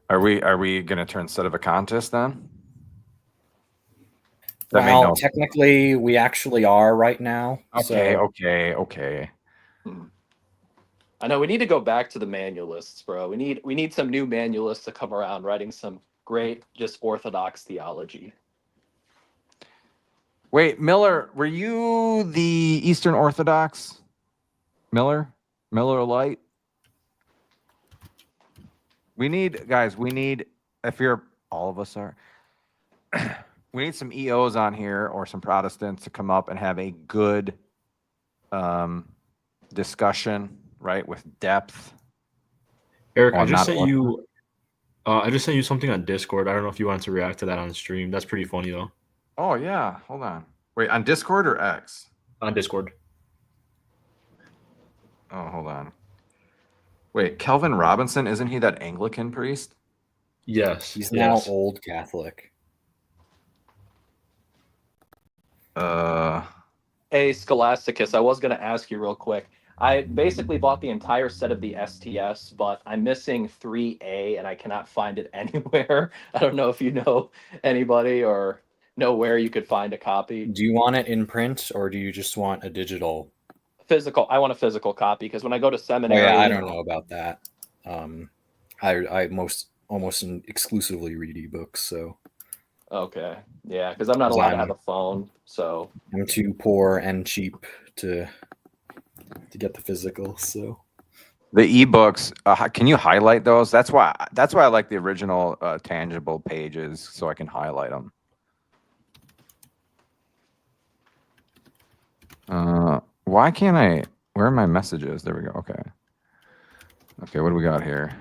Are we going to turn sedevacantists then? That made Well, no- technically, we actually are right now. Okay, so okay. I know we need to go back to the manualists, bro. We need some new manualists to come around writing some great, just orthodox theology. Wait, Miller, were you the Eastern Orthodox? Miller Light? We need, if you're, all of us are, we need some EOs on here or some Protestants to come up and have a good discussion, right, with depth. Eric, Oh, I just not sent you. I just sent you something on Discord. I don't know if you wanted to react to that on stream. That's pretty funny though. Oh yeah, hold on. Wait, on Discord or X? On Discord. Oh, hold on. Wait, Kelvin Robinson, isn't he that Anglican priest? Yes. he's now old Catholic. Hey, Scholasticus, I was going to ask you real quick. I basically bought the entire set of the STS, but I'm missing 3A and I cannot find it anywhere. I don't know if you know anybody or know where you could find a copy. Do you want it in print or do you just want a digital? Physical. I want a physical copy because when I go to Oh, seminary, yeah, I don't know about that. I almost exclusively read ebooks, so Okay, yeah, because I'm not allowed to have a phone, so I'm too poor and cheap to get the physical. So The ebooks, can you highlight those? That's why I like the original tangible pages, so I can highlight them. Why can't I? Where are my messages? There we go. Okay. Okay, what do we got here?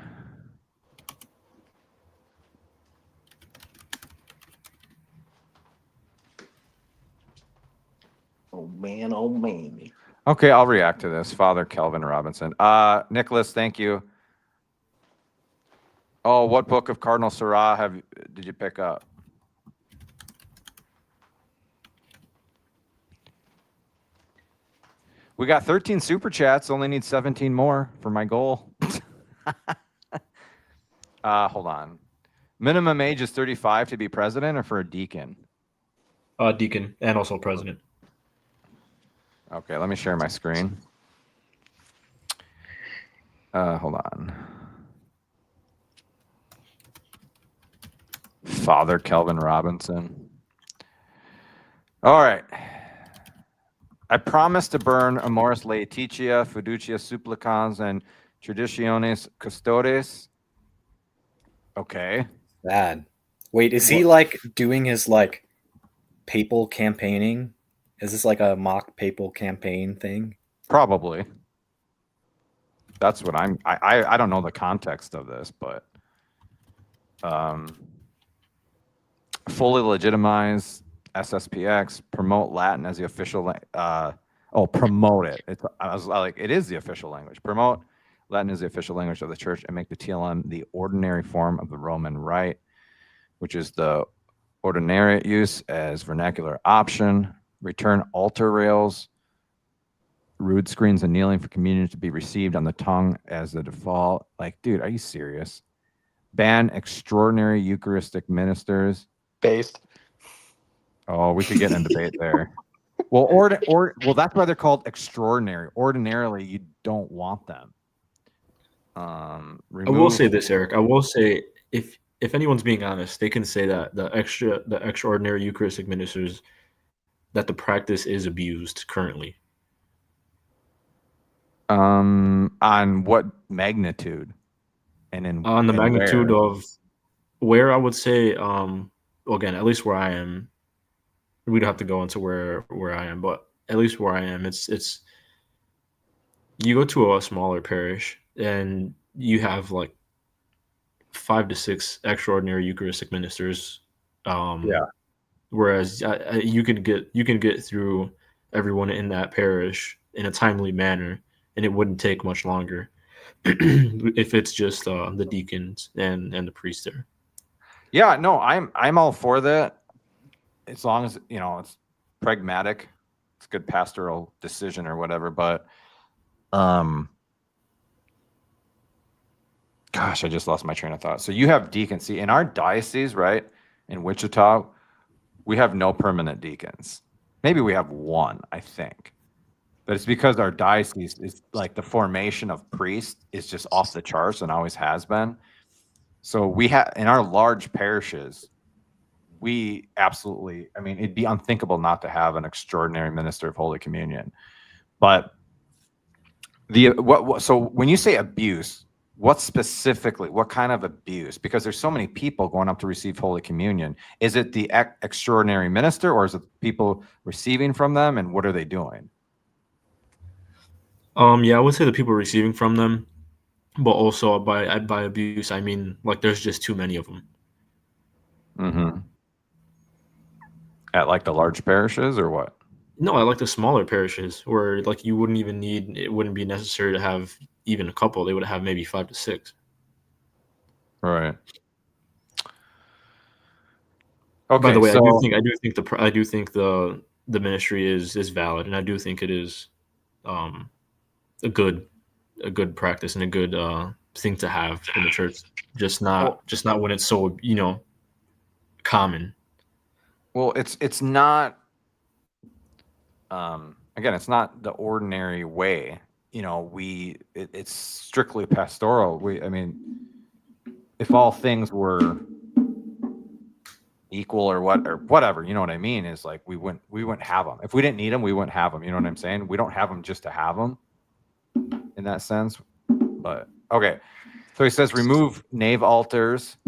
oh man. Okay, I'll react to this. Father Kelvin Robinson. Nicholas, thank you. Oh, what book of Cardinal Seurat did you pick up? We got 13 super chats. Only need 17 more for my goal. Hold on. Minimum age is 35 to be president or for a deacon? Deacon and also president. Okay, let me share my screen. Hold on. Father Kelvin Robinson. All right. I promise to burn Amoris Laetitia, Fiducia Supplicans, and Traditiones Custodes. Okay. bad. Wait, is he like doing his like papal campaigning? Is this like a mock papal campaign thing? Probably. That's what I don't know the context of this, but fully legitimize SSPX, promote Latin as the official promote it. I was like, it is the official language. Promote Latin as the official language of the church and make the TLM the ordinary form of the Roman Rite, which is the ordinariate use as vernacular option. Return altar rails, rood screens, and kneeling for communion to be received on the tongue as the default. Like, dude, are you serious? Ban extraordinary Eucharistic ministers. Based. Oh, we could get in a debate there. Well, well, that's why they're called extraordinary. Ordinarily, you don't want them. I will say this, Eric. I will say if anyone's being honest, they can say that the extraordinary Eucharistic ministers, that the practice is abused currently. On what magnitude? On the magnitude of where I would say, well, again, at least where I am, we don't have to go into where I am, but at least where I am, it's you go to a smaller parish and you have like 5 to 6 extraordinary Eucharistic ministers. Whereas you can get through everyone in that parish in a timely manner, and it wouldn't take much longer. if it's just the deacons and the priest there. Yeah, no, I'm all for that, as long as it's pragmatic, it's a good pastoral decision or whatever. But gosh, I just lost my train of thought. So you have deaconcy in our diocese, right? In Wichita, we have no permanent deacons. Maybe we have one, I think. But it's because our diocese is like the formation of priests is just off the charts and always has been. So we have in our large parishes, we absolutely, I mean, it'd be unthinkable not to have an extraordinary minister of Holy Communion. But so when you say abuse, what kind of abuse? Because there's so many people going up to receive Holy Communion. Is it the extraordinary minister, or is it people receiving from them, and what are they doing? Yeah, I would say the people receiving from them, but also by abuse, I mean like there's just too many of them. Mm-hmm. At like the large parishes, or what? No, I like the smaller parishes where like it wouldn't be necessary to have even a couple. They would have maybe 5 to 6. Right. Okay. By the way, so, I do think the ministry is valid, and I do think it is a good practice and a good thing to have in the church. Just not when it's so common. Well, it's not. Again, it's not the ordinary way. It's strictly pastoral. I mean, if all things were equal or whatever, you know what I mean, is like we wouldn't have them. If we didn't need them, we wouldn't have them. You know what I'm saying? We don't have them just to have them in that sense. But okay. So he says remove nave altars,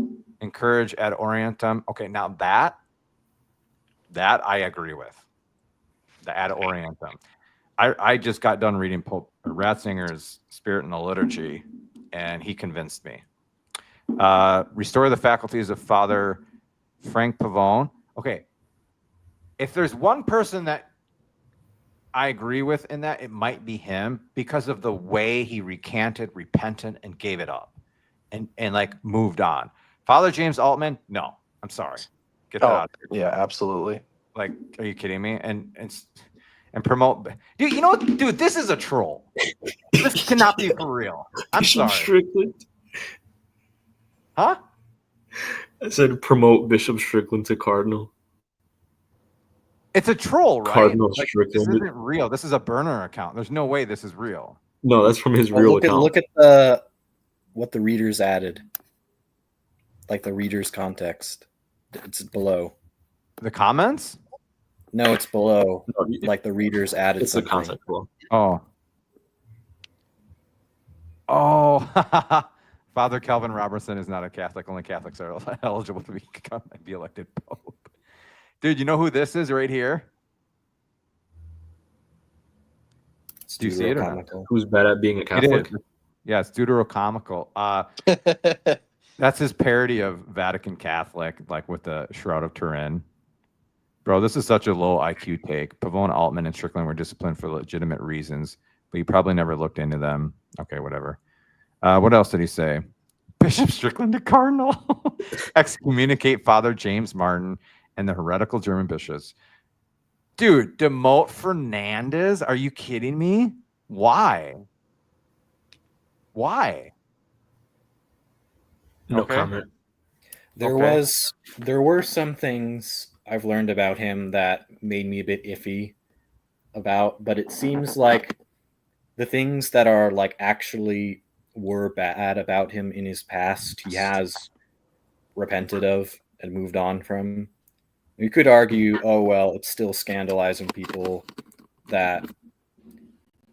encourage ad orientem. Okay, now that I agree with. The ad orientem. I just got done reading Pope Ratzinger's Spirit in the Liturgy, and he convinced me. Restore the faculties of Father Frank Pavone. Okay, if there's one person that I agree with in that, it might be him, because of the way he recanted, repentant, and gave it up, and like moved on. Father James Altman, no, I'm sorry, get that out of here. Yeah, absolutely. Like, are you kidding me? And promote, dude. You know what, dude? This is a troll. This cannot be for real. I'm Bishop sorry. Strickland. Huh? I said promote Bishop Strickland to Cardinal. It's a troll, right? Cardinal Like, Strickland. this isn't real. This is a burner account. There's no way this is real. No, that's from his real account. Look at what the readers added, like the reader's context. It's below. The comments? No, it's below. Like the readers added. It's something. the concept below. Oh. Father Calvin Robertson is not a Catholic. Only Catholics are eligible to be elected pope. Dude, you know who this is right here? Do you see it or not? Who's bad at being a Catholic? Yeah, it's deuterocomical. That's his parody of Vatican Catholic, like with the Shroud of Turin. Bro, this is such a low IQ take. Pavone, Altman, and Strickland were disciplined for legitimate reasons, but you probably never looked into them. Okay, whatever. What else did he say? Bishop Strickland to Cardinal. Excommunicate Father James Martin and the heretical German bishops. Dude, demote Fernandez? Are you kidding me? Why? No comment. There were some things I've learned about him that made me a bit iffy about, but it seems like the things that are like actually were bad about him in his past, he has repented of and moved on from. You could argue, oh well, it's still scandalizing people. That,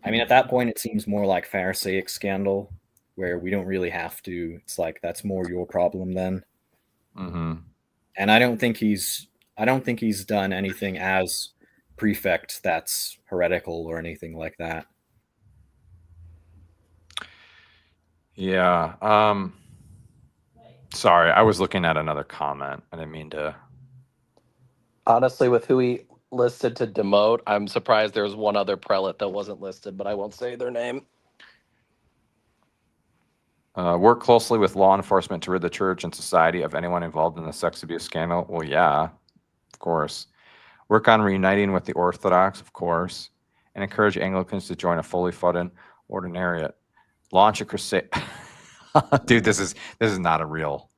I mean, at that point, it seems more like Pharisaic scandal, where we don't really have to. It's like that's more your problem then. Mm-hmm. And I don't think he's done anything as prefect that's heretical or anything like that. Yeah. Sorry, I was looking at another comment. I didn't mean to. Honestly, with who he listed to demote, I'm surprised there's one other prelate that wasn't listed, but I won't say their name. Work closely with law enforcement to rid the church and society of anyone involved in the sex abuse scandal. Well, yeah, of course. Work on reuniting with the Orthodox, of course, and encourage Anglicans to join a fully funded ordinariate. Launch a crusade. Dude, this is not a real.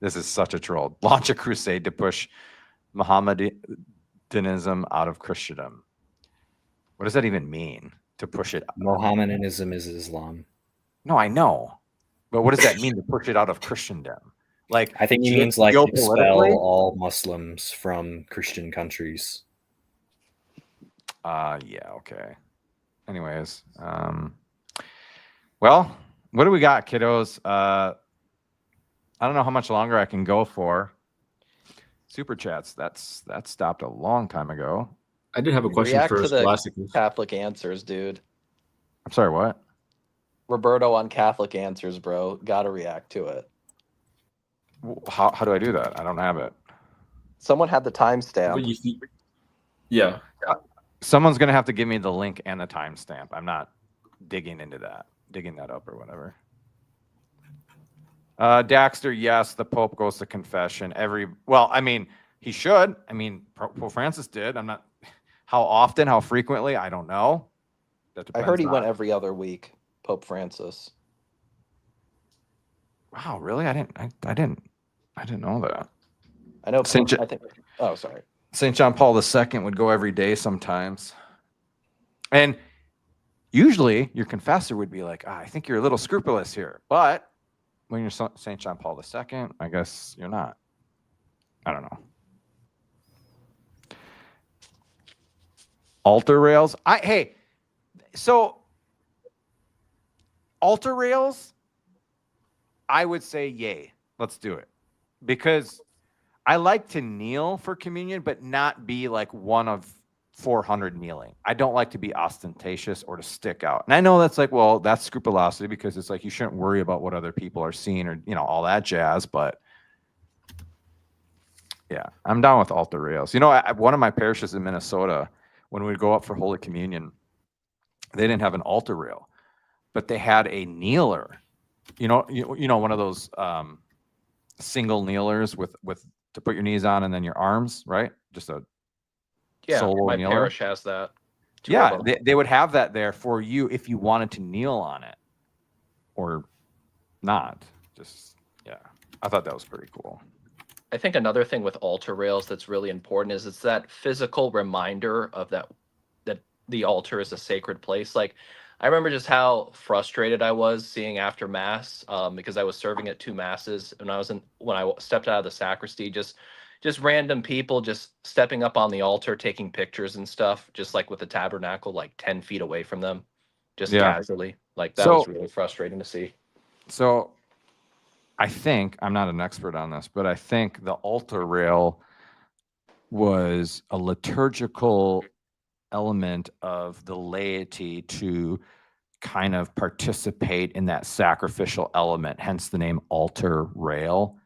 This is such a troll. Launch a crusade to push Mohammedanism out of Christendom. What does that even mean? To push it? Mohammedanism is Islam. No, I know, but what does that mean to push it out of Christendom? Like, I think he means like expel geopolitically? all Muslims from Christian countries. Yeah, okay. Anyways, well, what do we got, kiddos? I don't know how much longer I can go for. Super chats. That stopped a long time ago. I did have a question React for to the Scholasticus. Catholic answers, dude. I'm sorry, what? Roberto on Catholic answers, bro. Gotta react to it. How do I do that? I don't have it. Someone had the timestamp. Yeah. Someone's gonna have to give me the link and the timestamp. I'm not digging that up or whatever. Daxter, yes, the Pope goes to confession well, I mean, he should. I mean, Pope Francis did. I'm not. How often? How frequently? I don't know. I heard he went every other week. Pope Francis. Wow, really? I didn't know that. I know. Saint I think. Oh, sorry. St. John Paul II would go every day sometimes. And usually your confessor would be like, I think you're a little scrupulous here. But when you're St. John Paul II, I guess you're not. I don't know. Altar rails. So altar rails, I would say yay. Let's do it. Because I like to kneel for communion, but not be like one of 400 kneeling. I don't like to be ostentatious or to stick out. And I know that's like, well, that's scrupulosity because it's like you shouldn't worry about what other people are seeing or, all that jazz. But yeah, I'm down with altar rails. One of my parishes in Minnesota, when we'd go up for Holy Communion, they didn't have an altar rail, but they had a kneeler. One of those single kneelers with to put your knees on and then your arms, right? Just a solo my kneeler. parish has that. Yeah, they would have that there for you if you wanted to kneel on it or not. I thought that was pretty cool. I think another thing with altar rails that's really important is it's that physical reminder of that the altar is a sacred place. Like, I remember just how frustrated I was seeing after Mass, because I was serving at 2 Masses, and when I stepped out of the sacristy, just random people just stepping up on the altar, taking pictures and stuff, just like with the tabernacle, like 10 feet away from them, just casually. Like that was really frustrating to see. So I think, I'm not an expert on this, but I think the altar rail was a liturgical element of the laity to kind of participate in that sacrificial element, hence the name altar rail,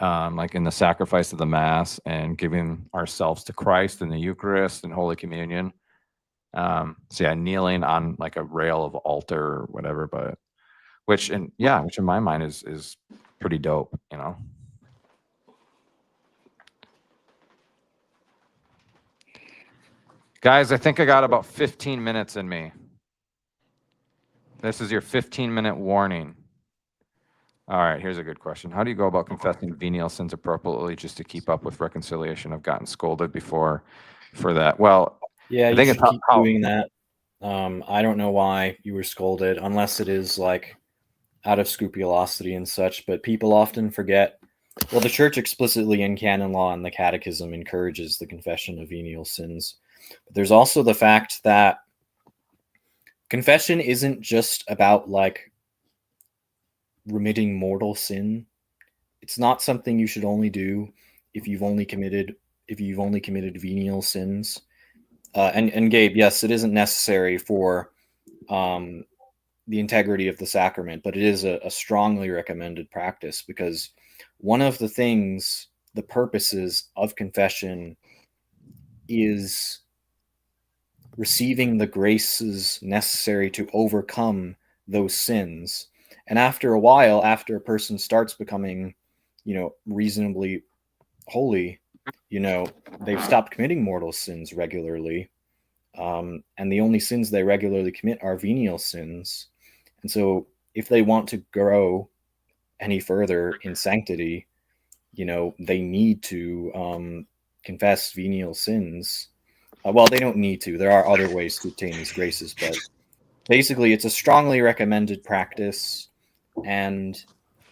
like in the sacrifice of the Mass and giving ourselves to Christ in the Eucharist and Holy Communion. Kneeling on like a rail of altar or whatever, but which in my mind is pretty dope, Guys, I think I got about 15 minutes in me. This is your 15-minute warning. All right, here's a good question. How do you go about confessing venial sins appropriately just to keep up with reconciliation? I've gotten scolded before for that. Well, yeah, I think you should keep doing that. I don't know why you were scolded, unless it is like out of scrupulosity and such, but people often forget. Well, the church explicitly in canon law and the catechism encourages the confession of venial sins. But there's also the fact that confession isn't just about like remitting mortal sin. It's not something you should only do if you've only committed venial sins. And Gabe, yes, it isn't necessary for the integrity of the sacrament, but it is a strongly recommended practice, because one of the purposes of confession is receiving the graces necessary to overcome those sins. And after a while, after a person starts becoming, reasonably holy, they've stopped committing mortal sins regularly. And the only sins they regularly commit are venial sins. And so if they want to grow any further in sanctity, they need to confess venial sins. Well, they don't need to. There are other ways to obtain these graces, but basically it's a strongly recommended practice. And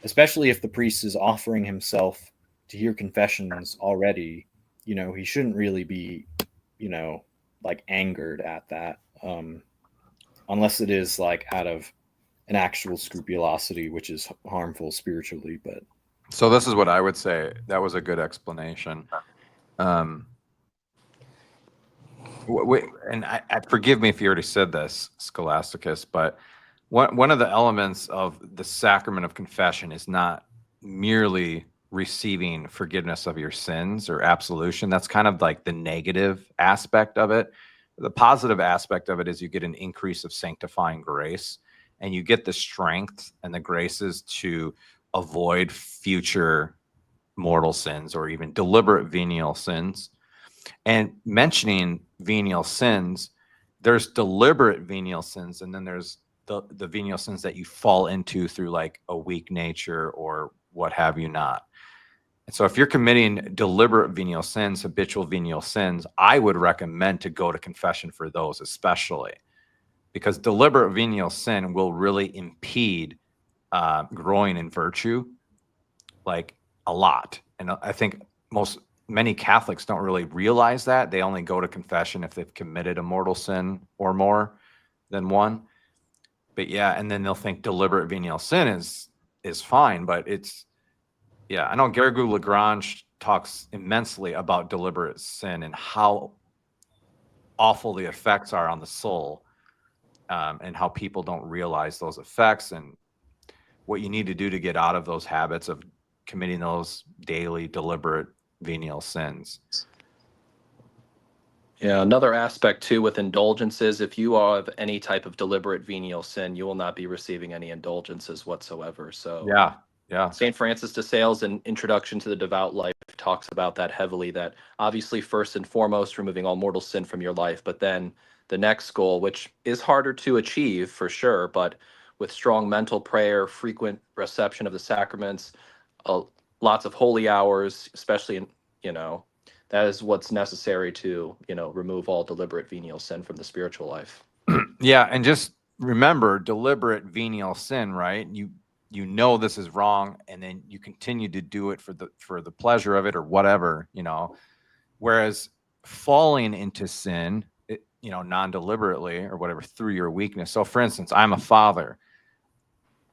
especially if the priest is offering himself to hear confessions already, he shouldn't really be, like angered at that, unless it is like out of an actual scrupulosity, which is harmful spiritually. But So this is what I would say. That was a good explanation. And I forgive me if you already said this, Scholasticus, but one of the elements of the sacrament of confession is not merely receiving forgiveness of your sins or absolution. That's kind of like the negative aspect of it. The positive aspect of it is you get an increase of sanctifying grace, and you get the strength and the graces to avoid future mortal sins or even deliberate venial sins. And mentioning venial sins, there's deliberate venial sins, and then there's the venial sins that you fall into through like a weak nature or what have you not. And so if you're committing deliberate venial sins, habitual venial sins, I would recommend to go to confession for those, especially because deliberate venial sin will really impede growing in virtue, like a lot. And I think many Catholics don't really realize that. They only go to confession if they've committed a mortal sin or more than one. But yeah, and then they'll think deliberate venial sin is fine, but it's, yeah, I know Garrigou Lagrange talks immensely about deliberate sin and how awful the effects are on the soul, and how people don't realize those effects and what you need to do to get out of those habits of committing those daily deliberate venial sins. Yeah, another aspect too with indulgences, if you have any type of deliberate venial sin, you will not be receiving any indulgences whatsoever. So Yeah. St. Francis de Sales in Introduction to the Devout Life talks about that heavily, that obviously first and foremost removing all mortal sin from your life, but then the next goal, which is harder to achieve for sure, but with strong mental prayer, frequent reception of the sacraments, lots of holy hours, especially in, that is what's necessary to, remove all deliberate venial sin from the spiritual life. Yeah, and just remember deliberate venial sin, right? You know this is wrong, and then you continue to do it for the pleasure of it or whatever, Whereas falling into sin, non-deliberately or whatever through your weakness. So, for instance, I'm a father.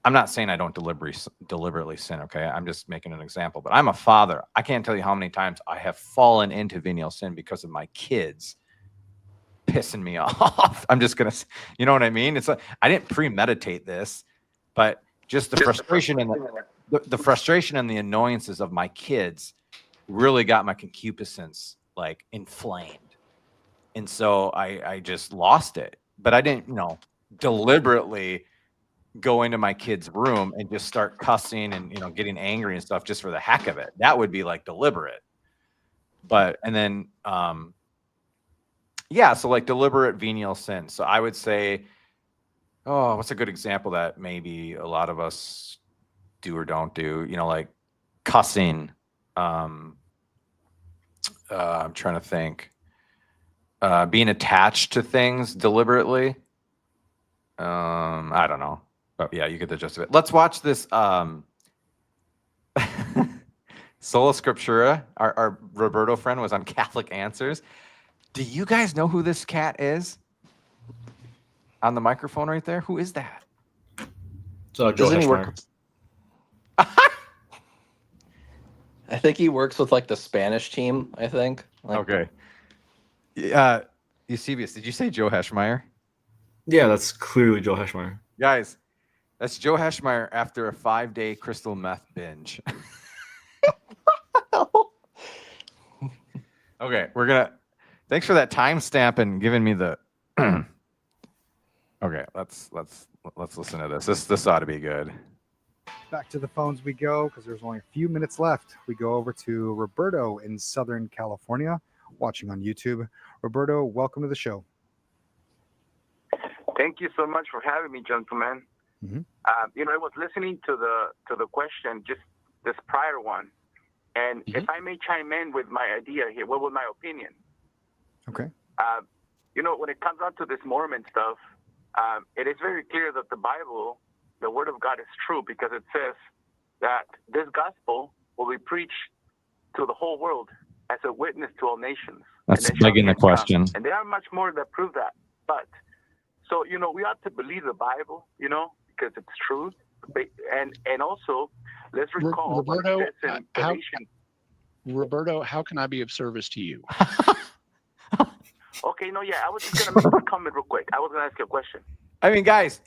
I'm not saying I don't deliberately sin, okay? I'm just making an example, but I'm a father. I can't tell you how many times I have fallen into venial sin because of my kids pissing me off. I'm just gonna, you know what I mean? It's like I didn't premeditate this, but just the frustration and the frustration and the annoyances of my kids really got my concupiscence like inflamed, and so I just lost it. But I didn't, deliberately go into my kid's room and just start cussing and getting angry and stuff just for the heck of it. That would be like deliberate. But and then yeah, so like deliberate venial sin. So I would say, oh, what's a good example that maybe a lot of us do or don't do? Like cussing. I'm trying to think. Being attached to things deliberately. I don't know. But yeah, you get the gist of it. Let's watch this Sola Scriptura. Our Roberto friend was on Catholic Answers. Do you guys know who this cat is? On the microphone right there? Who is that? So Doesn't he work? I think he works with like the Spanish team, I think. Okay. Eusebius, did you say Joe Heschmeyer? Yeah, that's clearly Joe Heschmeyer. Guys, that's Joe Heschmeyer after a 5-day crystal meth binge. Okay, thanks for that timestamp and giving me the okay, let's listen to this. This ought to be good. Back to the phones we go because there's only a few minutes left. We go over to Roberto in Southern California, watching on YouTube. Roberto, welcome to the show. Thank you so much for having me, gentlemen. Mhm. I was listening to the question, just this prior one, and if I may chime in with my idea here, what was my opinion? Okay. When it comes down to this Mormon stuff, it is very clear that the Bible, the Word of God, is true because it says that this gospel will be preached to the whole world as a witness to all nations. That's And they shall begging the be found. question. And there are much more that prove that. But, so, we ought to believe the Bible, because it's truth. And also, let's recall what Roberto, it says in Galatians. Roberto, how can I be of service to you? Okay, I was just going to make a comment real quick. I was going to ask you a question. I mean, guys,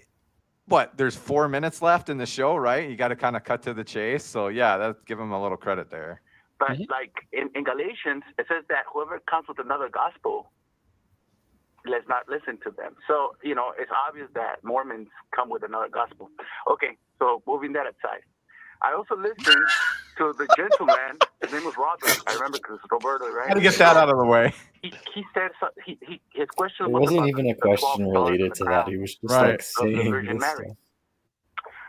there's 4 minutes left in the show, right? You got to kind of cut to the chase. So, yeah, give him a little credit there. But like in Galatians, it says that whoever comes with another gospel, let's not listen to them. So, it's obvious that Mormons come with another gospel. Okay, so moving that aside. I also listened to the gentleman, his name was Robert. I remember because it's Roberto, right? How to get that out of the way. He said, his question It was wasn't about even a the 12 question stars related in the to that. crown He was just Right. like of the saying Virgin this Mary. stuff.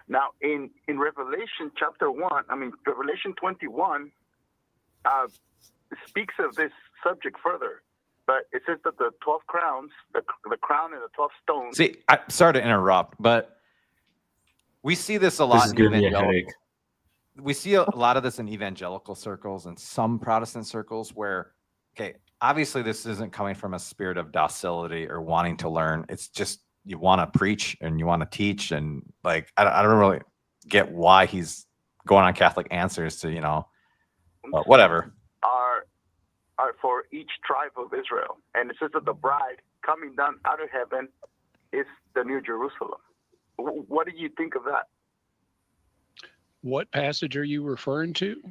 Now, in Revelation chapter 1, Revelation 21 speaks of this subject further. But it says that the 12 crowns, the crown and the 12 stones. See, sorry to interrupt, but we see this a lot This is in giving me a evangelical. headache. We see a lot of this in evangelical circles and some Protestant circles where, okay, obviously this isn't coming from a spirit of docility or wanting to learn. It's just you want to preach and you want to teach, and I don't really get why he's going on Catholic Answers to but whatever. Are for each tribe of Israel, and it says that the bride coming down out of heaven is the New Jerusalem. What do you think of that? What passage are you referring to?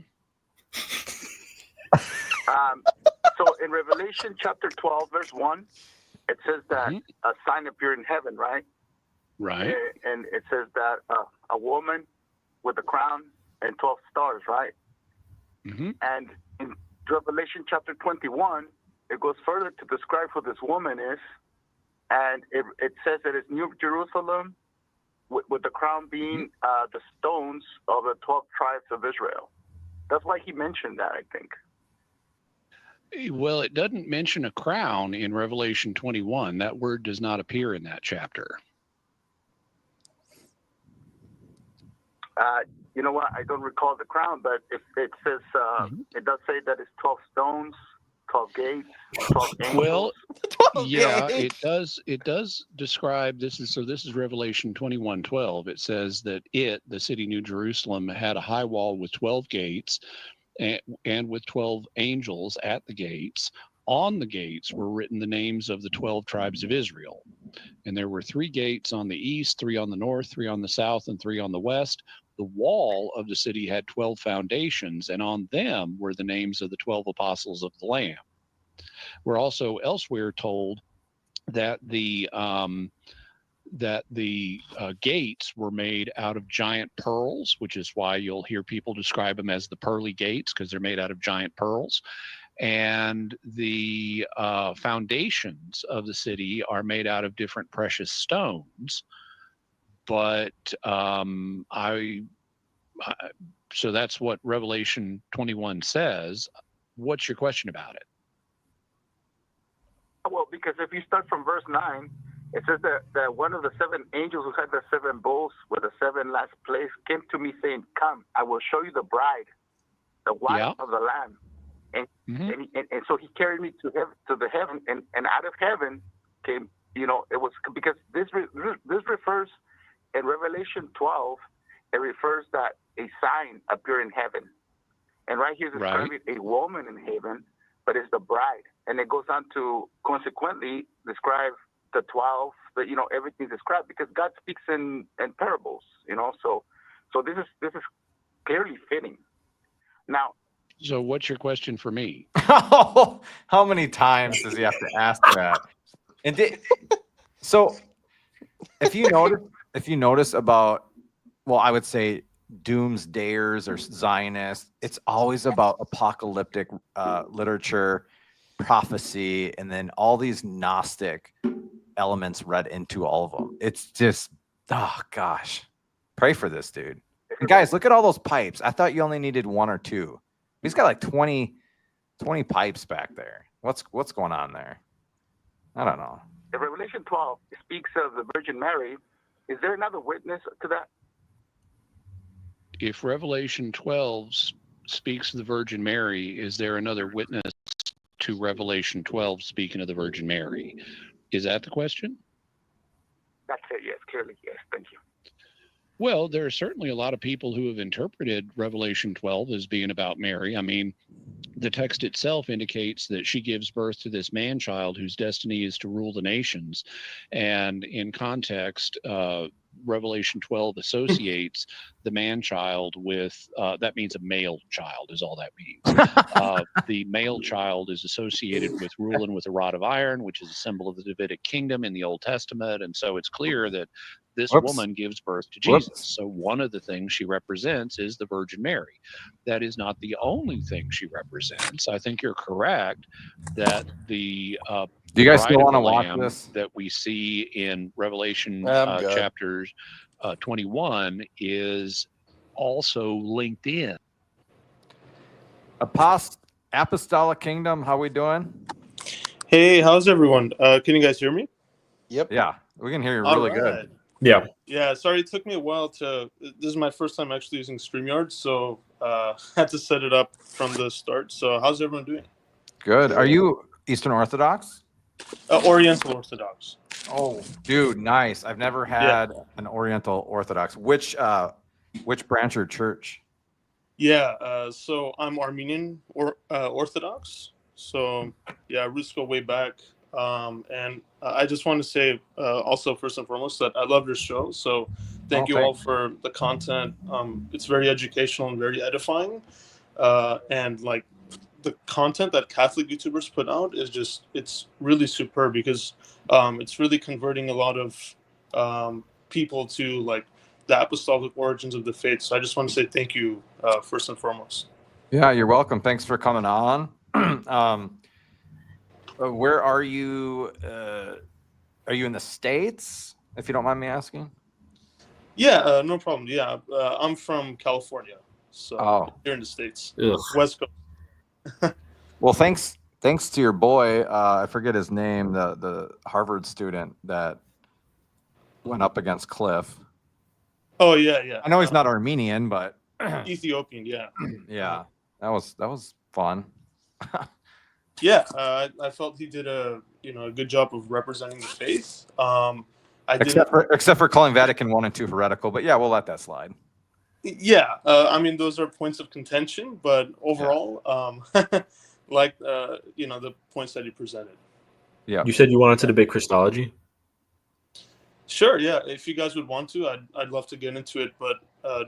So in Revelation chapter 12, verse 1, it says that a sign appeared in heaven, right? Right. And it says that a woman with a crown and 12 stars, right? And in Revelation chapter 21, it goes further to describe who this woman is. And it says that it's New Jerusalem with the crown being the stones of the 12 tribes of Israel. That's why he mentioned that, I think. Well, it doesn't mention a crown in Revelation 21. That word does not appear in that chapter. You know what? I don't recall the crown, but it says, it does say that it's 12 stones, 12 gates, 12 angels. Well, yeah, it does. It does describe this is Revelation 21:12. It says that the city New Jerusalem, had a high wall with 12 gates, and with 12 angels at the gates. On the gates were written the names of the 12 tribes of Israel. And there were 3 gates on the east, 3 on the north, 3 on the south, and 3 on the west. The wall of the city had 12 foundations, and on them were the names of the 12 apostles of the Lamb. We're also elsewhere told that the gates were made out of giant pearls, which is why you'll hear people describe them as the pearly gates, because they're made out of giant pearls. And the foundations of the city are made out of different precious stones. But so that's what Revelation 21 says. What's your question about it? Well, because if you start from verse 9, it says that one of the 7 angels who had the 7 bowls with the 7 last plagues came to me saying, "Come, I will show you the bride, the wife of the Lamb." And, and so he carried me to the heaven, and out of heaven came, it was because this refers in Revelation 12, it refers that a sign appeared in heaven. And right here, it's describing a woman in heaven, but it's the bride. And it goes on to consequently describe the 12, everything's described because God speaks in parables, so this is clearly fitting. Now, so what's your question for me? How many times does he have to ask that? And so if you notice about, I would say doomsdayers or Zionists. It's always about apocalyptic literature, prophecy, and then all these Gnostic elements read into all of them. It's just, oh gosh, pray for this dude. And guys, look at all those pipes. I thought you only needed 1 or 2. He's got like 20 pipes back there. What's going on there? I don't know. If Revelation 12 speaks of the Virgin Mary, is there another witness to that? If Revelation 12 speaks of the Virgin Mary, is there another witness to Revelation 12 speaking of the Virgin Mary? Is that the question? That's it, yes, clearly, yes. Thank you. Well, there are certainly a lot of people who have interpreted Revelation 12 as being about Mary. I mean, the text itself indicates that she gives birth to this man-child whose destiny is to rule the nations. And in context, Revelation 12 associates the man-child with, that means a male child is all that means. The male child is associated with ruling with a rod of iron, which is a symbol of the Davidic kingdom in the Old Testament. And so it's clear that this woman gives birth to Jesus. So one of the things she represents is the Virgin Mary. That is not the only thing she represents. I think you're correct that the do you guys still want to watch watch this? That we see in Revelation chapters 21 is also linked in. Apostolic Kingdom, how we doing? Hey, how's everyone? Can you guys hear me? Yep. Yeah, we can hear you really good. Yeah. Yeah, sorry, it took me a while this is my first time actually using StreamYard, so had to set it up from the start. So how's everyone doing? Good. Are you Eastern Orthodox? Oriental Orthodox. Oh, dude, nice. I've never had an Oriental Orthodox. Which branch or church? Yeah, so I'm Armenian Orthodox. So yeah, roots go way back. And I just want to say also first and foremost that I love your show. So thank you all for the content. It's very educational and very edifying. And like the content that Catholic YouTubers put out is just, it's really superb because it's really converting a lot of people to like the apostolic origins of the faith. So I just want to say thank you first and foremost. Yeah, you're welcome. Thanks for coming on. Where are you? Are you in the States, if you don't mind me asking? Yeah, no problem. Yeah, I'm from California, so here in the States, West Coast. Well, thanks to your boy. I forget his name, the Harvard student that went up against Cliff. Oh yeah. I know he's not Armenian, but Ethiopian. Yeah. Yeah, that was fun. Yeah, I felt he did a good job of representing the faith. Except for calling Vatican I and II heretical, but yeah, we'll let that slide. Yeah, I mean those are points of contention, but overall, like the points that he presented. Yeah. You said you wanted to debate Christology? Sure. Yeah, if you guys would want to, I'd love to get into it, but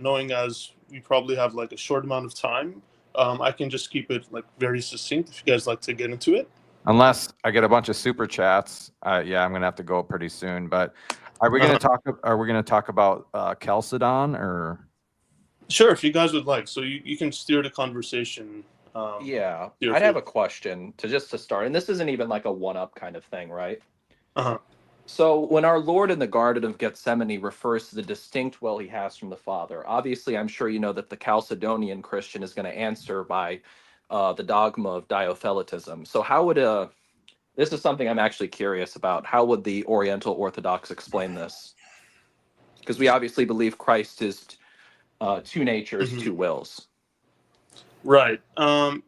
knowing as we probably have like a short amount of time. I can just keep it like very succinct if you guys like to get into it. Unless I get a bunch of super chats, yeah, I'm gonna have to go pretty soon. But are we gonna talk? Are we gonna talk about Chalcedon or? Sure, if you guys would like. So you can steer the conversation. Yeah, I'd have a question to start, and this isn't even like a one-up kind of thing, right? So when our Lord in the Garden of Gethsemane refers to the distinct will he has from the Father, obviously I'm sure you know that the Chalcedonian Christian is going to answer by the dogma of diotheletism. So how would this is something I'm actually curious about. How would the Oriental Orthodox explain this? Because we obviously believe Christ is two natures, two wills. Right.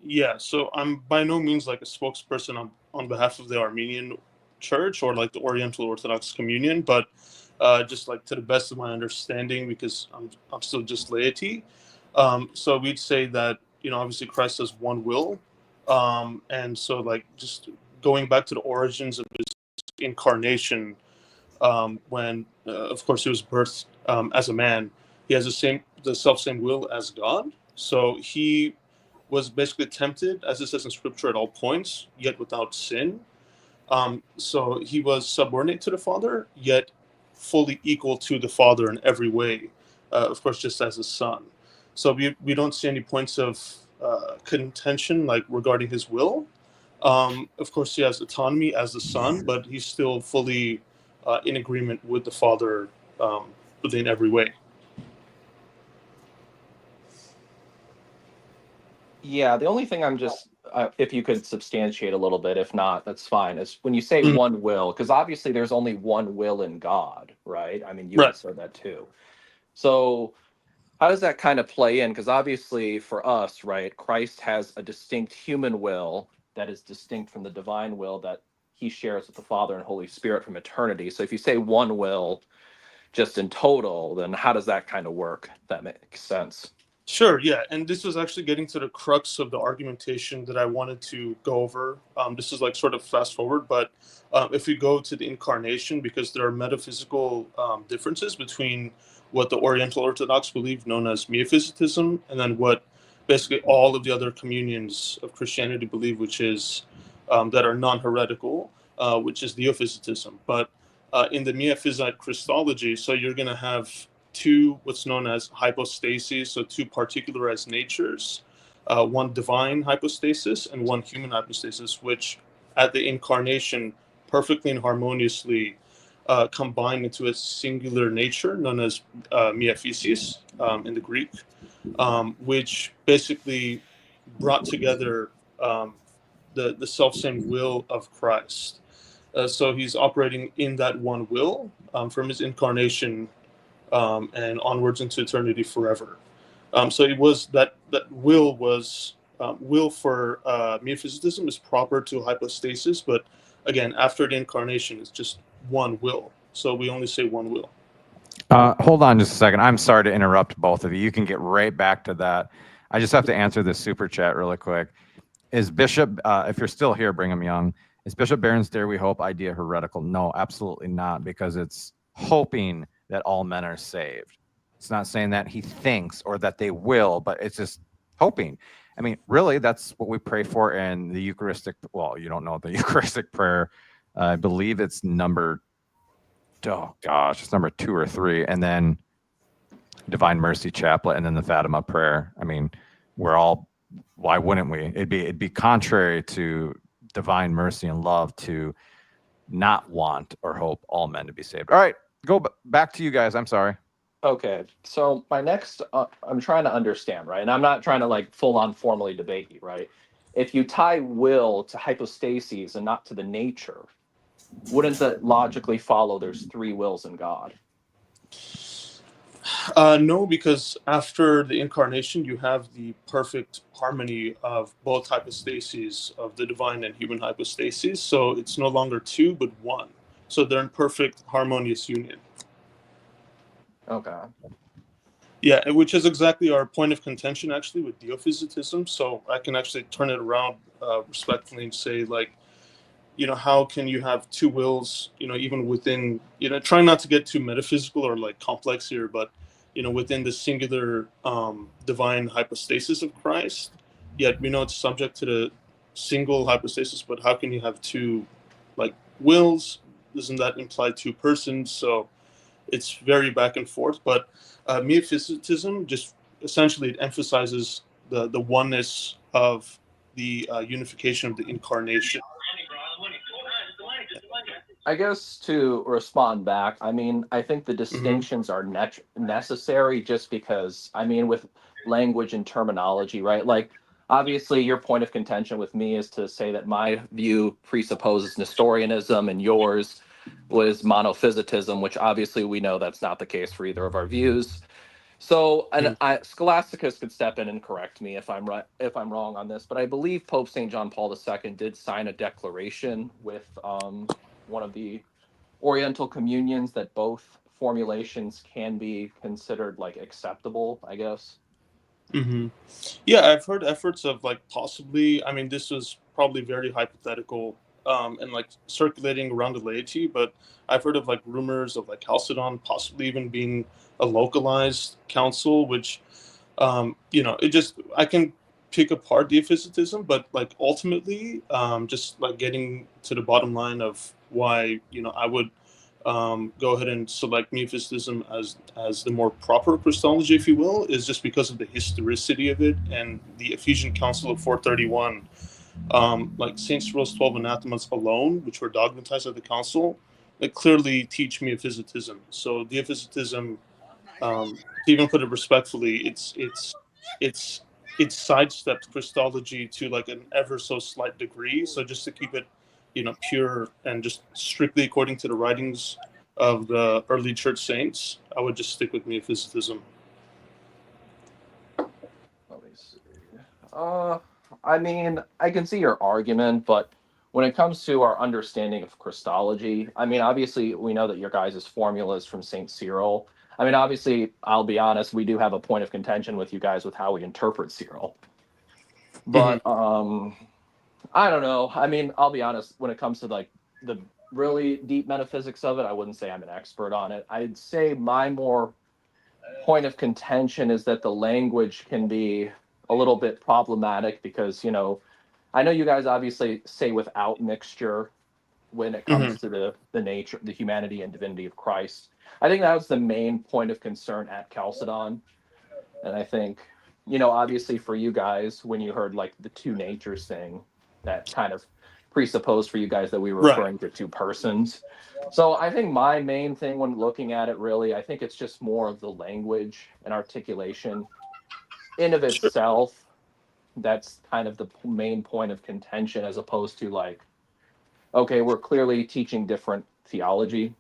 Yeah. So I'm by no means like a spokesperson on behalf of the Armenian Church or like the Oriental Orthodox Communion, but just like to the best of my understanding, because I'm still just laity. So we'd say that obviously Christ has one will, and so like just going back to the origins of his incarnation, when of course he was birthed as a man, he has the self-same will as God. So he was basically tempted, as it says in Scripture, at all points, yet without sin. So he was subordinate to the Father, yet fully equal to the Father in every way. of course, just as a son. So we don't see any points of contention like regarding his will. Of course, he has autonomy as the son, but he's still fully in agreement with the Father within every way. Yeah, the only thing I'm just, if you could substantiate a little bit, if not, that's fine, is when you say one will, because obviously there's only one will in God, right? I mean, you had said that too. So how does that kind of play in? Because obviously for us, right, Christ has a distinct human will that is distinct from the divine will that he shares with the Father and Holy Spirit from eternity. So if you say one will just in total, then how does that kind of work? If that makes sense. Sure, yeah, and this was actually getting to the crux of the argumentation that I wanted to go over. This is like sort of fast forward, but if we go to the incarnation, because there are metaphysical differences between what the Oriental Orthodox believe, known as Metaphysicism, and then what basically all of the other communions of Christianity believe, which is that are non-heretical, which is Theophysitism. But in the Metaphysical Christology, so you're going to have two what's known as hypostases, so two particularized natures, one divine hypostasis and one human hypostasis, which at the incarnation perfectly and harmoniously combine into a singular nature known as miaphysis in the Greek, which basically brought together the self-same will of Christ. So he's operating in that one will from his incarnation and onwards into eternity forever. So it was that will was will for Metaphysicism is proper to hypostasis, but again, after the incarnation, it's just one will. So we only say one will. Hold on just a second. I'm sorry to interrupt both of you. You can get right back to that. I just have to answer this super chat really quick. Is Bishop, if you're still here, Brigham Young, is Bishop Barron's Dare We Hope idea heretical? No, absolutely not, because it's hoping that all men are saved. It's not saying that he thinks or that they will, but it's just hoping. I mean, really, that's what we pray for in the Eucharistic. Well, you don't know the Eucharistic prayer. I believe it's number, it's number 2 or 3. And then Divine Mercy Chaplet, and then the Fatima prayer. I mean, why wouldn't we? It'd be contrary to divine mercy and love to not want or hope all men to be saved. All right. Go back to you guys. I'm sorry. Okay, so my next, I'm trying to understand, right? And I'm not trying to like full on formally debate you, right? If you tie will to hypostases and not to the nature, wouldn't that logically follow there's 3 wills in God? No, because after the incarnation, you have the perfect harmony of both hypostases, of the divine and human hypostases. So it's no longer 2, but 1. So they're in perfect harmonious union. Okay. Yeah, which is exactly our point of contention, actually, with Theophysitism. So I can actually turn it around respectfully and say, like, how can you have 2 wills, even within, trying not to get too metaphysical or like complex here, but, within the singular divine hypostasis of Christ, yet we know it's subject to the single hypostasis, but how can you have 2 like wills? Doesn't that imply 2 persons? So it's very back and forth, but Metaphysicism just essentially it emphasizes the oneness of the unification of the incarnation. I guess to respond back, I mean, I think the distinctions are necessary just because, I mean, with language and terminology, right? Like, obviously, your point of contention with me is to say that my view presupposes Nestorianism and yours was monophysitism, which obviously we know that's not the case for either of our views. So, and Scholasticus could step in and correct me if I'm right, if I'm wrong on this, but I believe Pope St. John Paul II did sign a declaration with one of the Oriental communions that both formulations can be considered like acceptable, I guess. Yeah, I've heard efforts of like possibly, I mean, this was probably very hypothetical and like circulating around the laity, but I've heard of like rumors of like Chalcedon possibly even being a localized council, which, it just, I can pick apart Theophysitism, but like ultimately, just like getting to the bottom line of why, I would go ahead and select Metaphysicism as the more proper Christology, if you will, is just because of the historicity of it and the Ephesian Council of 431. Like St. Cyril's 12 anathemas alone, which were dogmatized at the council, like clearly teach Metaphysitism. So Diaphysitism, to even put it respectfully, it sidesteps Christology to like an ever so slight degree. So just to keep it, pure and just strictly according to the writings of the early church saints, I would just stick with Metaphysitism. Let me see. I mean, I can see your argument, but when it comes to our understanding of Christology, I mean, obviously, we know that your guys' formula is from St. Cyril. I mean, obviously, I'll be honest, we do have a point of contention with you guys with how we interpret Cyril. But I don't know. I mean, I'll be honest, when it comes to like the really deep metaphysics of it, I wouldn't say I'm an expert on it. I'd say my more point of contention is that the language can be a little bit problematic because, I know you guys obviously say without mixture when it comes to the nature, the humanity and divinity of Christ. I think that was the main point of concern at Chalcedon. And I think, obviously for you guys, when you heard like the two natures thing, that kind of presupposed for you guys that we were referring to two persons. So I think my main thing when looking at it, really, I think it's just more of the language and articulation in of itself. That's kind of the main point of contention, as opposed to like, okay, we're clearly teaching different theology.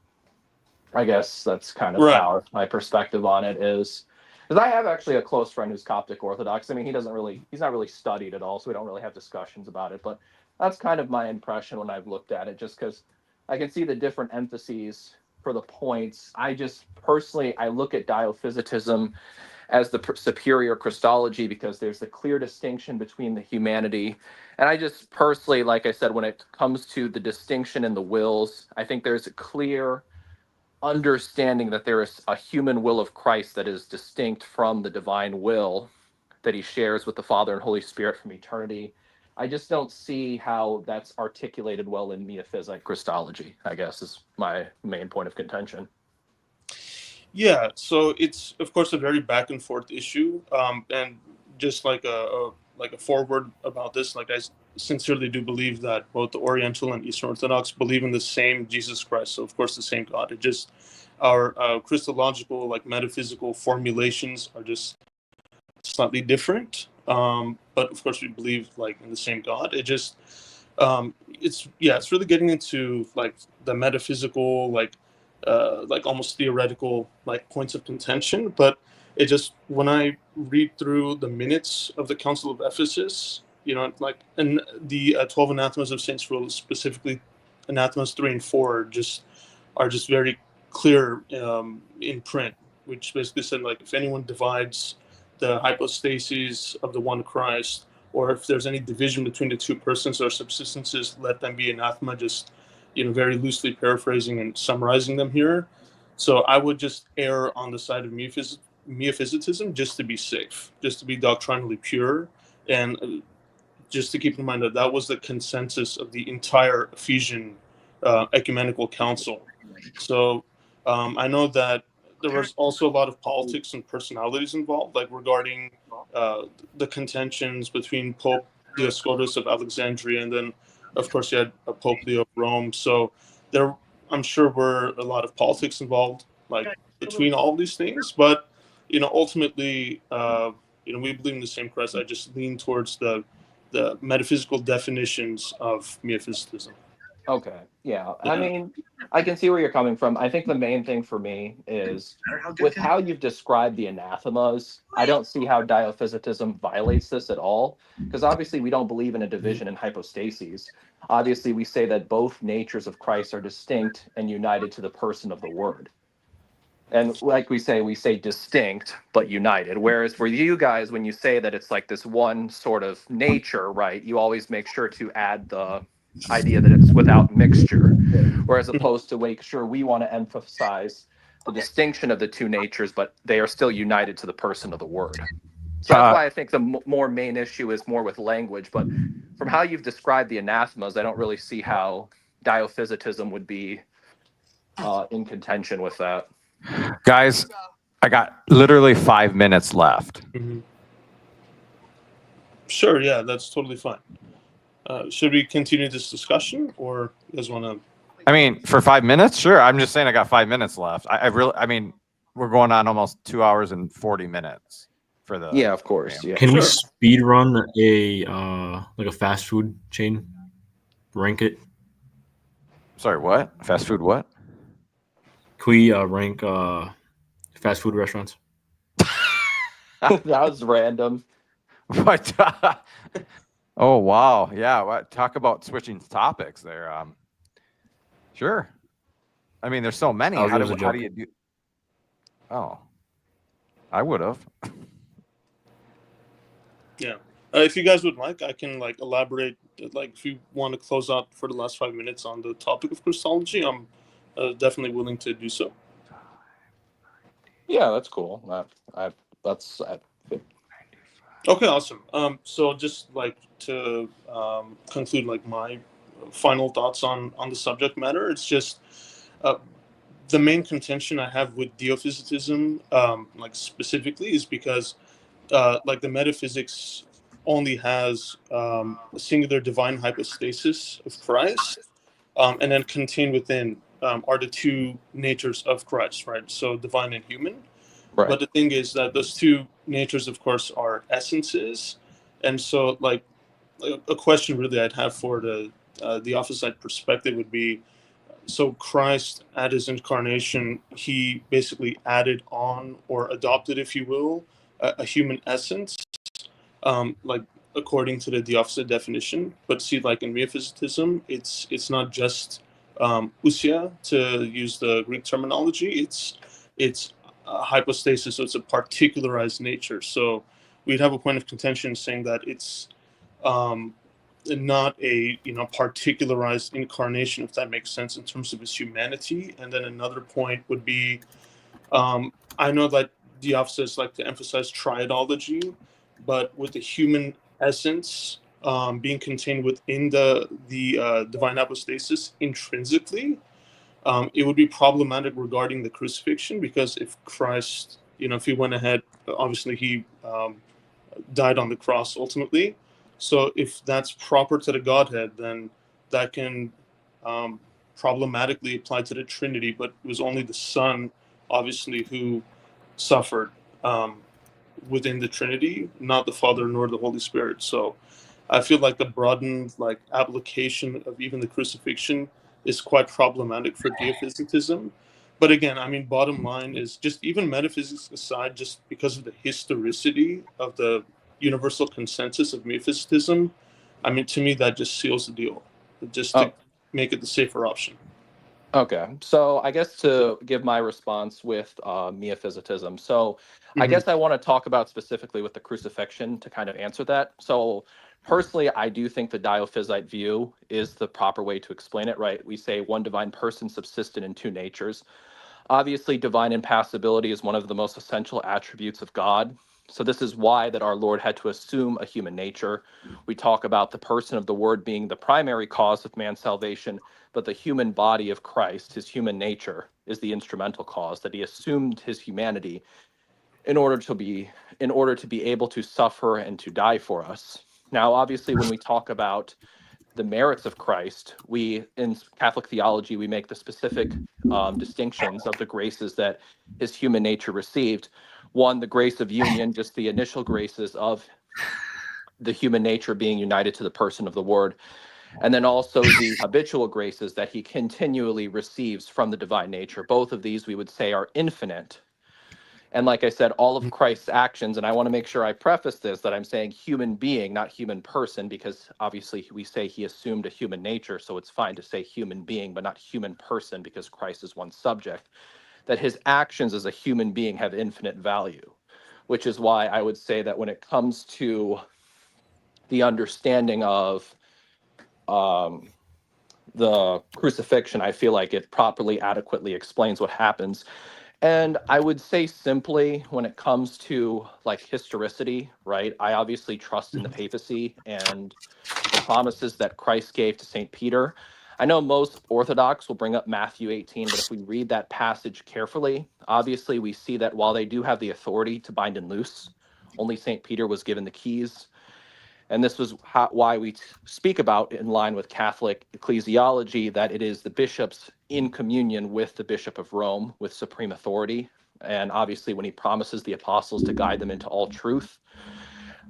I guess that's kind of how my perspective on it is. Because I have actually a close friend who's Coptic Orthodox. I mean, he's not really studied at all, so we don't really have discussions about it. But that's kind of my impression when I've looked at it, just because I can see the different emphases for the points. I just personally, I look at diophysitism as the superior Christology because there's a clear distinction between the humanity. And I just personally, like I said, when it comes to the distinction in the wills, I think there's a clear understanding that there is a human will of Christ that is distinct from the divine will that he shares with the Father and Holy Spirit from eternity. I just don't see how that's articulated well in metaphysic Christology, I guess, is my main point of contention. Yeah, so it's of course a very back and forth issue, and just like a forward about this, like I sincerely do believe that both the Oriental and Eastern Orthodox believe in the same Jesus Christ, so of course the same God. It just our Christological, like metaphysical formulations are just slightly different, but of course we believe like in the same God. It just it's really getting into like the metaphysical, like almost theoretical like points of contention. But it just, when I read through the minutes of the Council of Ephesus, like, and the 12 anathemas of Saint Cyril, specifically anathemas 3 and 4, are just very clear in print, which basically said like if anyone divides the hypostases of the one Christ, or if there's any division between the two persons or subsistences, let them be anathema. Just very loosely paraphrasing and summarizing them here. So I would just err on the side of Metaphysitism just to be safe, just to be doctrinally pure, and just to keep in mind that that was the consensus of the entire Ephesian Ecumenical Council. So I know that there was also a lot of politics and personalities involved, like regarding the contentions between Pope Dioscorus of Alexandria and then, of course, you had Pope Leo of Rome. So there, I'm sure, were a lot of politics involved, like between all these things. But ultimately, we believe in the same Christ. I just lean towards the metaphysical definitions of Metaphysitism. Okay, yeah. I mean, I can see where you're coming from. I think the main thing for me is with how you've described the anathemas, I don't see how diophysitism violates this at all, because obviously we don't believe in a division in hypostases. Obviously, we say that both natures of Christ are distinct and united to the person of the Word. And like we say distinct but united. Whereas for you guys, when you say that it's like this one sort of nature, right, you always make sure to add the idea that it's without mixture, whereas opposed to make sure we want to emphasize the distinction of the two natures, but they are still united to the person of the Word. So that's why I think the more main issue is more with language. But from how you've described the anathemas, I don't really see how diophysitism would be in contention with that. Guys, I got literally 5 minutes left. Mhm. Sure, yeah, that's totally fine. Should we continue this discussion, or you guys want to? I mean, for 5 minutes, sure. I'm just saying I got 5 minutes left. I mean, we're going on almost 2 hours and 40 minutes for the. Yeah, of course. Yeah. Can we Sure. speed run a like a fast food chain? Rank it. Sorry, what? Fast food? What? Can we rank fast food restaurants? That was random. What? Oh wow, yeah. What? Talk about switching topics there. Sure. I mean, there's so many. That How was a do joke. you do? Oh, I would have. Yeah. If you guys would like, I can like elaborate. Like, if you want to close out for the last 5 minutes on the topic of Christology, I'm definitely willing to do so. Yeah, that's cool. That's Okay, awesome. So just like to conclude, like my final thoughts on the subject matter, it's just the main contention I have with Theophysitism, like specifically, is because like the metaphysics only has a singular divine hypostasis of Christ, and then contained within are the two natures of Christ, right? So divine and human. right. But the thing is that those two natures, of course, are essences, and so like a question really I'd have for the opposite perspective would be: so Christ at his incarnation, he basically added on or adopted, if you will, a human essence, like according to the opposite definition. But see, like in Miaphysitism, it's not just ousia, to use the Greek terminology. It's hypostasis, so it's a particularized nature. So we'd have a point of contention saying that it's not a particularized incarnation, if that makes sense, in terms of his humanity. And then another point would be, I know that the opposites like to emphasize triadology, but with the human essence being contained within the divine hypostasis intrinsically, it would be problematic regarding the crucifixion, because if Christ, if he went ahead, obviously he died on the cross ultimately. So if that's proper to the Godhead, then that can problematically apply to the Trinity. But it was only the Son, obviously, who suffered within the Trinity, not the Father nor the Holy Spirit. So I feel like the broadened like application of even the crucifixion is quite problematic for Theophysitism. But again, I mean, bottom line is just, even metaphysics aside, just because of the historicity of the universal consensus of Miaphysitism, I mean, to me, that just seals the deal, just to make it the safer option. Okay, so I guess to give my response with Miaphysitism, so I guess I want to talk about specifically with the crucifixion to kind of answer that. So personally, I do think the Diophysite view is the proper way to explain it, right? We say one divine person subsisted in two natures. Obviously, divine impassibility is one of the most essential attributes of God. So this is why that our Lord had to assume a human nature. We talk about the person of the Word being the primary cause of man's salvation, but the human body of Christ, his human nature, is the instrumental cause, that he assumed his humanity in order to be able to suffer and to die for us. Now, obviously, when we talk about the merits of Christ, we in Catholic theology, we make the specific distinctions of the graces that his human nature received. One, the grace of union, just the initial graces of the human nature being united to the person of the Word. And then also the habitual graces that he continually receives from the divine nature. Both of these we would say are infinite. And like I said, all of Christ's actions, and I want to make sure I preface this, that I'm saying human being, not human person, because obviously we say he assumed a human nature, so it's fine to say human being, but not human person, because Christ is one subject, that his actions as a human being have infinite value, which is why I would say that when it comes to the understanding of the crucifixion, I feel like it properly, adequately explains what happens. And I would say simply, when it comes to like historicity, right? I obviously trust in the papacy and the promises that Christ gave to St. Peter. I know most Orthodox will bring up Matthew 18, but if we read that passage carefully, obviously we see that while they do have the authority to bind and loose, only St. Peter was given the keys. And this was why we speak about, in line with Catholic ecclesiology, that it is the bishops in communion with the Bishop of Rome with supreme authority. And obviously, when he promises the apostles to guide them into all truth.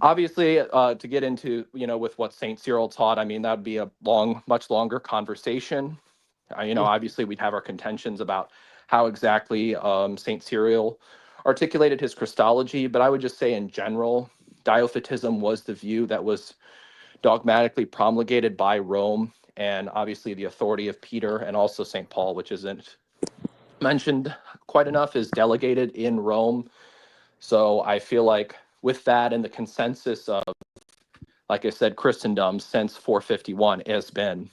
Obviously, to get into, with what St. Cyril taught, I mean, that would be a much longer conversation. Obviously, we'd have our contentions about how exactly St. Cyril articulated his Christology, but I would just say in general, Diophytism was the view that was dogmatically promulgated by Rome, and obviously the authority of Peter and also St. Paul, which isn't mentioned quite enough, is delegated in Rome. So I feel like with that and the consensus of, like I said, Christendom since 451 has been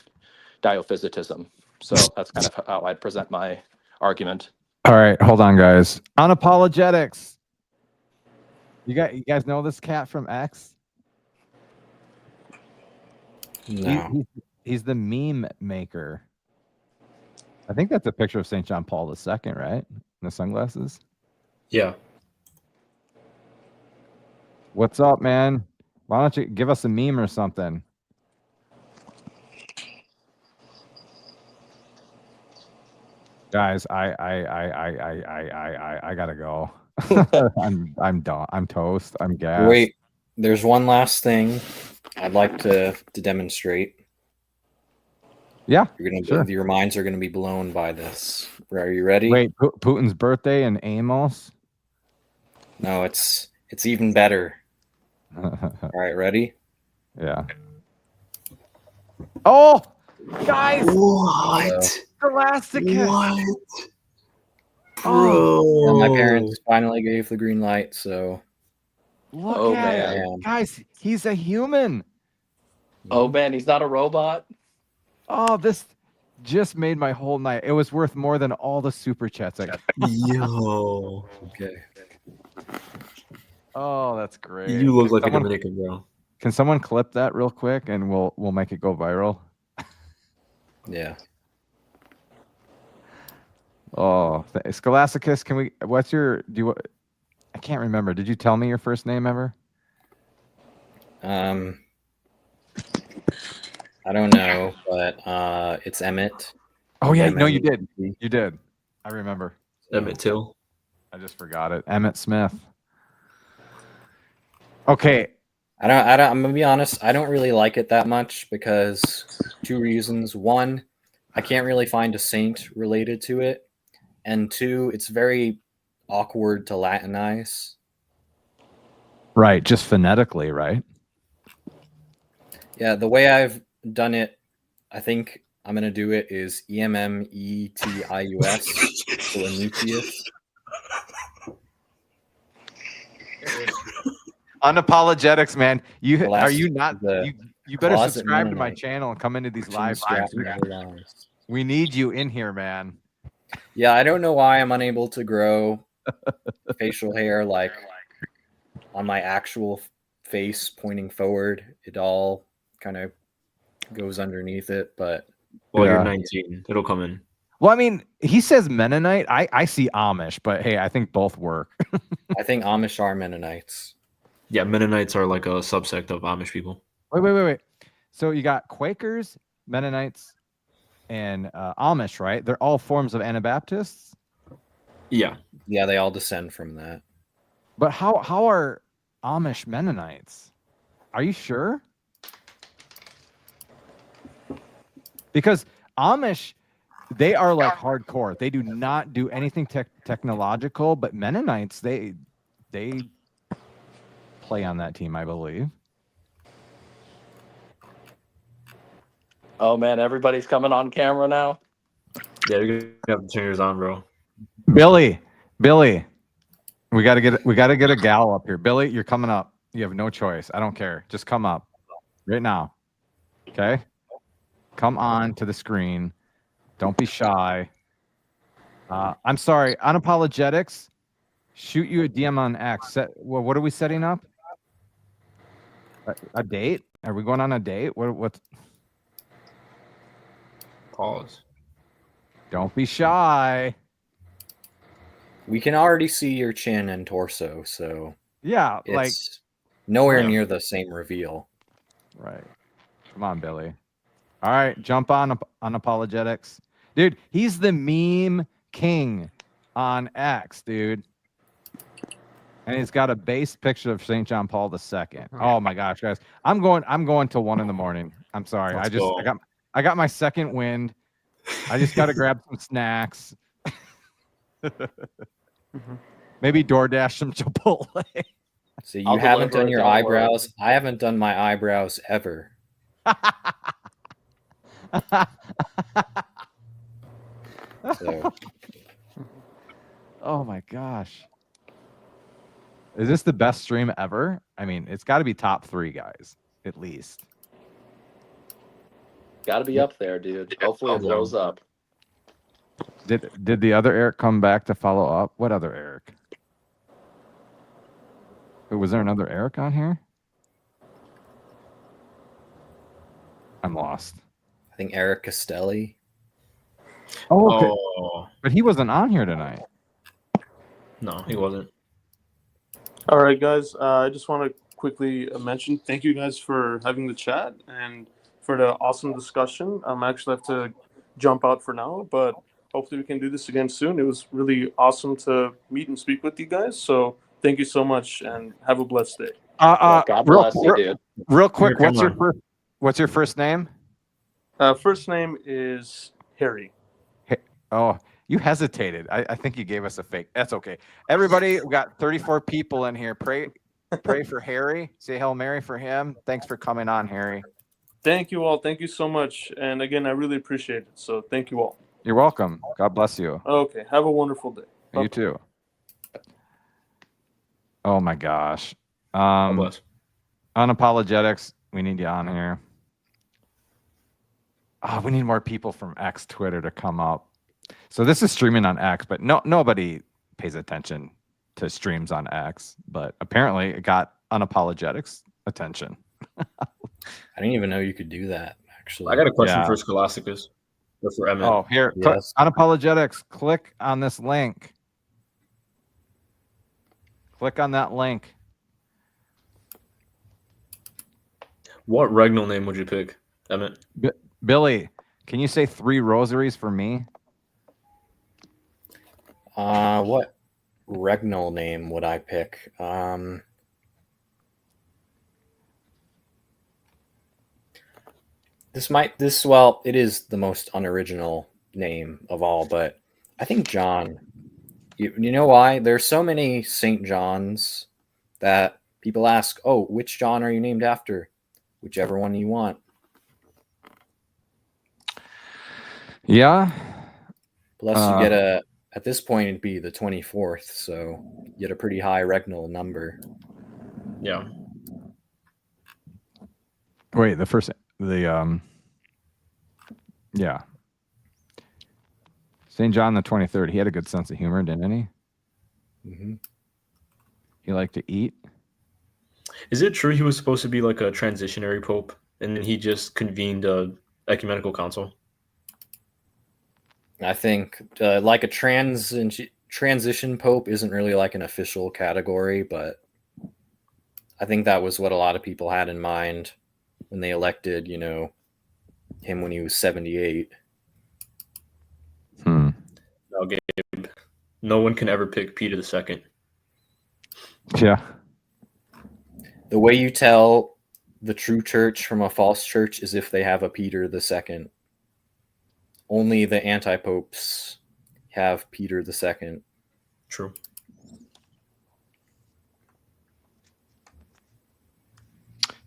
Diophysitism. So that's kind of how I'd present my argument. All right, hold on, guys. Unapologetics. You guys know this cat from X? No. He's the meme maker. I think that's a picture of St. John Paul II, right? In the sunglasses. Yeah. What's up, man? Why don't you give us a meme or something? Guys, I gotta go. I'm done. I'm toast. I'm gassed. Wait, there's one last thing I'd like to demonstrate. Yeah, sure. Your minds are gonna be blown by this. Are you ready? Wait, Putin's birthday in Amos? No, it's even better. All right, ready? Yeah. Oh, guys! What? Scholasticus! What? Bro. Well, my parents finally gave the green light, so. Look at it. Guys, he's a human. Oh, man, he's not a robot? Oh, this just made my whole night. It was worth more than all the super chats I got. Yo. Okay. Oh, that's great. You look like a Dominican, bro. Can someone clip that real quick and we'll make it go viral? Yeah. Oh, Scholasticus, I can't remember. Did you tell me your first name ever? I don't know, but it's Emmett. Oh yeah, no, you did. You did. I remember. Emmett Till. I just forgot it. Emmett Smith. Okay. I'm gonna be honest, I don't really like it that much because two reasons. One, I can't really find a saint related to it. And two, it's very awkward to Latinize. Right, just phonetically, right? Yeah, the way I've done it, I think I'm gonna do it is EMMETIUS, so Emetius. Unapologetics, man. You better subscribe to my Mennonite. channel and come into these live streams. We need you in here, man. Yeah, I don't know why I'm unable to grow facial hair like on my actual face pointing forward. It all kind of goes underneath it, but well, you're 19. It'll come in. Well, I mean, he says Mennonite. I see Amish, but hey, I think both work. I think Amish are Mennonites. Yeah, Mennonites are like a subsect of Amish people. Wait. So you got Quakers, Mennonites, and Amish, right? They're all forms of Anabaptists? Yeah. Yeah, they all descend from that. But how are Amish Mennonites? Are you sure? Because Amish, they are like hardcore. They do not do anything technological, but Mennonites, they play on that team, I believe. Oh man, everybody's coming on camera now. Yeah, you're gonna have to turn yours on, bro. Billy, we gotta get a gal up here. Billy, you're coming up. You have no choice. I don't care. Just come up right now. Okay? Come on to the screen. Don't be shy. I'm sorry. Unapologetics. Shoot you a DM on X. What are we setting up? A date? Are we going on a date? What? Pause. Don't be shy. We can already see your chin and torso, so Yeah, like it's nowhere Right. near the same reveal. right. Come on, Billy. All right, jump on apologetics, dude. He's the meme king on X, dude. And he's got a base picture of St. John Paul II. Oh my gosh, guys. I'm going till 1 a.m. I'm sorry. Let's I go. got my second wind. I just gotta grab some snacks. Maybe DoorDash some Chipotle. So you I'll haven't deliver done it, your don't worry. eyebrows. I haven't done my eyebrows ever. So Oh my gosh. Is this the best stream ever? I mean, it's got to be top 3, guys, at least. Got to be up there, dude. Hopefully it blows up. Did the other Eric come back to follow up? What other Eric? Was there another Eric on here? I'm lost. I think Eric Castelli. Oh, okay. Oh, But he wasn't on here tonight. no, he wasn't. All right, guys. I just want to quickly mention thank you guys for having the chat and for the awesome discussion. I actually have to jump out for now, but hopefully we can do this again soon. It was really awesome to meet and speak with you guys. So thank you so much and have a blessed day. God bless you, dude. Real quick, Here, what's your first name? First name is Harry. Oh, you hesitated. I think you gave us a fake. That's okay. Everybody, we got 34 people in here. Pray for Harry. Say Hail Mary for him. Thanks for coming on, Harry. Thank you all. Thank you so much. And again, I really appreciate it. So thank you all. You're welcome. God bless you. Okay. Have a wonderful day. You too. Oh my gosh. God bless. Unapologetics. We need you on here. Oh, we need more people from X Twitter to come up. So this is streaming on X, but nobody pays attention to streams on X. But apparently it got unapologetics attention. I didn't even know you could do that, actually. I got a question for Scholasticus. Or for Emmett. Oh, here. Yes. Unapologetics. Click on this link. Click on that link. What regnal name would you pick, Emmett? Billy, can you say 3 rosaries for me? What regnal name would I pick? Well, it is the most unoriginal name of all, but I think John. You know why? There's so many St. Johns that people ask, oh, which John are you named after? Whichever one you want. Yeah. Plus you get at this point it'd be the 24th, so you get a pretty high regnal number. Yeah. Wait, yeah. St. John the 23rd. He had a good sense of humor, didn't he? Mm-hmm. He liked to eat. Is it true he was supposed to be like a transitionary pope, and then he just convened a ecumenical council? I think like a transition pope isn't really like an official category, but I think that was what a lot of people had in mind when they elected, him when he was 78. No, Gabe. No one can ever pick Peter II. Yeah. The way you tell the true church from a false church is if they have a Peter II. Only the anti-popes have Peter II. True.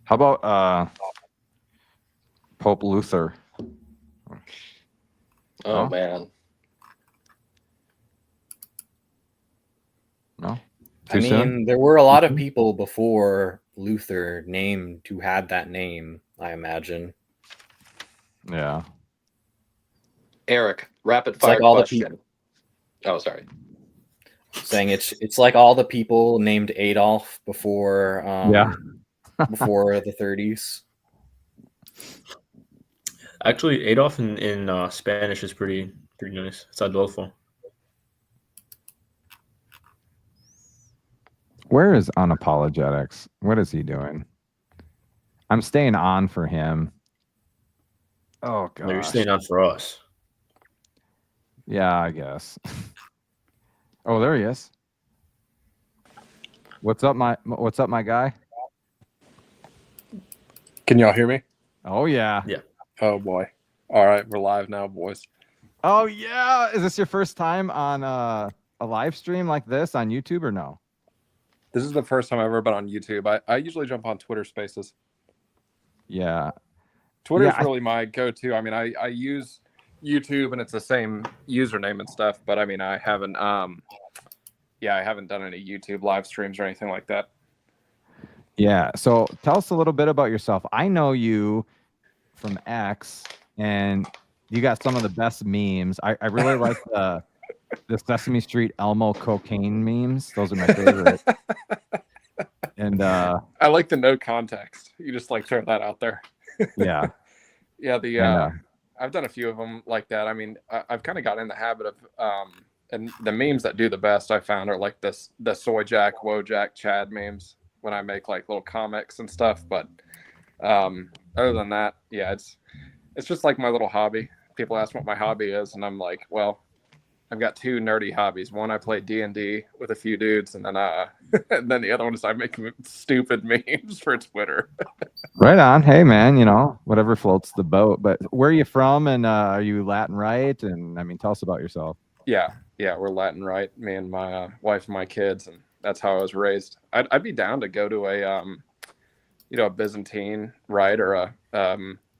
How about Pope Luther? Oh, man. No? I mean, there were a lot of people before Luther named who had that name, I imagine. Yeah. Eric, rapid fire like all question. Oh, sorry. Saying it's like all the people named Adolf before before the 30s. Actually, Adolf in Spanish is pretty nice. It's Adolfo. Where is Unapologetics? What is he doing? I'm staying on for him. Oh No, you're gosh. staying on for us. Yeah, I guess. Oh, there he is. What's up, my guy? Can y'all hear me? Oh yeah. Yeah. Oh boy. All right, we're live now, boys. Oh yeah. Is this your first time on a live stream like this on YouTube or no? This is the first time I've ever been on YouTube. I usually jump on Twitter Spaces. Yeah. Twitter's Yeah, really my go-to. I mean, I use YouTube and it's the same username and stuff, but I mean, I haven't done any YouTube live streams or anything like that. Yeah. So tell us a little bit about yourself. I know you from X, and you got some of the best memes. I really like the Sesame Street Elmo cocaine memes. Those are my favorite. And I like the no context. You just like throw that out there. Yeah. Yeah. I've done a few of them like that. I mean, I've kind of got in the habit of and the memes that do the best I found are like the Soy Jack, Wojak, Chad memes when I make like little comics and stuff. But other than that, yeah, it's just like my little hobby. People ask what my hobby is, and I'm like, well, I've got two nerdy hobbies. One, I play D&D with a few dudes, and then the other one is I make stupid memes for Twitter. Right on. Hey man, whatever floats the boat. But where are you from, and are you Latin Rite? And I mean, tell us about yourself. Yeah, we're Latin Rite. Me and my wife and my kids, and that's how I was raised. I'd be down to go to a Byzantine rite or a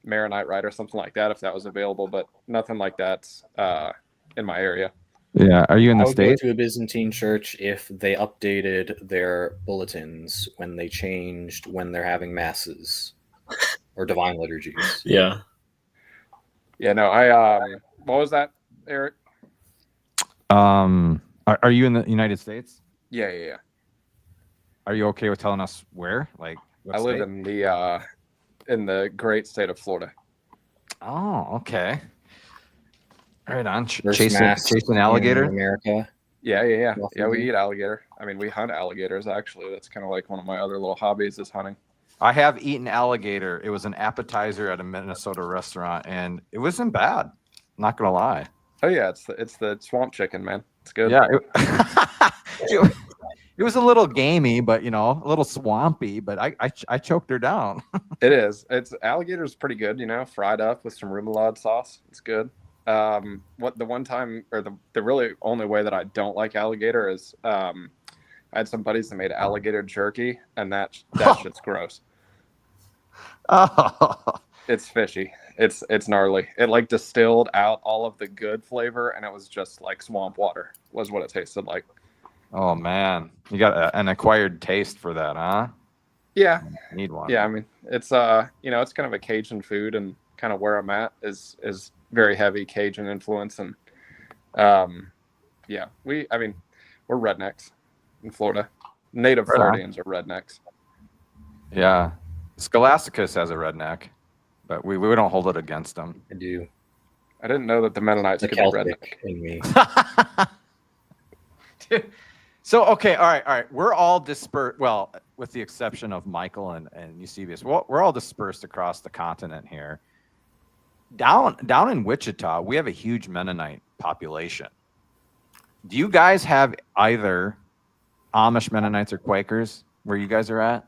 Maronite rite or something like that if that was available, but nothing like that's in my area. Yeah, are you in the I would go States? to a Byzantine church if they updated their bulletins when they changed when they're having masses or divine liturgies. Yeah. Yeah, no, what was that, Eric? Are you in the United States? Yeah. Are you okay with telling us where? Like, what I live state? in the great state of Florida. Oh, okay. Right on. First Chasing mass alligator? in America. Yeah. Yeah, Roughly. we eat alligator. I mean, we hunt alligators, actually. That's kind of like one of my other little hobbies is hunting. I have eaten alligator. It was an appetizer at a Minnesota restaurant, and it wasn't bad. Not gonna lie. Oh yeah, it's the swamp chicken, man. It's good. Yeah, it was a little gamey, but a little swampy. But I choked her down. It is. Alligator's pretty good, fried up with some remoulade sauce. It's good. What the one time or the really only way that I don't like alligator is I had some buddies that made alligator jerky, and that shit's gross. Oh. It's fishy. It's gnarly. It like distilled out all of the good flavor, and it was just like swamp water was what it tasted like. Oh man, you got an acquired taste for that, huh? Yeah, need one. Yeah, I mean, it's it's kind of a Cajun food, and kind of where I'm at is very heavy Cajun influence, and we're rednecks in Florida. Native Floridians are rednecks. Yeah, Scholasticus has a redneck, but we don't hold it against them. I do. I didn't know that the Mennonites could be redneck. In me. So okay, all right. We're all dispersed. Well, with the exception of Michael and Eusebius, we're all dispersed across the continent here. Down in Wichita, we have a huge Mennonite population. Do you guys have either Amish Mennonites or Quakers where you guys are at?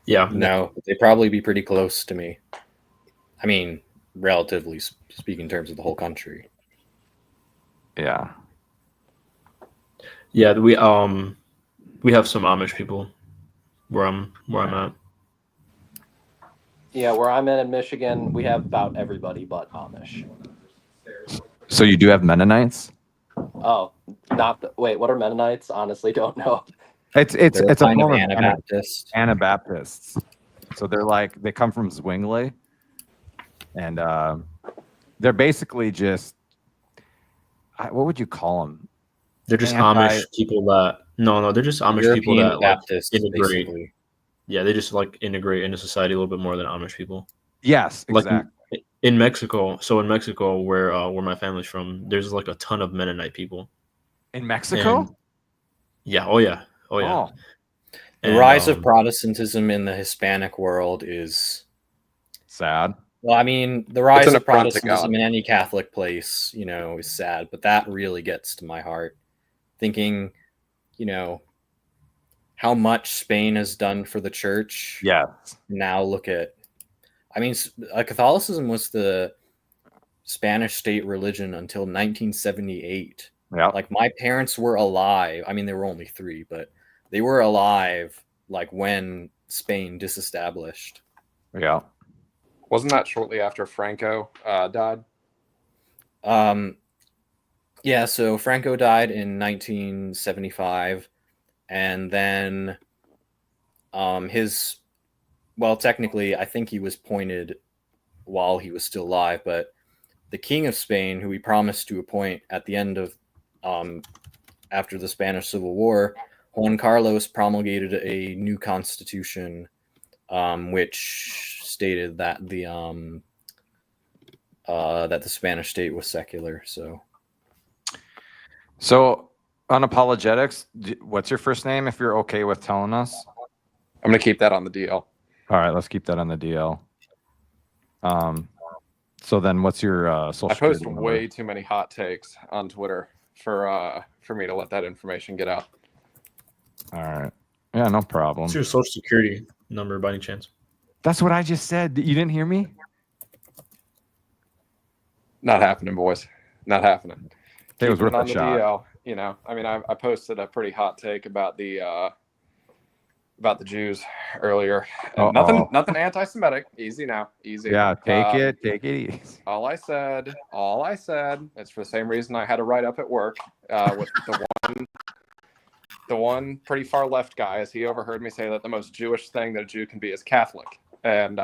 Yeah. No, they'd probably be pretty close to me. I mean, relatively speaking in terms of the whole country. Yeah. Yeah, we have some Amish people where I'm at. Yeah, where I'm in Michigan, we have about everybody but Amish. So you do have Mennonites? Oh, wait, what are Mennonites? Honestly, don't know. It's They're a kind of form of Anabaptist. Anabaptists. So they come from Zwingli, and they're basically just what would you call them? They're just Amish people that they're just Amish people that Baptists, integrate. basically. Yeah, they just like integrate into society a little bit more than Amish people. Yes, Like, exactly. In Mexico, where my family's from, there's like a ton of Mennonite people. In Mexico? And yeah, oh yeah. Oh. The rise of Protestantism in the Hispanic world is sad. Well, I mean, the rise of Protestantism in any Catholic place, is sad, but that really gets to my heart. Thinking, how much Spain has done for the church. Yeah. Now look at, Catholicism was the Spanish state religion until 1978. Yeah. Like my parents were alive. I mean, they were only 3, but they were alive like when Spain disestablished. Yeah. Wasn't that shortly after Franco died? Yeah, so Franco died in 1975, and then technically, I think he was appointed while he was still alive, but the King of Spain, who he promised to appoint at the end of after the Spanish Civil War, Juan Carlos promulgated a new constitution, which stated that the Spanish state was secular. So on apologetics, what's your first name? If you're okay with telling us, I'm gonna keep that on the DL. All right, let's keep that on the DL. So then, what's your social? I post way too many hot takes on Twitter for me to let that information get out. All right. Yeah, no problem. What's your social security number by any chance? That's what I just said. You didn't hear me? Not happening, boys. Not happening. It was worth on a the shot. DL, I posted a pretty hot take about the Jews earlier. And nothing anti-Semitic. Easy now. Easy. Yeah, take it easy. All I said, it's for the same reason I had to write up at work with the one pretty far left guy, as he overheard me say that the most Jewish thing that a Jew can be is Catholic. And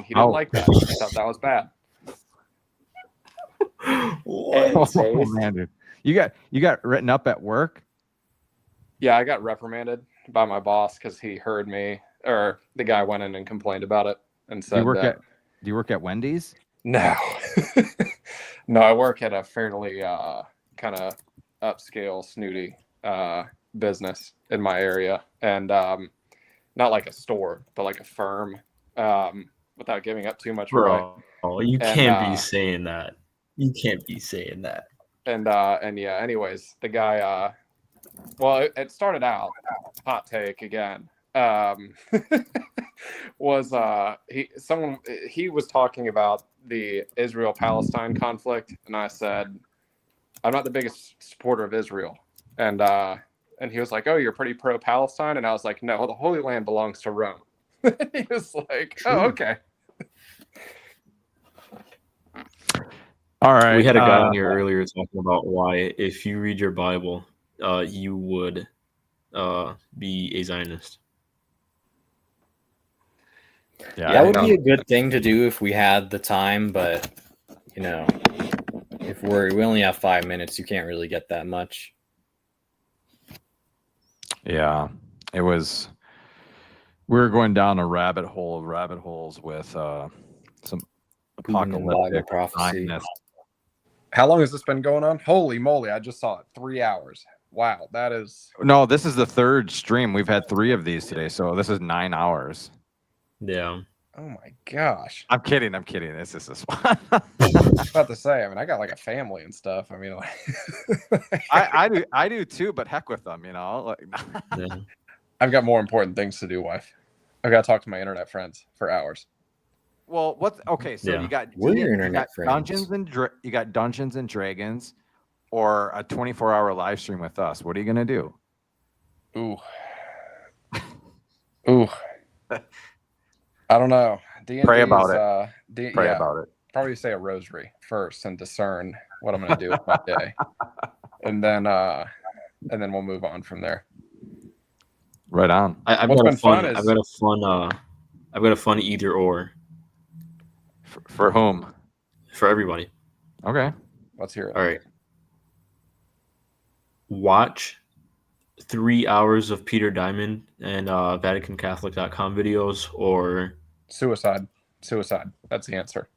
he didn't like that. He thought that was bad. Oh, man, dude. You got written up at work? Yeah, I got reprimanded by my boss because he heard me, or the guy went in and complained about it and said, do you work at Wendy's? No. No, I work at a fairly kind of upscale, snooty business in my area, and not like a store, but like a firm, without giving up too much. Bro, you can't be saying that. You can't be saying that. And yeah, anyways, the guy, well, it started out, hot take again, was he was talking about the Israel-Palestine conflict, and I said, I'm not the biggest supporter of Israel, and he was like, oh, you're pretty pro-Palestine, and I was like, no, the Holy Land belongs to Rome. He was like, oh, okay. All right. We had a guy on here earlier talking about why, if you read your Bible, you would be a Zionist. Yeah, that would be a good thing to do if we had the time, but if we only have 5 minutes, you can't really get that much. Yeah, it was. We were going down a rabbit hole of rabbit holes with some apocalyptic prophecy. How long has this been going on? Holy moly, I just saw it. 3 hours. Wow, that is... No, this is the third stream. We've had 3 of these today, so this is 9 hours. Yeah. Oh my gosh. I'm kidding. It's just this one. I was about to say, I got like a family and stuff. I do too, but heck with them, Yeah. I've got more important things to do, wife. I've got to talk to my internet friends for hours. Well, so you got Dungeons and Dragons, or a 24-hour live stream with us. What are you gonna do? Ooh. I don't know. Pray about it. Pray about it. Probably say a rosary first and discern what I'm gonna do with my day, and then we'll move on from there. Right on. I've got a fun either or. For whom? For everybody. Okay. Let's hear it. All right. Watch 3 hours of Peter Diamond and VaticanCatholic.com videos, or suicide. That's the answer.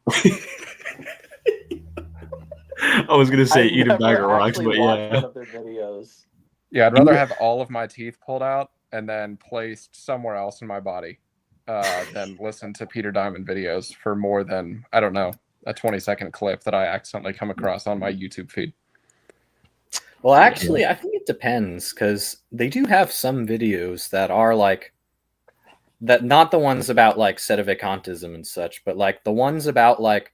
I was gonna say I've eat a bag of never rocks, actually but watched yeah. one of their videos. Yeah, I'd rather have all of my teeth pulled out and then placed somewhere else in my body than listen to Peter Diamond videos for more than, I don't know, a 20-second clip that I accidentally come across on my YouTube feed. Well, actually, I think it depends, because they do have some videos that are like that, not the ones about like sedevacantism and such, but like the ones about like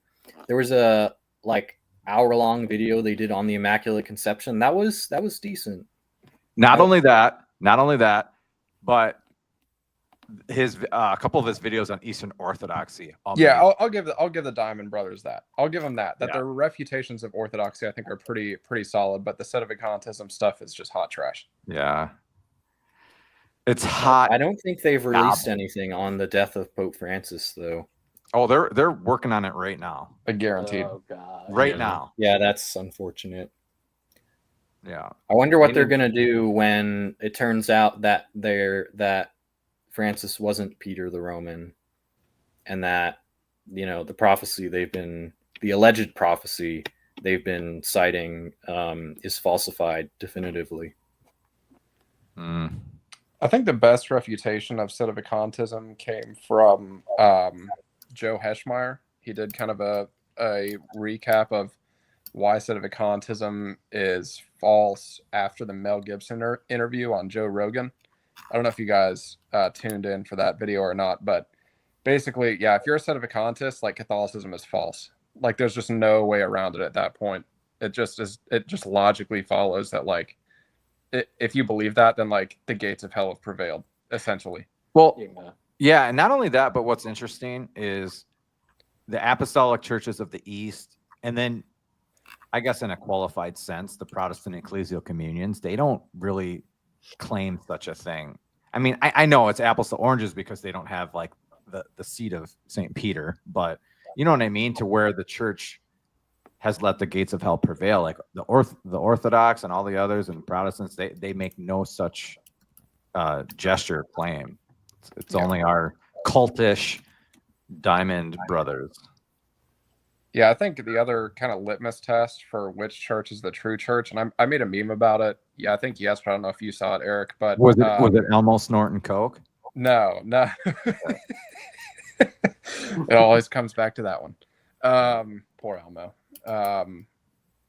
there was a like hour-long video they did on the Immaculate Conception. That was decent. Not only that, but his a couple of his videos on Eastern Orthodoxy. Yeah, amazing. I'll give the Diamond Brothers that. I'll give them that. That Yeah. their refutations of Orthodoxy I think are pretty solid, but the sedevacantism stuff is just hot trash. Yeah. It's hot. I don't think they've released Gobble. anything on the death of Pope Francis, though. Oh, they're working on it right now. Guaranteed. Oh god. Right now. Yeah, that's unfortunate. Yeah. I wonder what They they're need- gonna do when it turns out that that Francis wasn't Peter the Roman, and that the prophecy the alleged prophecy they've been citing is falsified definitively. Mm. I think the best refutation of sedevacantism came from Joe Heschmeyer. He did kind of a recap of why sedevacantism is false after the Mel Gibson interview on Joe Rogan. I don't know if you guys tuned in for that video or not, but basically, yeah, if you're a sedevacantist, like Catholicism is false. Like there's just no way around it at that point. It just logically follows that like if you believe that, then like the gates of hell have prevailed, essentially. Well, yeah, and not only that, but what's interesting is the apostolic churches of the East, and then I guess in a qualified sense, the Protestant ecclesial communions, they don't really claim such a thing. I mean, I know it's apples to oranges because they don't have like the seat of St. Peter, but you know what I mean? To where the church has let the gates of hell prevail, like the Orthodox and all the others and Protestants, they make no such gesture claim. It's only our cultish Diamond Brothers. Yeah, I think the other kind of litmus test for which church is the true church, and I made a meme about it. Yeah, I think yes, but I don't know if you saw it, Eric. But Was it Elmo snorting coke? No. It always comes back to that one. Poor Elmo.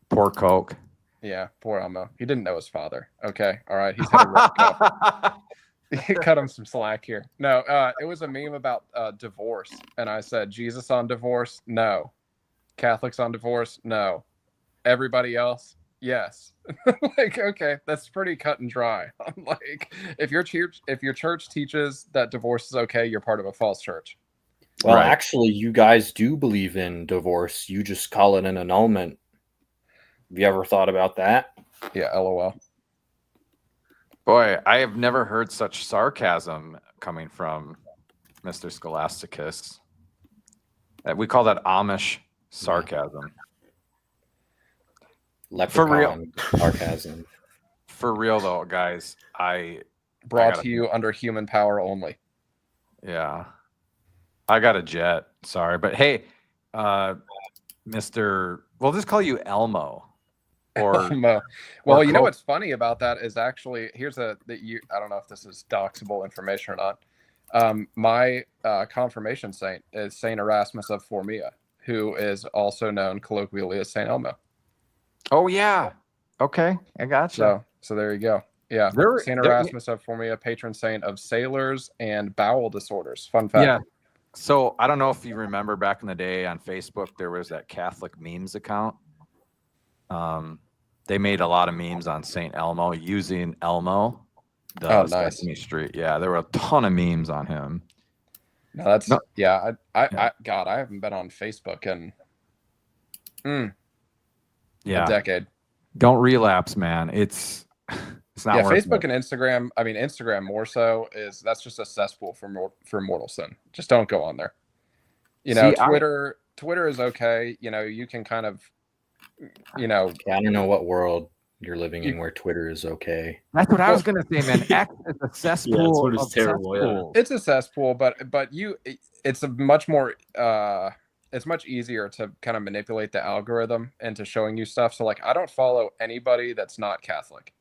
Poor Coke. Yeah, poor Elmo. He didn't know his father. Okay, all right. He's had a rough go. Cut him some slack here. No, it was a meme about divorce, and I said Jesus on divorce, no. Catholics on divorce, no. Everybody else, yes. Like, okay, that's pretty cut and dry. Like, if your church teaches that divorce is okay, you're part of a false church. Well, actually, you guys do believe in divorce. You just call it an annulment. Have you ever thought about that? Yeah, LOL. Boy, I have never heard such sarcasm coming from Mr. Scholasticus. We call that Amish sarcasm. Leprechaun For real. sarcasm. For real though, guys, I Brought gotta- to you under human power only. Yeah. I got a jet. Sorry. But hey, Mr. We'll just call you Elmo. Or Elmo. Well, you know what's funny about that is actually I don't know if this is doxable information or not. My confirmation saint is Saint Erasmus of Formia, who is also known colloquially as Saint Elmo. Oh yeah. Okay, I gotcha. So there you go. Yeah, There- Saint there- Erasmus of Formia, patron saint of sailors and bowel disorders. Fun fact. Yeah. So I don't know if you remember back in the day on Facebook, there was that Catholic memes account. They made a lot of memes on Saint Elmo using Elmo, the nice. Sesame Street. Yeah, there were a ton of memes on him. No, that's yeah. I God, I haven't been on Facebook in Yeah, a decade. don't relapse, man. It's not worth Facebook it. and Instagram. I mean, Instagram more so that's just a cesspool for mortal sin. Just don't go on there. You know, See, Twitter is okay. You know, you can kind of, you know, I don't know what world you're living in where Twitter is okay. That's what I was gonna say, man. X is a cesspool. Twitter's of terrible, yeah. cesspools. it's a cesspool, but it's a much more much easier to kind of manipulate the algorithm into showing you stuff. So like I don't follow anybody that's not Catholic.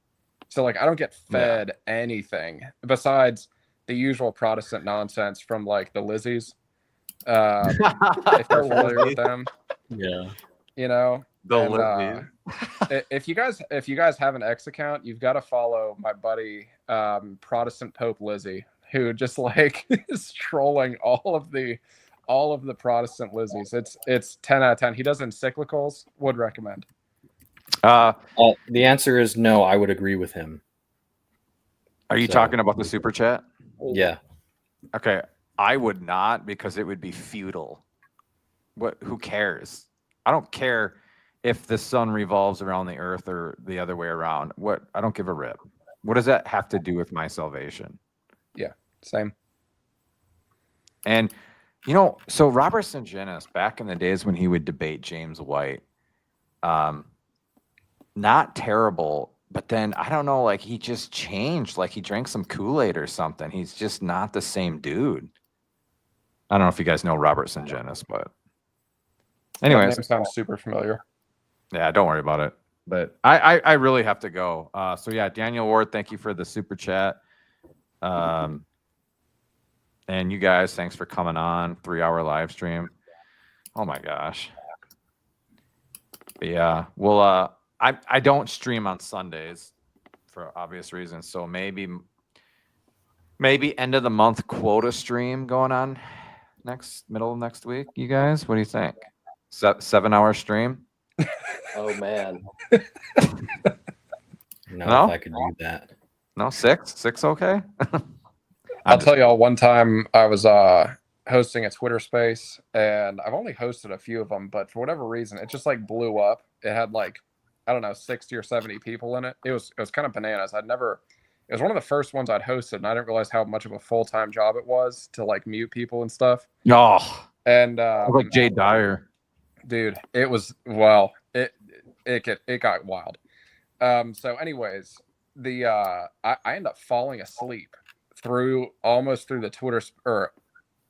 So like I don't get fed anything besides the usual Protestant nonsense from like the Lizzies. If you're familiar with them. Yeah. You know, The and, Lizzies. if you guys have an X account, you've got to follow my buddy Protestant Pope Lizzie, who just like is trolling all of the Protestant Lizzies. It's 10 out of 10. He does encyclicals. Would recommend. The answer is no. I would agree with him. Are you talking about the super chat? Yeah. Okay. I would not, because it would be futile. Who cares? I don't care if the sun revolves around the earth or the other way around. I don't give a rip. What does that have to do with my salvation? Yeah, same. And so Robert St. Genis, back in the days when he would debate James White, not terrible, but then I don't know, like he just changed, like he drank some Kool-Aid or something. He's just not the same dude. I don't know if you guys know Robert St. Genis, but anyways, that name sounds super familiar. Yeah, don't worry about it. But I really have to go. So yeah, Daniel Ward, thank you for the super chat. And you guys, thanks for coming on. 3-hour live stream. Oh my gosh. But yeah, well, I don't stream on Sundays for obvious reasons. So maybe end of the month quota stream going on middle of next week. You guys, what do you think? 7-hour stream? Oh man. No, if I could do that. No, 6 okay? I'll tell y'all, one time I was hosting a Twitter space, and I've only hosted a few of them, but for whatever reason, it just like blew up. It had like, I don't know, 60 or 70 people in it. It was kind of bananas. It was one of the first ones I'd hosted, and I didn't realize how much of a full-time job it was to like mute people and stuff. Oh, and like Jay Dyer. Dude, it was, well, it got wild. So anyways, I ended up falling asleep almost through the Twitter, or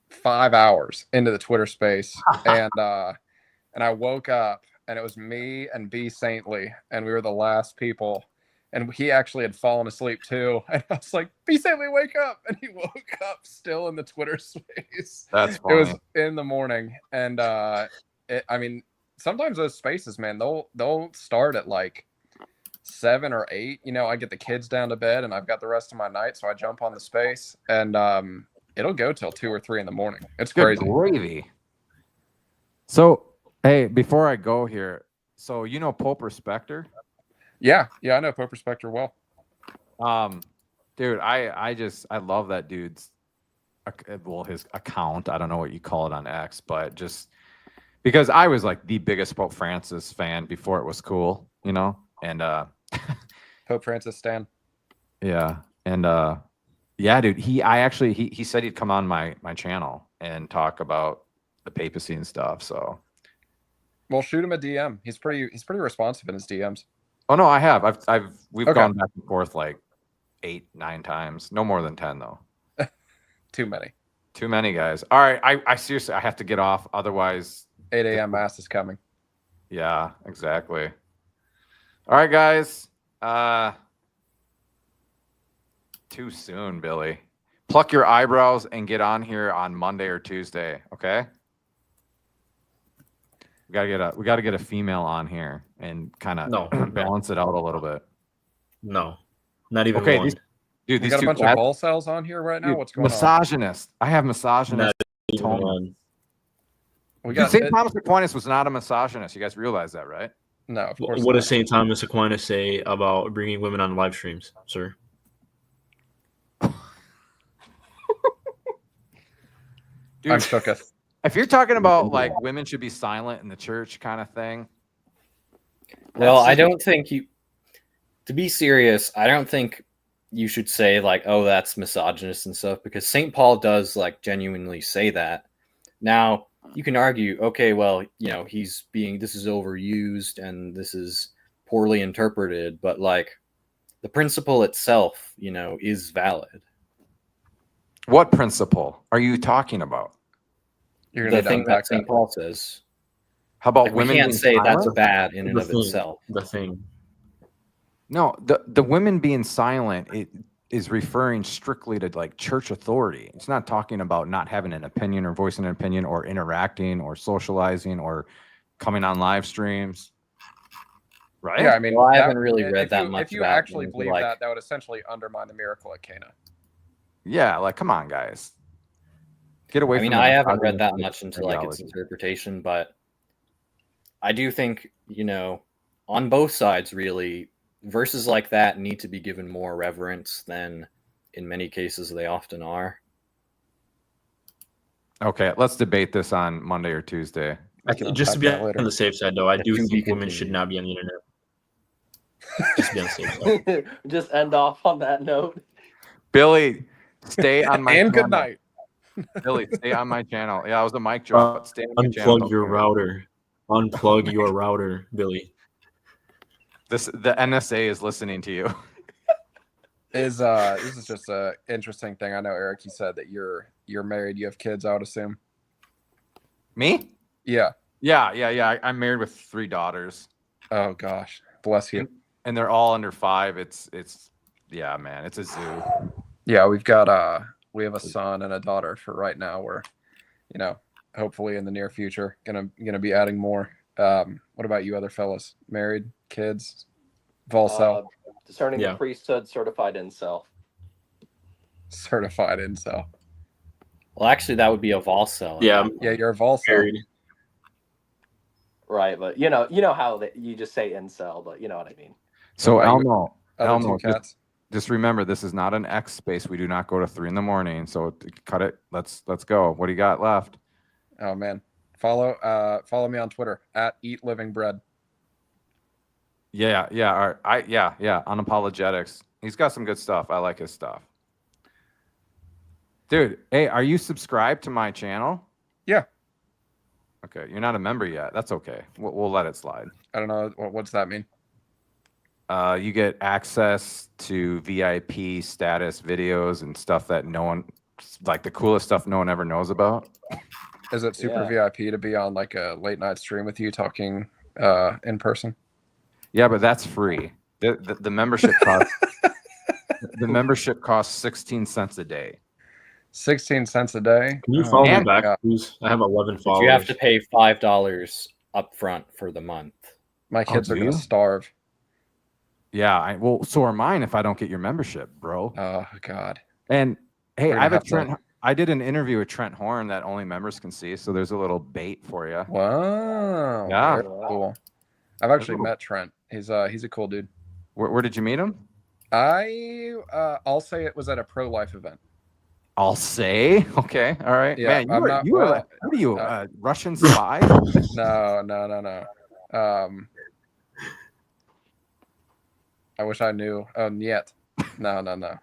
5 hours into the Twitter space. And I woke up, and it was me and B Saintly, and we were the last people. And he actually had fallen asleep too. And I was like, B Saintly, wake up. And he woke up still in the Twitter space. That's funny. It was in the morning. And I mean, sometimes those spaces, man, they'll start at like 7 or 8. You know, I get the kids down to bed and I've got the rest of my night, so I jump on the space, and it'll go till 2 or 3 in the morning. It's Good crazy. gravy. So, hey, before I go here, so you know Pope Respecter? Yeah, I know Pope Respecter well. Dude, I love that dude's, well, his account. I don't know what you call it on X, but just because I was like the biggest Pope Francis fan before it was cool, you know? And Pope Francis stan. Yeah. And yeah, dude, he said he'd come on my channel and talk about the papacy and stuff. So Well, shoot him a DM. He's pretty responsive in his DMs. Oh no, I have. We've Okay. gone back and forth like 8-9 times. No more than 10 though. Too many. Too many, guys. All right, I seriously, I have to get off. Otherwise, 8 a.m. mass is coming. Yeah, exactly. All right, guys. Too soon, Billy. Pluck your eyebrows and get on here on Monday or Tuesday. Okay. We gotta get a female on here and kind of balance it out a little bit. No, not even okay. one. Dude, We these got a two bunch of ball cells on here right now. Dude, What's going on? misogynist. I have misogynist. St. Thomas Aquinas was not a misogynist. You guys realize that, right? No, of course. What does St. Thomas Aquinas say about bringing women on live streams, sir? Dude, I'm shooketh. If you're talking about like women should be silent in the church kind of thing. Well, I don't think to be serious, I don't think you should say like, oh, that's misogynist and stuff, because St. Paul does like genuinely say that. Now, you can argue, okay, well, you know, this is overused and this is poorly interpreted, but like the principle itself, you know, is valid. What principle are you talking about? You're the gonna need to thing that unpack St. that. Paul says. How about Like, we women can't being say that's silent? bad in and The of thing. itself. The thing. No, the women being silent, it is referring strictly to like church authority. It's not talking about not having an opinion or voicing an opinion or interacting or socializing or coming on live streams. Right? Yeah, I mean, Well, I that- haven't really read that much If you about actually things, believe like- that, that would essentially undermine the miracle at Cana. Yeah, like come on, guys. Get away I mean, from the I haven't read that misogynistic much into like its ideology. interpretation, but I do think, on both sides, really, verses like that need to be given more reverence than in many cases they often are. Okay, let's debate this on Monday or Tuesday. Just to be unpack that later. on the safe side, though, I do To be think women continued. should not be on the internet. Just to be on the safe side. Just end off on that note. Billy, stay on my And channel. good night. Billy, stay on my channel. Yeah, it was a mic drop, but stay on my channel. Unplug your router. Unplug your router, Billy. The NSA is listening to you. This is just a interesting thing. I know, Eric, you said that you're married, you have kids, I would assume. Me? Yeah. Yeah. I'm married with 3 daughters. Oh gosh, bless you. And they're all under 5. It's yeah, man, it's a zoo. Yeah, we have a son and a daughter for right now. We're, hopefully in the near future gonna be adding more. What about you other fellas? Married, kids, Volcel? Discerning Yeah. the priesthood, certified incel. Certified incel. Well, actually, that would be a Volcel. Yeah, Yeah, you're a Volcel. married. Right, but you know how you just say incel, but you know what I mean. So What about you, Elmo, Other two cats. just remember this is not an X space. We do not go to 3 a.m. So cut it. Let's go. What do you got left? Oh man, follow me on Twitter at Eat Living Bread. Yeah. All right. Yeah. Unapologetics. He's got some good stuff. I like his stuff. Dude, hey, are you subscribed to my channel? Yeah. Okay, you're not a member yet. That's okay. We'll let it slide. I don't know what's that mean. You get access to VIP status videos and stuff that no one, like the coolest stuff no one ever knows about. Is it super VIP to be on like a late night stream with you talking in person? Yeah, but that's free. The membership costs the membership costs 16 cents a day. 16 cents a day. Can you follow me And- back, please? I have 11 followers. You have to pay $5 up front for the month. My kids do are gonna you? starve. Yeah, well, so are mine if I don't get your membership, bro. Oh God. And hey, We're I have gonna a have to- Trent. I did an interview with Trent Horn that only members can see, so there's a little bait for you. Wow. Yeah. Very cool. I've actually met Trent. He's a cool dude. Where did you meet him? I'll say it was at a pro-life event. I'll say. Okay. All right. Yeah, Man, I'm what not- are you, Russian spy? No. I wish I knew. Yet. No.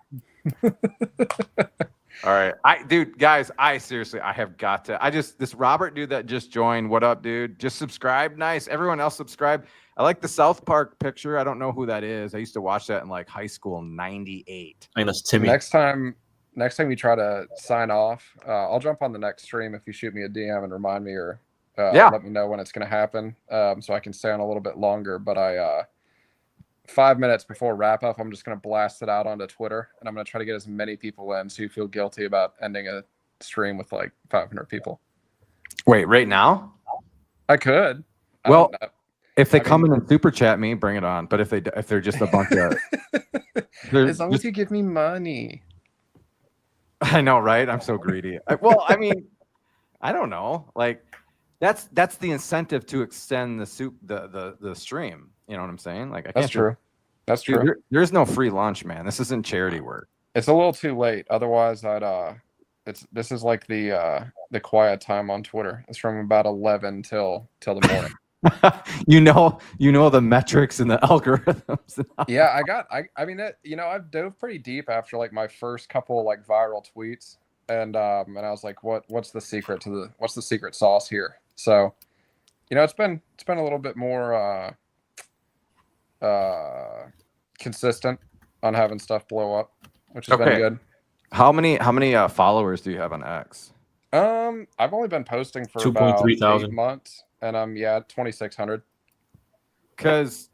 All right. Guys, I have got to. This Robert dude that just joined. What up, dude? Just subscribe. Nice. Everyone else subscribe. I like the South Park picture. I don't know who that is. I used to watch that in like high school in '98. I think that's Timmy. Next time you try to sign off, I'll jump on the next stream if you shoot me a DM and remind me or let me know when it's going to happen, so I can stay on a little bit longer. But 5 minutes before wrap up, I'm just going to blast it out onto Twitter, and I'm going to try to get as many people in so you feel guilty about ending a stream with like 500 people. Wait, right now? I could. Well, if they come in and super chat me, bring it on. But if they're just a bunch of, as long as you give me money. I know, right? I'm so greedy. I mean, I don't know. Like, that's the incentive to extend the stream. You know what I'm saying? Like, I can't. That's true. That's true. Dude, there's no free lunch, man. This isn't charity work. It's a little too late. Otherwise, this is like the quiet time on Twitter. It's from about 11 till the morning. you know the metrics and the algorithms. Yeah, I mean, I've dove pretty deep after like my first couple like viral tweets, and I was like, what's the secret sauce here? So, it's been a little bit more consistent on having stuff blow up, which has been good. How many followers do you have on X? I've only been posting for 2.3 about 8 thousand. months, and I'm 2,600. Because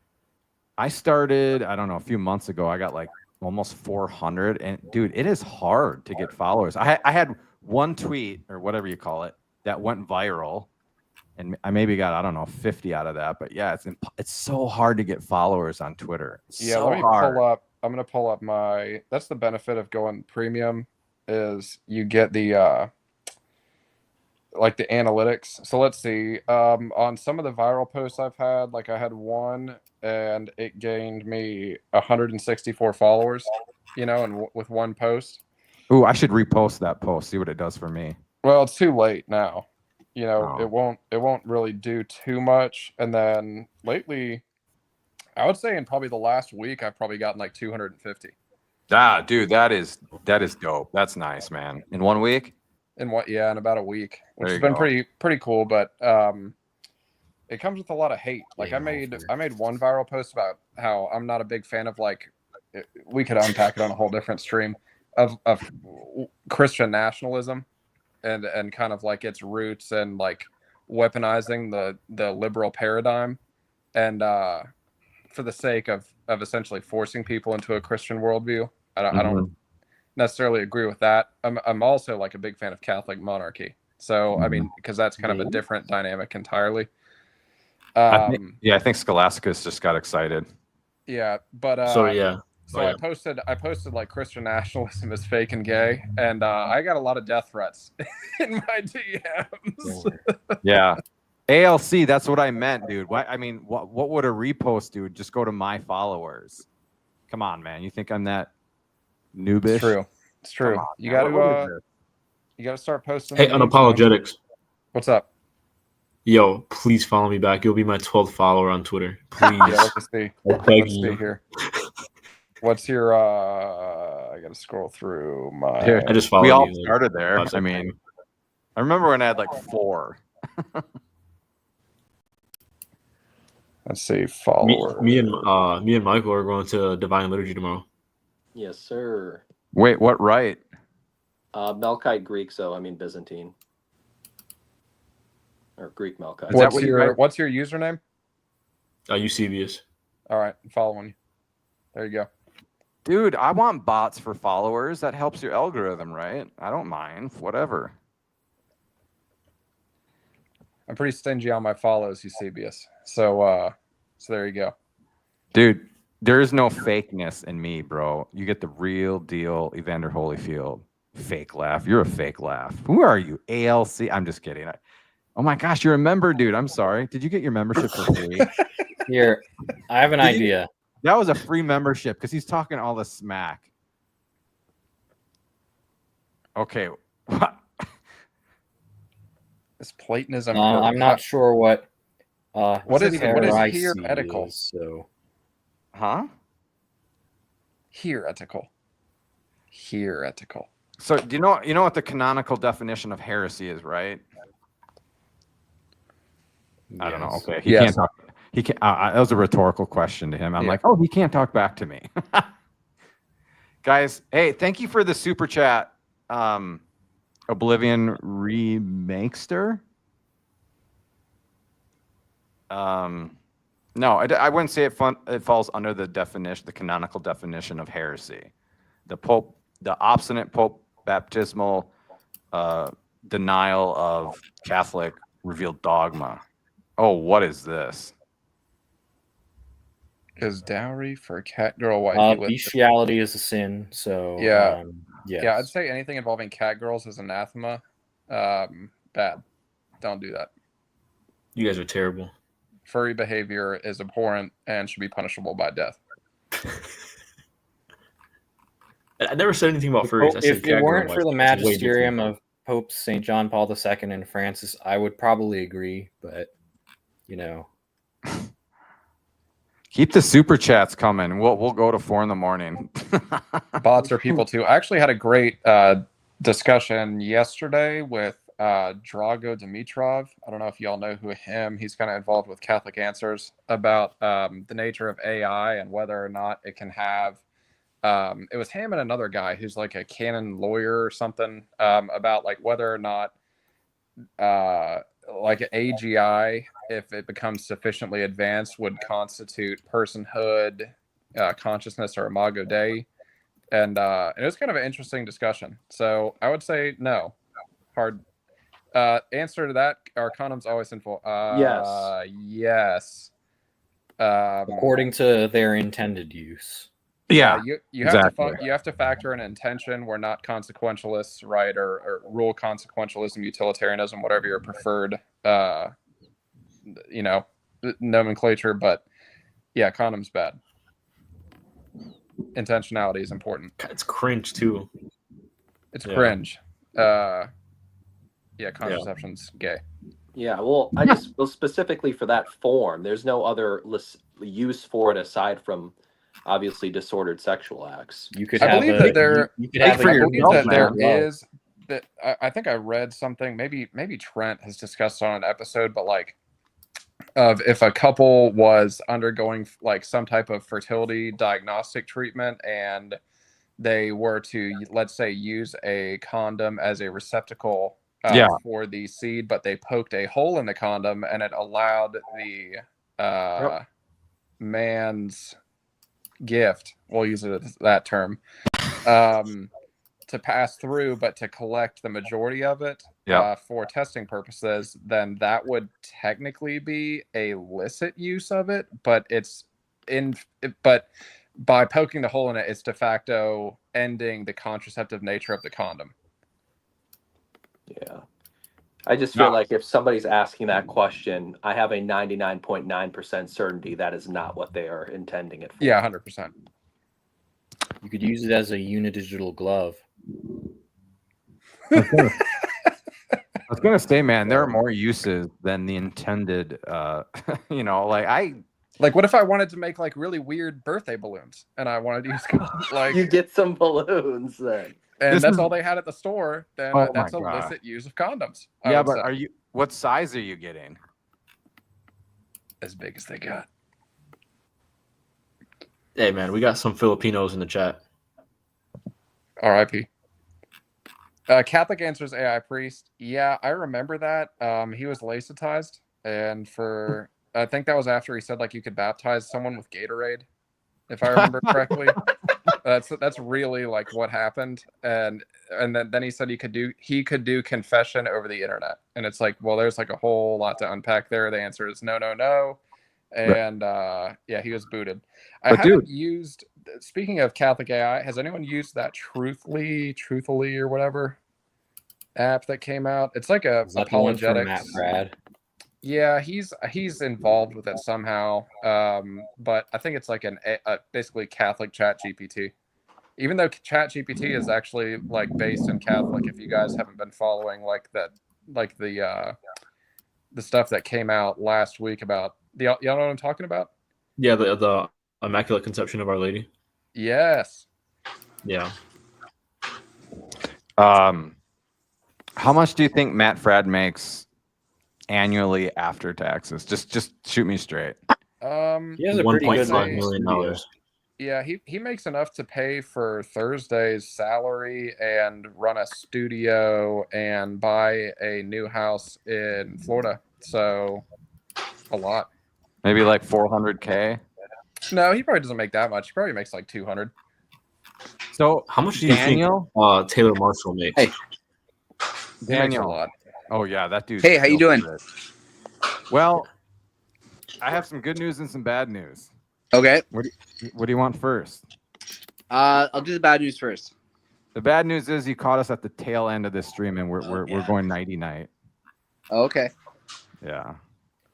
I started, I don't know, a few months ago. I got like almost 400, and dude, it is hard to get followers. I had one tweet or whatever you call it that went viral, and I maybe got, I don't know, 50 out of that. But yeah, it's so hard to get followers on Twitter. It's Yeah, so let me hard. pull up. I'm gonna pull up my. That's the benefit of going premium, is you get the like the analytics. So let's see. On some of the viral posts I've had, like I had one, and it gained me 164 followers. You know, and with one post. Ooh, I should repost that post. See what it does for me. Well, it's too late now. You know, Oh. it won't really do too much. And then lately, I would say in probably the last week, I've probably gotten like 250. Ah, dude, that is dope. That's nice, man. In 1 week? In about a week, which There has you been go. pretty cool. But it comes with a lot of hate. Like I made one viral post about how I'm not a big fan of, like, we could unpack it on a whole different stream of Christian nationalism and kind of like its roots and like weaponizing the liberal paradigm, and for the sake of essentially forcing people into a Christian worldview. I don't necessarily agree with that. I'm also like a big fan of Catholic monarchy. So I mean, because that's kind of a different dynamic entirely. I think Scholasticus just got excited. Yeah, but I posted like Christian nationalism is fake and gay, and I got a lot of death threats in my DMs. Yeah. ALC, that's what I meant, dude. What would a repost do? Just go to my followers. Come on, man. You think I'm that noobish? It's true. On, you man. gotta start posting. Hey, unapologetics. What's up? Yo, please follow me back. You'll be my 12th follower on Twitter. Please. Yeah, let's see. Let's see here. What's your I gotta scroll through my. Here, I just followed we all you. started there. I mean, I remember when I had like 4. Let's see, follower. Me and Michael are going to Divine Liturgy tomorrow. Yes, sir. Wait, what rite? Melkite Greek, so I mean Byzantine. Or Greek Melkite. What's your username? Eusebius. All right, I'm following you. There you go. Dude, I want bots for followers. That helps your algorithm, right? I don't mind. Whatever. I'm pretty stingy on my follows, Eusebius. So there you go. Dude, there is no fakeness in me, bro. You get the real deal, Evander Holyfield. Fake laugh. You're a fake laugh. Who are you? ALC? I'm just kidding. Oh my gosh, you're a member, dude. I'm sorry. Did you get your membership for free? Here, I have an idea. That was a free membership because he's talking all the smack. Okay. It's Platonism. I'm not sure what is heretical? So, huh? Heretical. So do you know what the canonical definition of heresy is, right? Yes. I don't know. Okay, he can't talk. He can't. That was a rhetorical question to him. I'm like, oh, he can't talk back to me. Guys, hey, thank you for the super chat. Oblivion Remakester. No, I wouldn't say it falls under the definition, the canonical definition of heresy. The obstinate Pope baptismal denial of Catholic revealed dogma. Oh, what is this? Is dowry for a cat girl wife? Bestiality is a sin. So yeah, yes. Yeah, I'd say anything involving cat girls is anathema. Bad. Don't do that. You guys are terrible. Furry behavior is abhorrent and should be punishable by death. I never said anything about furries. If it weren't for the magisterium of Popes St. John Paul II and Francis, I would probably agree, but keep the super chats coming. We'll go to 4 a.m. Bots are people too. I actually had a great discussion yesterday with Drago Dimitrov. I don't know if y'all know him. He's kind of involved with Catholic Answers about the nature of AI and whether or not it can have. It was him and another guy who's like a canon lawyer or something about like whether or not like AGI, if it becomes sufficiently advanced, would constitute personhood, consciousness, or imago Dei. And it was kind of an interesting discussion. So I would say no. Hard answer to that: are condoms always sinful? Yes. Yes. According to their intended use. You have exactly. to you have to factor in intention. We're not consequentialists, right? Or rule consequentialism, utilitarianism, whatever your preferred nomenclature. But yeah, condoms bad. Intentionality is important. It's cringe too. It's cringe. Contraception's gay. Yeah, well, specifically for that form, there's no other use for it aside from obviously disordered sexual acts. You could I have believe a, that there. you could I have believe a that there love. is that. I think I read something. Maybe Trent has discussed on an episode, but like, of if a couple was undergoing like some type of fertility diagnostic treatment and they were to, let's say, use a condom as a receptacle for the seed, but they poked a hole in the condom and it allowed the man's gift, we'll use it as that term, to pass through, but to collect the majority of it for testing purposes, then that would technically be a licit use of it, but but by poking the hole in it, it's de facto ending the contraceptive nature of the condom. Yeah. I just feel like if somebody's asking that question, I have a 99.9% certainty that is not what they are intending it for. Yeah, 100%. You could use it as a unidigital glove. I was gonna say, man, there are more uses than the intended. Like, what if I wanted to make like really weird birthday balloons and I wanted to use like you get some balloons then, and that's all they had at the store? Then that's a licit use of condoms. Yeah, but what size are you getting? As big as they got. Hey, man, we got some Filipinos in the chat. R.I.P. Catholic answers AI priest. Yeah, I remember that. He was laicitized, and I think that was after he said like you could baptize someone with Gatorade, if I remember correctly. That's really like what happened, and then he said he could do confession over the internet, and it's like, well, there's like a whole lot to unpack there. The answer is no, and he was booted. I haven't used. Speaking of Catholic AI, has anyone used that Truthfully or whatever app that came out? It's like a apologetics. Matt Brad. Yeah, he's involved with it somehow. But I think it's like basically Catholic Chat GPT. Even though Chat GPT is actually like based in Catholic, if you guys haven't been following like that, like the stuff that came out last week about y'all know what I'm talking about? Yeah, the Immaculate Conception of Our Lady. Yes. Yeah. How much do you think Matt Fradd makes annually after taxes? Just shoot me straight. He has a pretty good $1.5 million. Yeah, he makes enough to pay for Thursday's salary and run a studio and buy a new house in Florida. So a lot. Maybe like $400K. No, he probably doesn't make that much. He probably makes like 200. So how much do you think Taylor Marshall makes? Hey, Daniel. A lot. Oh yeah, that dude. Hey, how you doing? Good. Well, I have some good news and some bad news. Okay. What do you want first? I'll do the bad news first. The bad news is you caught us at the tail end of this stream, and we're going nighty night. Okay. Yeah.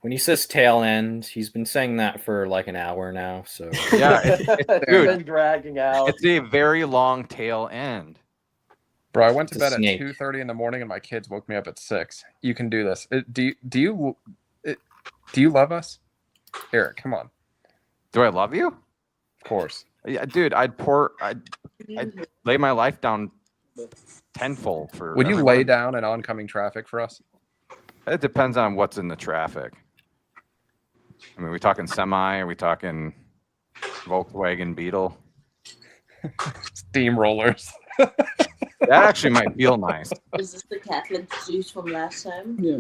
When he says tail end, he's been saying that for like an hour now. So yeah, it's been dragging out. It's a very long tail end. Bro, I went to bed at 2:30 in the morning, and my kids woke me up at 6. You can do this. Do you love us, Eric? Come on. Do I love you? Of course. Yeah, dude. I'd lay my life down tenfold for. Would you lay down in oncoming traffic for us? It depends on what's in the traffic. I mean, are we talking semi? Are we talking Volkswagen Beetle? Steamrollers. That actually might feel nice. Is this the Catholic juice from last time? Yeah.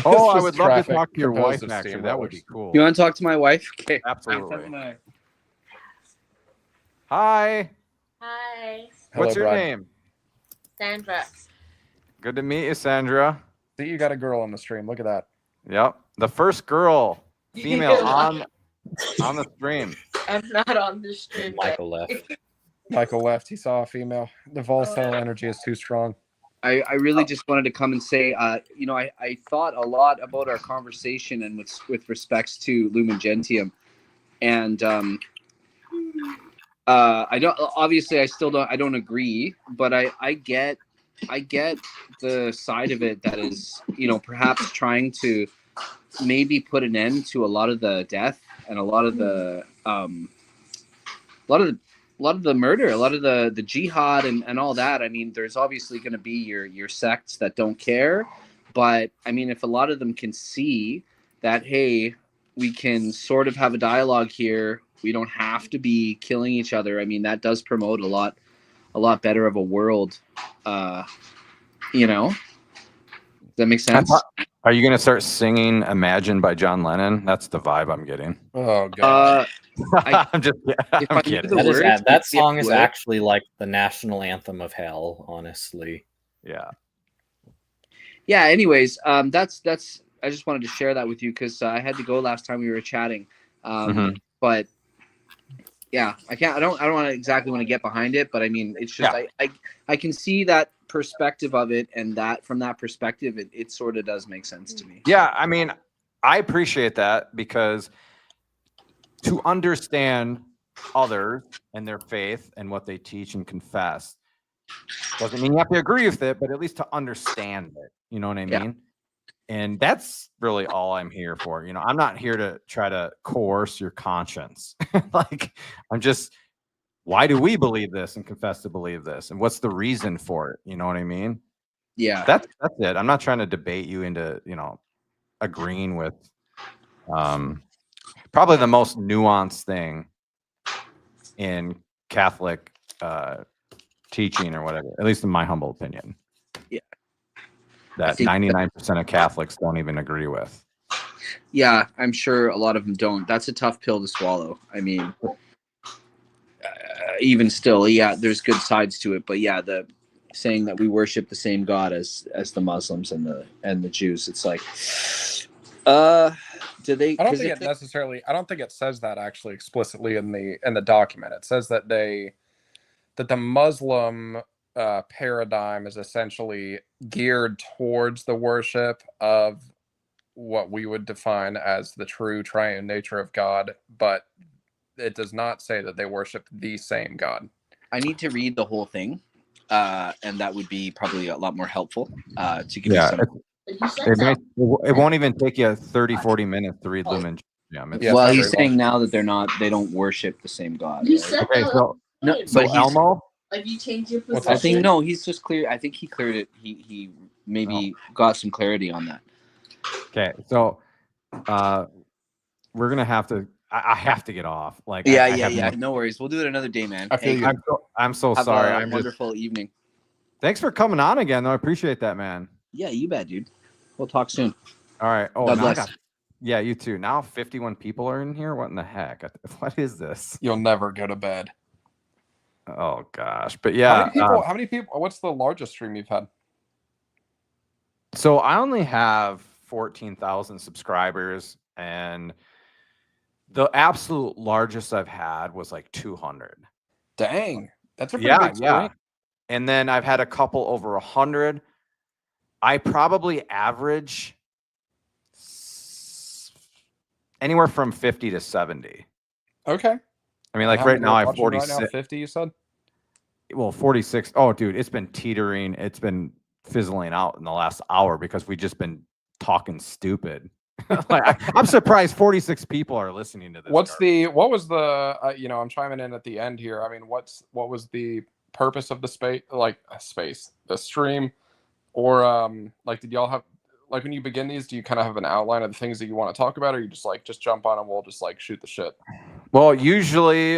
Oh, It's I just would love to traffic talk to your composed wife. of Actually, that would be steamrollers. cool. You want to talk to my wife? Okay. Absolutely. Hi. Hi, What's your bride. name? Sandra. Good to meet you, Sandra. See, you got a girl on the stream. Look at that. Yep, the first girl, female on the stream. I'm not on the stream. Michael left. Michael left. He saw a female. The volatile energy is too strong. I really just wanted to come and say, I thought a lot about our conversation and with respects to Lumen Gentium, and I don't agree, but I get the side of it that is, perhaps trying to maybe put an end to a lot of the death and a lot of the murder, a lot of the jihad and all that. I mean, there's obviously going to be your sects that don't care, but I mean, if a lot of them can see that, hey, we can sort of have a dialogue here, we don't have to be killing each other. I mean, that does promote a lot better of a world. Does that make sense? Are you going to start singing Imagine by John Lennon? That's the vibe I'm getting. Oh, God. I'm kidding. That song is actually like the national anthem of hell, honestly. Yeah. Yeah. Anyways, that's. I just wanted to share that with you because I had to go last time we were chatting. But yeah, I can't. I don't want to exactly want to get behind it, but I mean, it's just I can see that perspective of it, and that from that perspective, it sort of does make sense to me. Yeah, I mean, I appreciate that because to understand others and their faith and what they teach and confess doesn't mean you have to agree with it, but at least to understand it. You know what I mean? And that's really all I'm here for. I'm not here to try to coerce your conscience. Why do we believe this and confess to believe this? And what's the reason for it? You know what I mean? Yeah. That's it. I'm not trying to debate you into, agreeing with probably the most nuanced thing in Catholic teaching or whatever, at least in my humble opinion. Yeah. That 99% of Catholics don't even agree with. Yeah, I'm sure a lot of them don't. That's a tough pill to swallow. I mean, even still, yeah, there's good sides to it, but yeah, the saying that we worship the same God as the Muslims and the Jews, it's like, do they? I don't think it necessarily. I don't think it says that actually explicitly in the document. It says that the Muslim paradigm is essentially geared towards the worship of what we would define as the true triune nature of God, but it does not say that they worship the same God. I need to read the whole thing, and that would be probably a lot more helpful to give you some. It won't even take you 30-40 minutes to read Lumen. Well, he's saying now that they don't worship the same God. You Right? said Okay, that. so Elmo. Have you changed your position? I think no, he's just clear. I think he cleared it. He maybe got some clarity on that. Okay, so we're gonna have to. I have to get off. Yeah. No worries. We'll do it another day, man. I'm so have sorry. A wonderful evening. Thanks for coming on again, though. I appreciate that, man. Yeah, you bet, dude. We'll talk soon. All right. Oh, God bless. Yeah, you too. Now 51 people are in here. What in the heck? What is this? You'll never go to bed. Oh gosh, but yeah. How many people? What's the largest stream you've had? So I only have 14,000 subscribers, and the absolute largest I've had was like 200. Dang, that's a pretty big stream. Yeah. And then I've had a couple over 100. I probably average anywhere from 50 to 70. Okay. I mean, like right now I have 46. Right now, 50, you said? Well, 46. Oh, dude, it's been teetering. It's been fizzling out in the last hour because we've just been talking stupid. I'm surprised 46 people are listening to this. What was the, I'm chiming in at the end here. I mean, what was the purpose of the the stream? Or did y'all have, like, when you begin these, do you kind of have an outline of the things that you want to talk about, or you just jump on and we'll just shoot the shit? Well, usually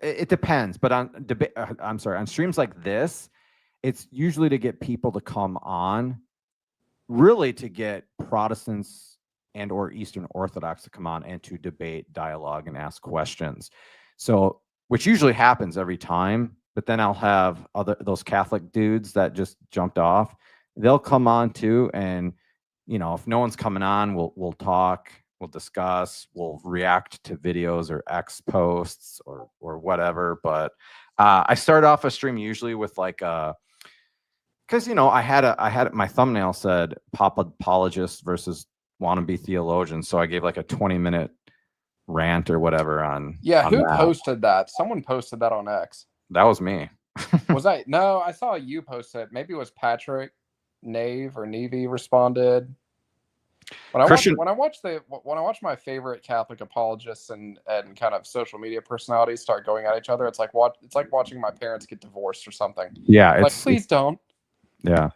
It depends, but on debate, I'm sorry, on streams like this, it's usually to get people to come on, really to get Protestants and or Eastern Orthodox to come on and to debate, dialogue, and ask questions. So, which usually happens every time, but then I'll have those Catholic dudes that just jumped off. They'll come on too, and if no one's coming on, we'll talk, we'll discuss, we'll react to videos or X posts or whatever. But I start off a stream usually with like because I had my thumbnail said Pop apologist versus wannabe theologians, so I gave like a 20-minute rant or whatever on. Yeah, on who that. posted that? Someone posted that on X. That was me. Was I? No, I saw you post it. Maybe it was Patrick Nave or Nevy responded. When I watch my favorite Catholic apologists and kind of social media personalities start going at each other, it's like watching my parents get divorced or something. Yeah, please don't. Yeah,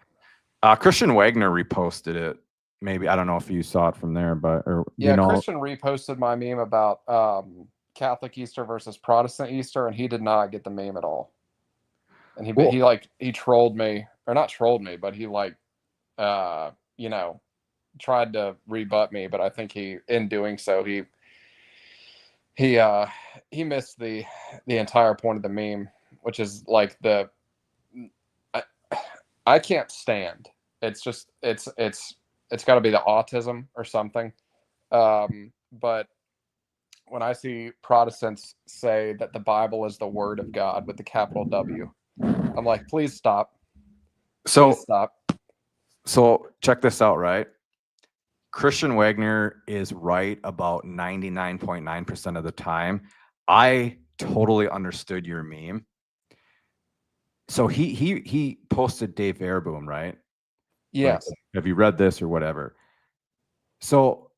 Christian Wagner reposted it. Maybe I don't know if you saw it from there, but Christian reposted my meme about Catholic Easter versus Protestant Easter, and he did not get the meme at all. And he trolled me, or not trolled me, but he tried to rebut me, but I think in doing so he missed the entire point of the meme, which is like I can't stand. It's just it's got to be the autism or something. But when I see Protestants say that the Bible is the Word of God with the capital W, I'm like, please stop. Please stop. So check this out, right? Christian Wagner is right about 99.9% of the time. I totally understood your meme. So he posted Dave Verboom, right? Yes. Like, have you read this or whatever? So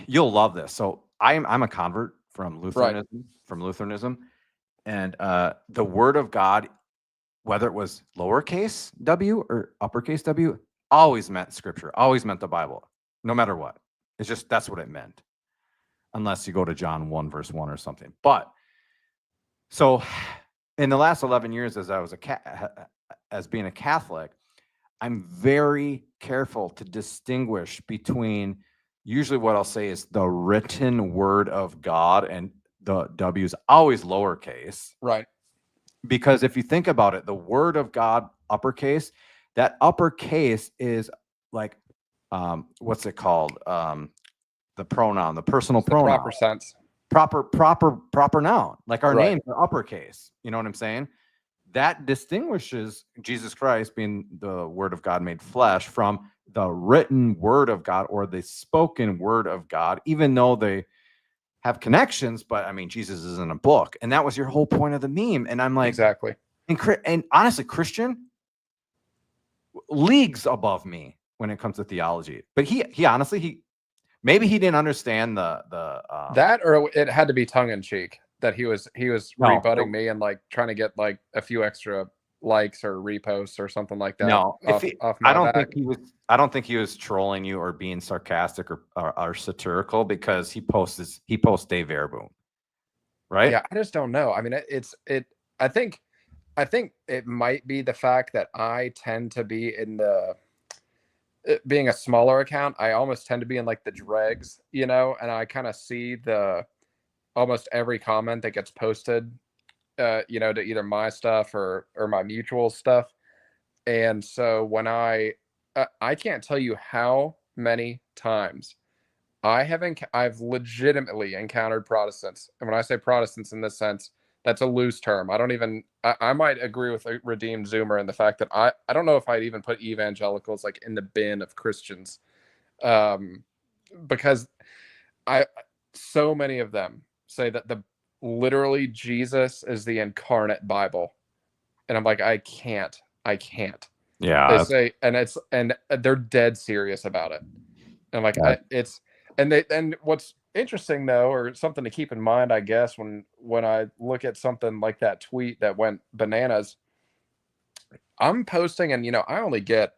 you'll love this. So I'm a convert from Lutheranism, and the Word of God, whether it was lowercase w or uppercase W, always meant Scripture, always meant the Bible. No matter what. It's just, that's what it meant. Unless you go to John 1 verse 1 or something. But so in the last 11 years as I was as being a Catholic, I'm very careful to distinguish between usually what I'll say is the written word of God, and the W is always lowercase. Right. Because if you think about it, the word of God, uppercase, that uppercase is like what's it called? The pronoun, the personal pronoun. Proper sense. Proper noun. Like our Right. names are uppercase. You know what I'm saying? That distinguishes Jesus Christ being the Word of God made flesh from the written Word of God or the spoken Word of God, even though they have connections. But I mean, Jesus is in a book, and that was your whole point of the meme. And I'm like, exactly. And honestly, Christian, leagues above me when it comes to theology. But he honestly, maybe he didn't understand that, or it had to be tongue in cheek that he was rebutting me and like trying to get like a few extra likes or reposts or something like that. No, off my back. I don't think he was trolling you or being sarcastic or satirical, because he posts Dave Verboom, right? Yeah, I just don't know. I mean, I think it might be the fact that I tend to be in being a smaller account. I almost tend to be in like the dregs, and I kind of see almost every comment that gets posted, to either my stuff or my mutual stuff. And so when I can't tell you how many times I've legitimately encountered Protestants. And when I say Protestants in this sense, that's a loose term. I might agree with a redeemed Zoomer in the fact that I don't know if I'd even put evangelicals like in the bin of Christians, because so many of them say that literally Jesus is the incarnate Bible, and I'm like, I can't. Yeah. They say, and they're dead serious about it. And I'm like, Yeah. and what's interesting though, or something to keep in mind, I guess, when I look at something like that tweet that went bananas, I'm posting and I only get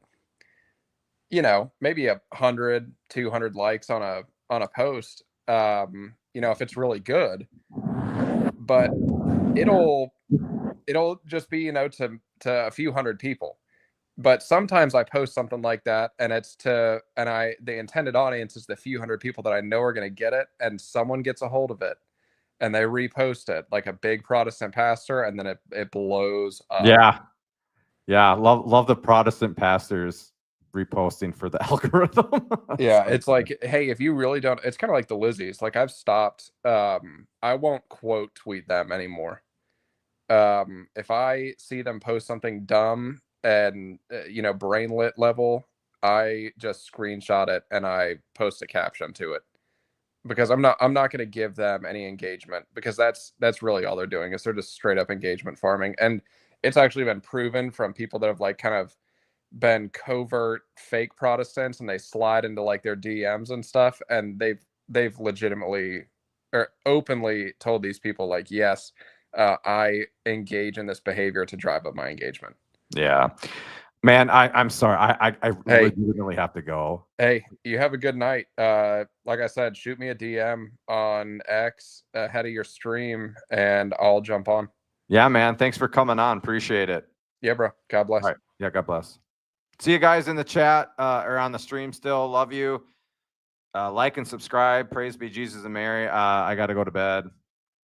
maybe 100, 200 likes on a post, if it's really good. but it'll just be, to a few hundred people. But sometimes I post something like that, and the intended audience is the few hundred people that I know are going to get it, and someone gets a hold of it and they repost it, like a big Protestant pastor, and then it blows up. Yeah. Love the Protestant pastors reposting for the algorithm. Yeah, it's like, hey, if you really don't, it's kind of like the Lizzies. Like, I've stopped. I won't quote tweet them anymore. If I see them post something dumb and brainlet level, I just screenshot it and I post a caption to it, because I'm not going to give them any engagement, because that's really all they're doing, is they're just straight up engagement farming. And it's actually been proven from people that have like kind of been covert fake Protestants, and they slide into like their DMs and stuff, and they've legitimately or openly told these people, like, yes, I engage in this behavior to drive up my engagement. Yeah, man, I'm sorry. I legitimately have to go. Hey, you have a good night. Like I said, shoot me a DM on X ahead of your stream, and I'll jump on. Yeah, man. Thanks for coming on. Appreciate it. Yeah, bro. God bless. All right. Yeah, God bless. See you guys in the chat or on the stream still. Love you. Like and subscribe. Praise be Jesus and Mary. I got to go to bed.